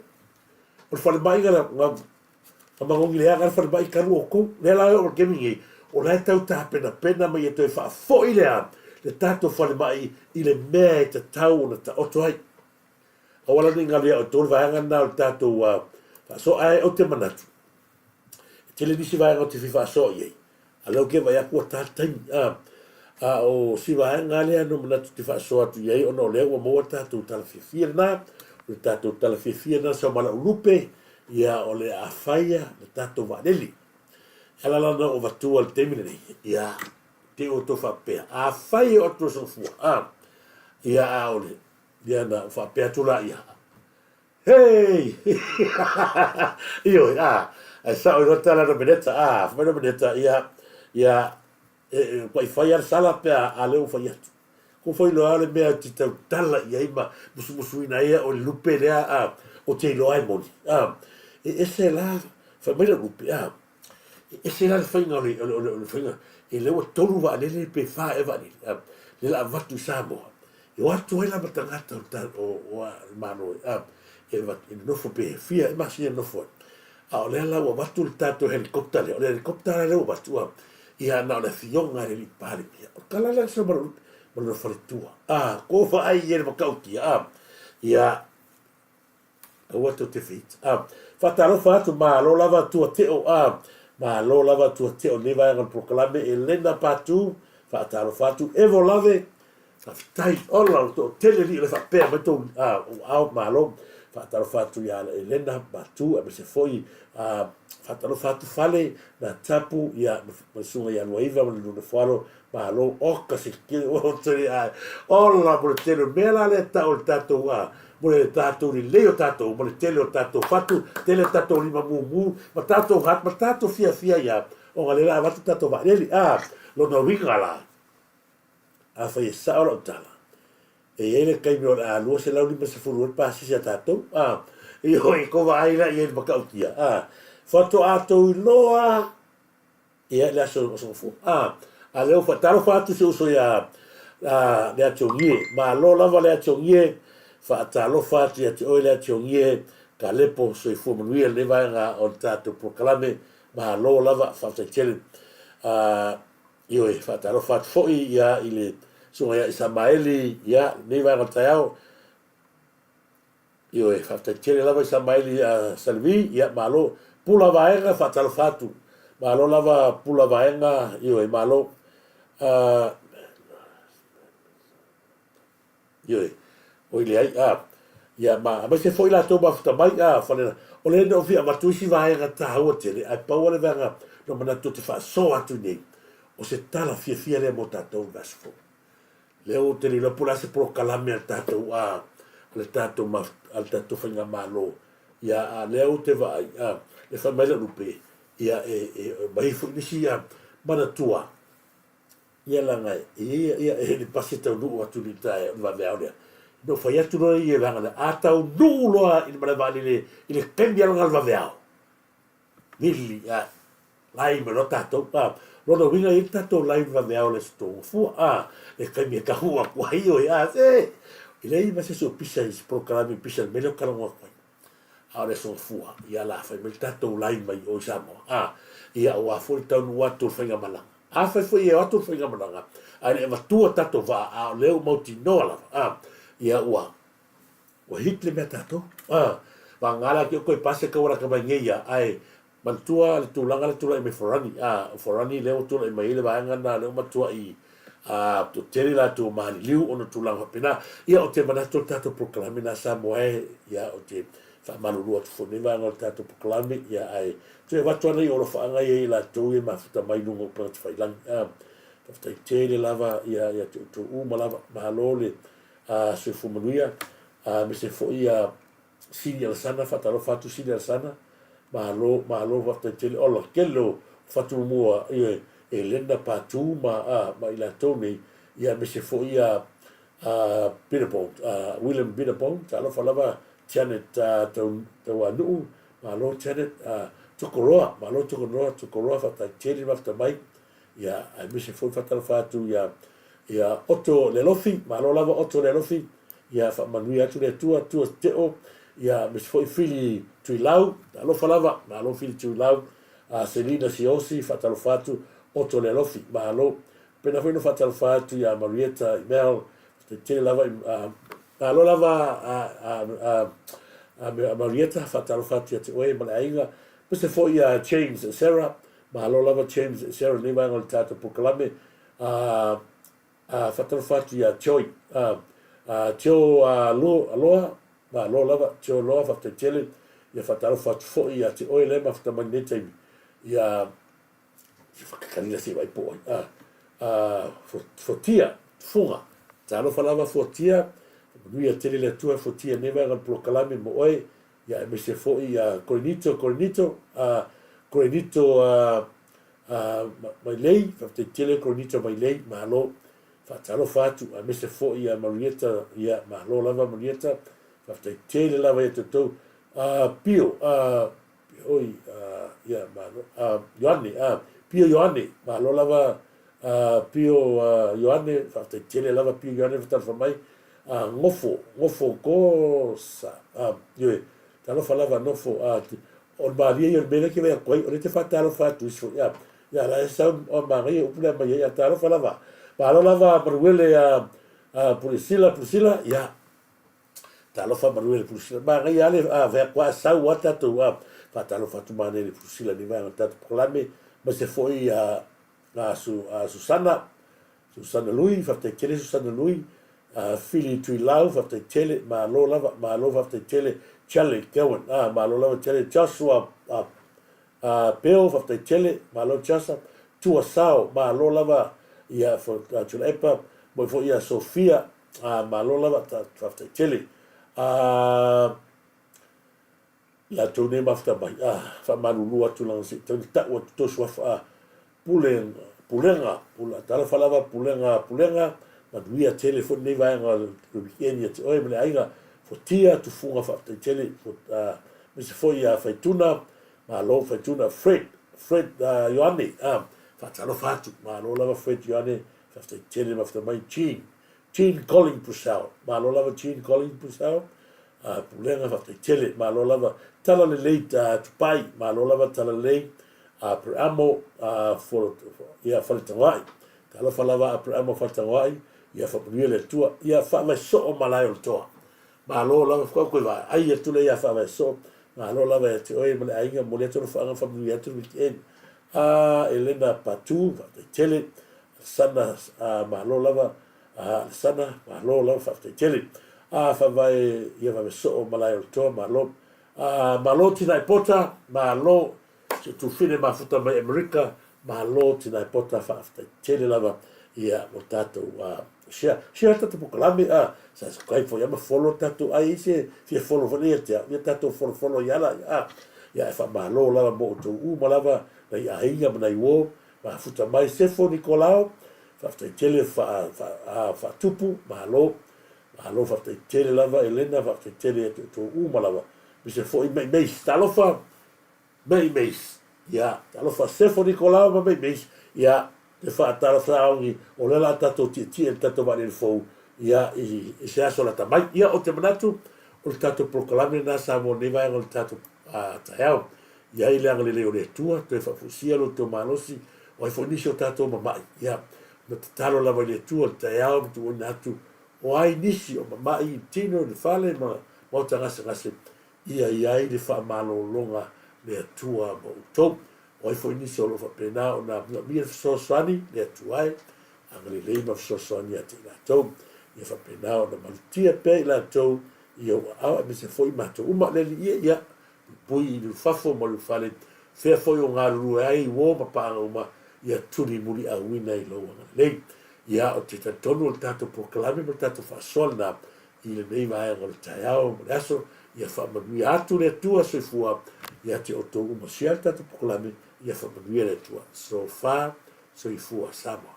Speaker 1: o fa ba ngala ma ngongi le aga fa ba i karu ko le la o ke mi o la tau ta pena mai e toi wha fo i lea le tato whale mai i le mea e te tau na ta oto ai. A wala ni ngā lea o tōru vāanga nā o tato so ai o te manatu. Te le nisi vāanga o te whiwha so i ei. A leo ke vai akua tātaini. O si vāanga lea no manatu te wha so atu i ei o no leo o moa tato tala whiwhia nā. O tato tala whiwhia nā sa mala urupe ia o le a whaia le tato vāneli. Ala lana o vatua le temine nei, ia, te o to whapea. A whai o to sofua, ia a ole, ia na whapea tula ia. Hei! Io, a sa o rota la meneta, whai meneta, ia, kwai whai ar sala pea a leo whai atu. Ko whai loa le mea ti tau tala ia ima, musu ina ia o le lupe lea, o te loa e moni. E se la, whai meira lupe, e se la whainga o whainga, e lewa tolu wa alele pe wha e wani, le la watu Samoa. E watu hela matangata o mano, e nofo pe fia, e masi e nofo. O le la wa watu le tato helikoptare, o le helikoptare lewa watu, ia na o le fionga le li pari pia. O kalala sa maru whaletua. Ko wha ai e le makauti, ia, a watu te fit. Whataro whatu maa lo lava tua teo, ma lo lava tu te o neva ngal proclame e lenda patu fa taro fatu evo lave fa tai ola to tele li le fa pe ma to au ma lo whaatalofa atu ia Elena matu a me se foi whaatalofa atu fale na tapu ia masunga ia nuaiva ma luna wharo ma lo oka se kiri o tari ai ola mo le tele mela le ta o le tatou mo le tatou ni leo tatou mo le tele o tatou fatu tele tatou lima mumu ma tatou hat ma tatou fia ia o ngale la watu tatou va leli lo no winga la a fai sa o tala e ele kai mi o a lo se lau lima se furu pa si se tatou e hoi ko vai la e ma kautia foto atou loa e le aso fu a leo fa taro fa tu se uso ya le atongie ma lo lava le atongie fa talo fa ti o le atongie ka lepo so i fu manuia le vai nga o tato proclame ma lo lava fa te tele io e fa talo fa foi ya ile so ya Isamaeli ya le vai nga tao io e fa te tele lava Isamaeli salvi ya ma lo pula vai nga fa talo fa tu ma lo lava pula vai nga io e ma lo io o ile ai ia ma se foi la to ba fta mai fale o le no via ma tu si vai ga ta o te ai pa o le venga no mana tu te fa so atu nei o se tala fia le mo tato vasfo le o te lo pula se pro calame al tato le tato ma al tato fanga malo ia le o te vai le fa mai le lupe ia mai fu ni si mana tua ia la ngai ia le pasita lu atu ni tai va veaulia no fai atu no ia vanga atau nu loa in mana vale le cambia ngal va veau mili lai me lo tato lo no vinga il tato lai va veau le sto fu le cambia ka hua kwa io se ile va se so pisa is proclame pisa me lo kala ngwa a le so fu ia la fa me tato lai mai o samo ia o fu tau watu fenga malanga foi e atu fenga malanga ai va tu tato va leo mauti no ala ia ua hitle me tato va ngala ki ko pase ka ora ka bangia ai mantua le tulanga le tula me forani leo tula mai le va ngana le matua i to tele la tu mani liu ono tulanga pena ia o te mana to tato proclame na Samoa ia o te fa malulu atu fo ne va ngol tato proclame ia ai tu va tu nei oro fa ngai la tu e ma futa mai lungo pa te fai lang ta tele lava ia tu malava malole se fu manuia me se fo ia sini al sana fatalo fatu sini al sana malo va te tele ola kello fatu mua e lenda patu ma ila tone ia me se fo ia Bitterbone William Bitterbone talo falava Janet tawanu malo Janet tukoroa malo tukoroa fata tele fata mai ia me se fo fatalo fatu ia oto le lofi malo lava oto le lofi ia fa manuia tu le tua teo ia me foi fili tu lau alo falava malo fili tu lau Selina Siosi fatalo fatu oto le lofi malo pena foi no fatalo fatu ia Marietta Mel te lava malo lava Marietta fatalo fatu te oe malainga me foi ia James Sarah malo lava James Sarah ni vai ngol tato proclame fatalo fatu ia Joy Joe aloha lo lava Joe loa fata tele ia fatalo fatu fo ia te oe le mafta magneta ia kanina si vai po fotia funga talo falava fotia ia tele le tua fotia neva ngal proclame mo oe ia me se fo ia corinito mai lei fata tele corinito mai lei malo fatalo fatu a me se fo ia Marietta ia malo lava Marietta fata tele lava ia to pio oi ia malo Ioane pio Ioane malo lava pio Ioane fata tele lava pio Ioane fata mai ngofo cosa io talo falava nofo o Maria ia mele que vai coi o te fatalo fatu isso ia la sa o Maria o problema ia talo falava malo lava Manuele Priscilla ia talo fa Manuele Priscilla Maria ale ve qua sa wata tu fatalo fatu Manuele Priscilla ni vai tanto proclame mas se foi a Susana Lui fata tele Susana Lui fili tu lau fata tele malo lava fata tele Chale Kewan, malo lava chale Joshua Peo whaftai chale, malo Chasa, Tua Sao, malo lava ia Chula Epa, moi fo ia Sofia, malo lava whaftai chale. La tone mafta mai, fa manulu atu lang si, tone tak wa tos wa pulenga, tala falava pulenga, maduia telefon nei vaenga weekend te oi mele ainga, fo tia tu funga whaftai chale, mese fo ia faituna, malo faituna Fred Ioane, whatalo fatu, malo lava Fred Ioane, whaftai chale mafta mai Jean Colling Pusau, malo lava Jean Colling Pusau, pulenga whaftai chale, malo lava tala le lei tupai, malo lava tala lei, preamo ia whalitangai, tala whalawa preamo whalitangai, ia whapanuia le tua, ia whamai so o malai o toa. Malo lava koe vai, ai atu le ia whamai so, malo lava e te oe male ainga, mo le atono whaanga whapanuia atu weekend. Elena Patu, whaftai chale, sana malo lava, sana malo lava whaftai chale. Whawai ia whamai so o malai o toa, malo tina pota, malo tu fine mafuta mai Amerika, malo tina pota whaftai chale lava, ia o tātou share tātou pukalami, sa kai fo yama follow tātou ai se, fia follow fo nia tia, ia tātou follow yala, ia e wha malo lava mo o tau uma lava, na ia hinga mana i wō, mafuta mai Sefo Nikolao, whaftai chale wha tupu, malo whaftai chale lava, Elena whaftai chale tau uma lava, Mr. Fo i meis, talofa, meis, ia, talofa Sefo Nikolao ma meis, ia, te whaatara whaongi, o lela tato tia tato wale fau, ia, i se aso la tamai, ia o te manatu, o le tato proklame na sa mo newa o le tato taeao, ia i leanga leo le tua, te whafusia lo te manosi, o i whanisi o tato mamai, ia, na te talo lawa le tua, le taeao, tu o natu, o ai nisi o mamai, tino le whale, ma ta ngase, ia i le wha malo longa le tua mo tau, o i foi nisi o lo whapena o nga mia whasoswani le atuai, anga le leima whasoswani ati la tau, ia whapena o nga malutia pe la tau, ia o awa me se foi mato uma leli ia, pui i lu fafo mo lu whale, whea foi o ngā rua ai wō mapaanga uma, ia turi muri a wina i lo anga lei, ia o te tonu o tato proklame mo tato whasoana, i le nei vai anga le taiao, mo le aso, ia whamanui atu le tua se fua, ia te o tō uma siar tato proklame, ia whamanuia le tua. So far, so i fua Samoa.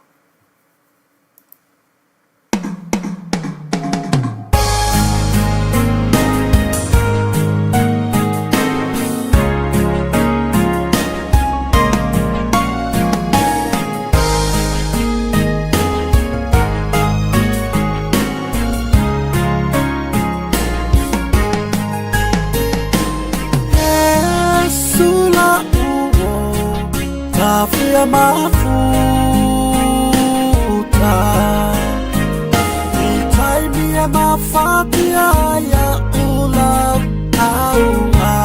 Speaker 4: Fia mafuta I taimi e mafatia ya ula auna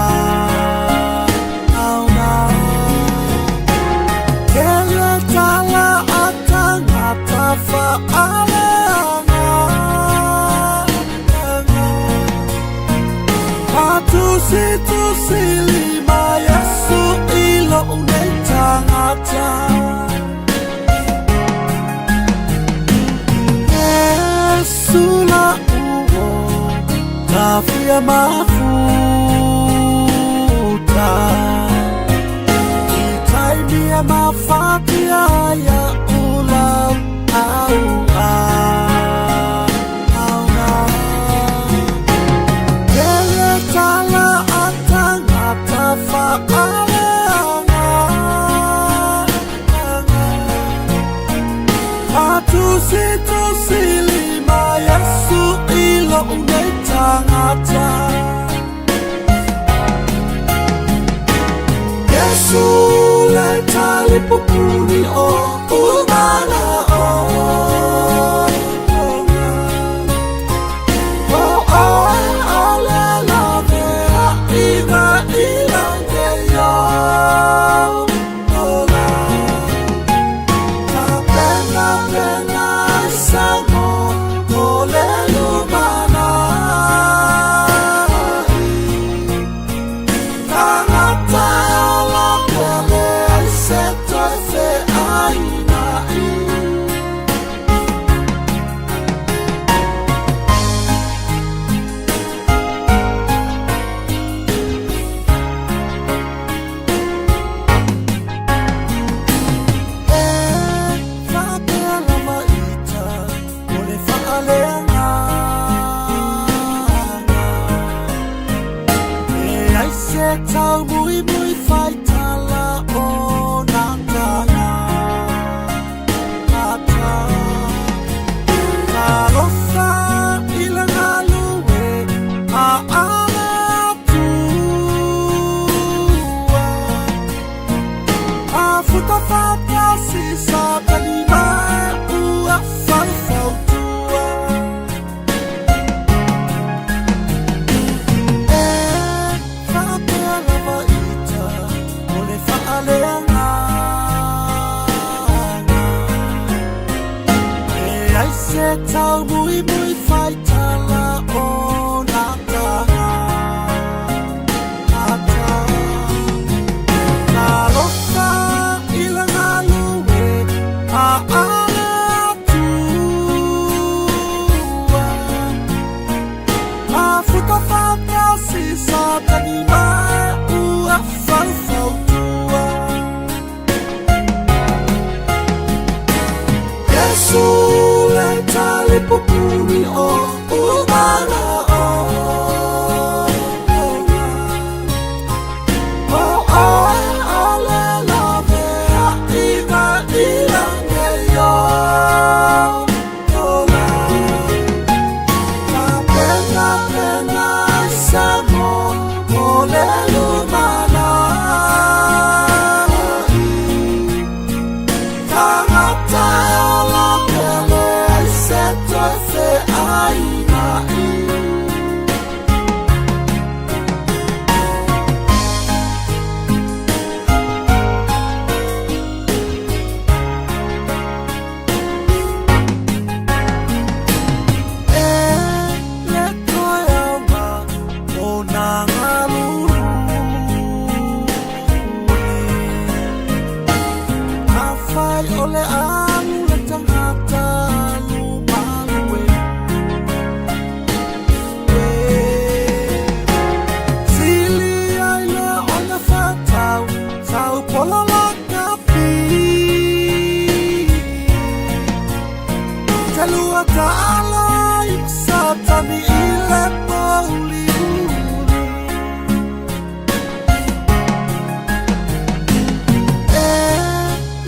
Speaker 4: Kele tala atangata fa'aleanga Matusi lima Yesu ilo unetangata Sula uo Tafia mafuta Itaimia mafatia ya ula Kele tala atangata fa'aleanga Matusi lima Yesu ilo unetangata Yesu leta lipupuni o umana leanga e ai se tau mui mui fai tala o na taha ata na loka ilanga luwe a ale atua a futa fata si sa tani mai ua fau tua Yesu le tali pupuri o umana o le love a iga ilange yo pena samo o le lumana Tangata la pele se te fe aina le koyama o nangaluru Afai ole amu le tangata lumawe Sili ai le ona fatau Tau pola la kapi Telua ta'ala iksa tani ile pauli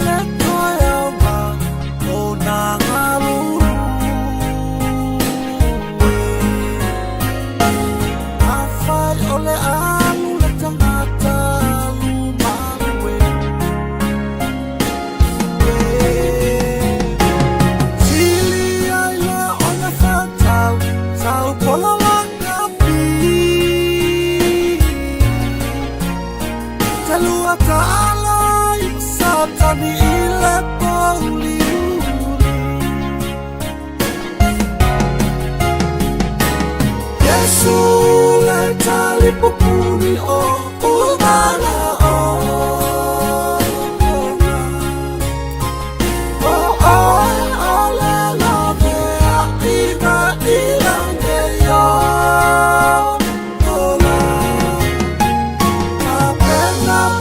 Speaker 4: le koyama o nangaluru Afai ole amu le tangata lumawe Sili ai le ona fatau Tau pola la kapi Telua ta'ala iksa tani ile pauli Yesu le tali pupuri o umana o le love a iga ilange yo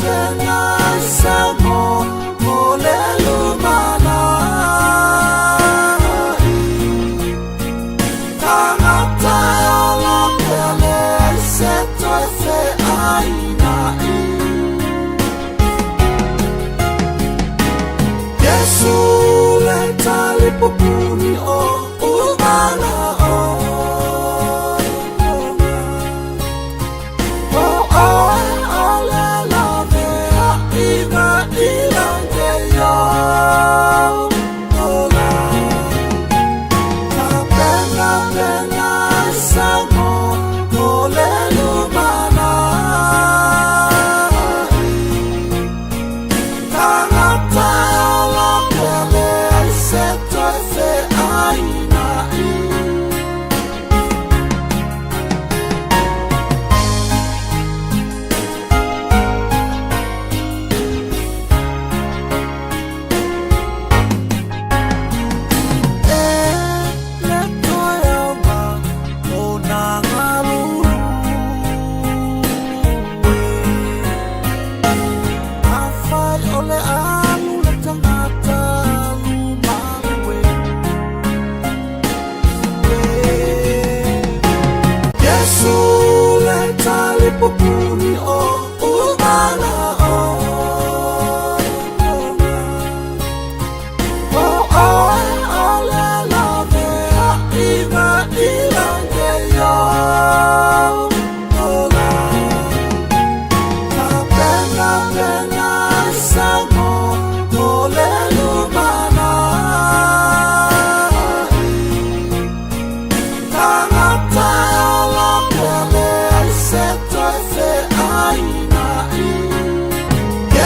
Speaker 4: pena samo o le lumana Tangata la pele se te fe aina Yesu le tali pupuri o umana o le love a iga ilange yo pena samo o le lumana Tangata la pele se te fe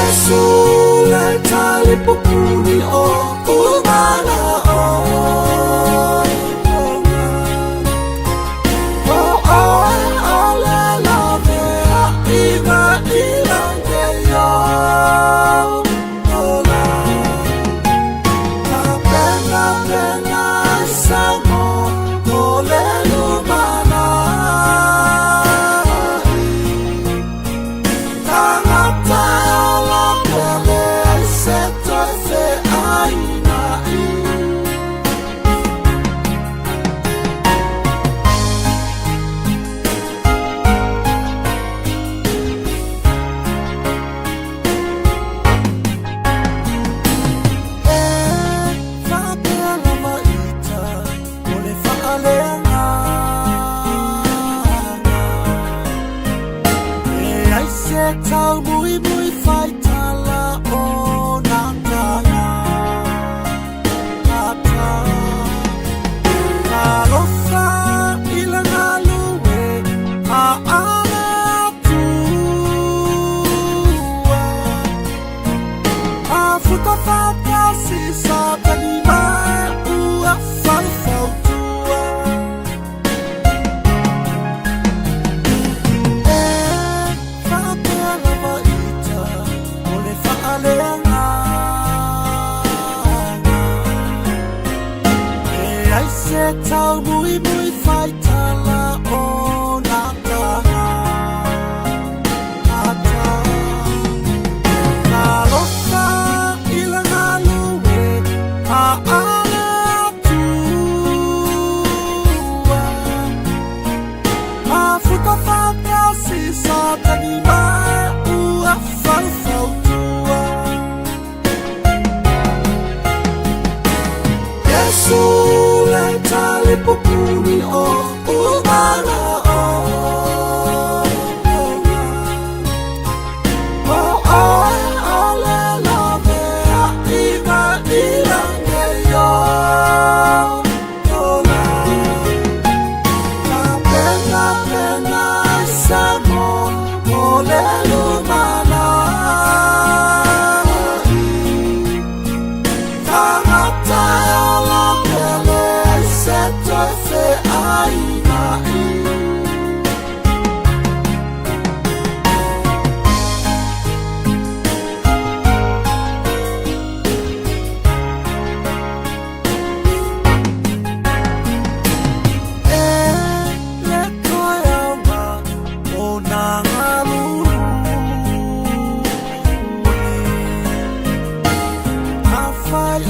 Speaker 4: Yesu leta lipupuni o umana o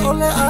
Speaker 4: ole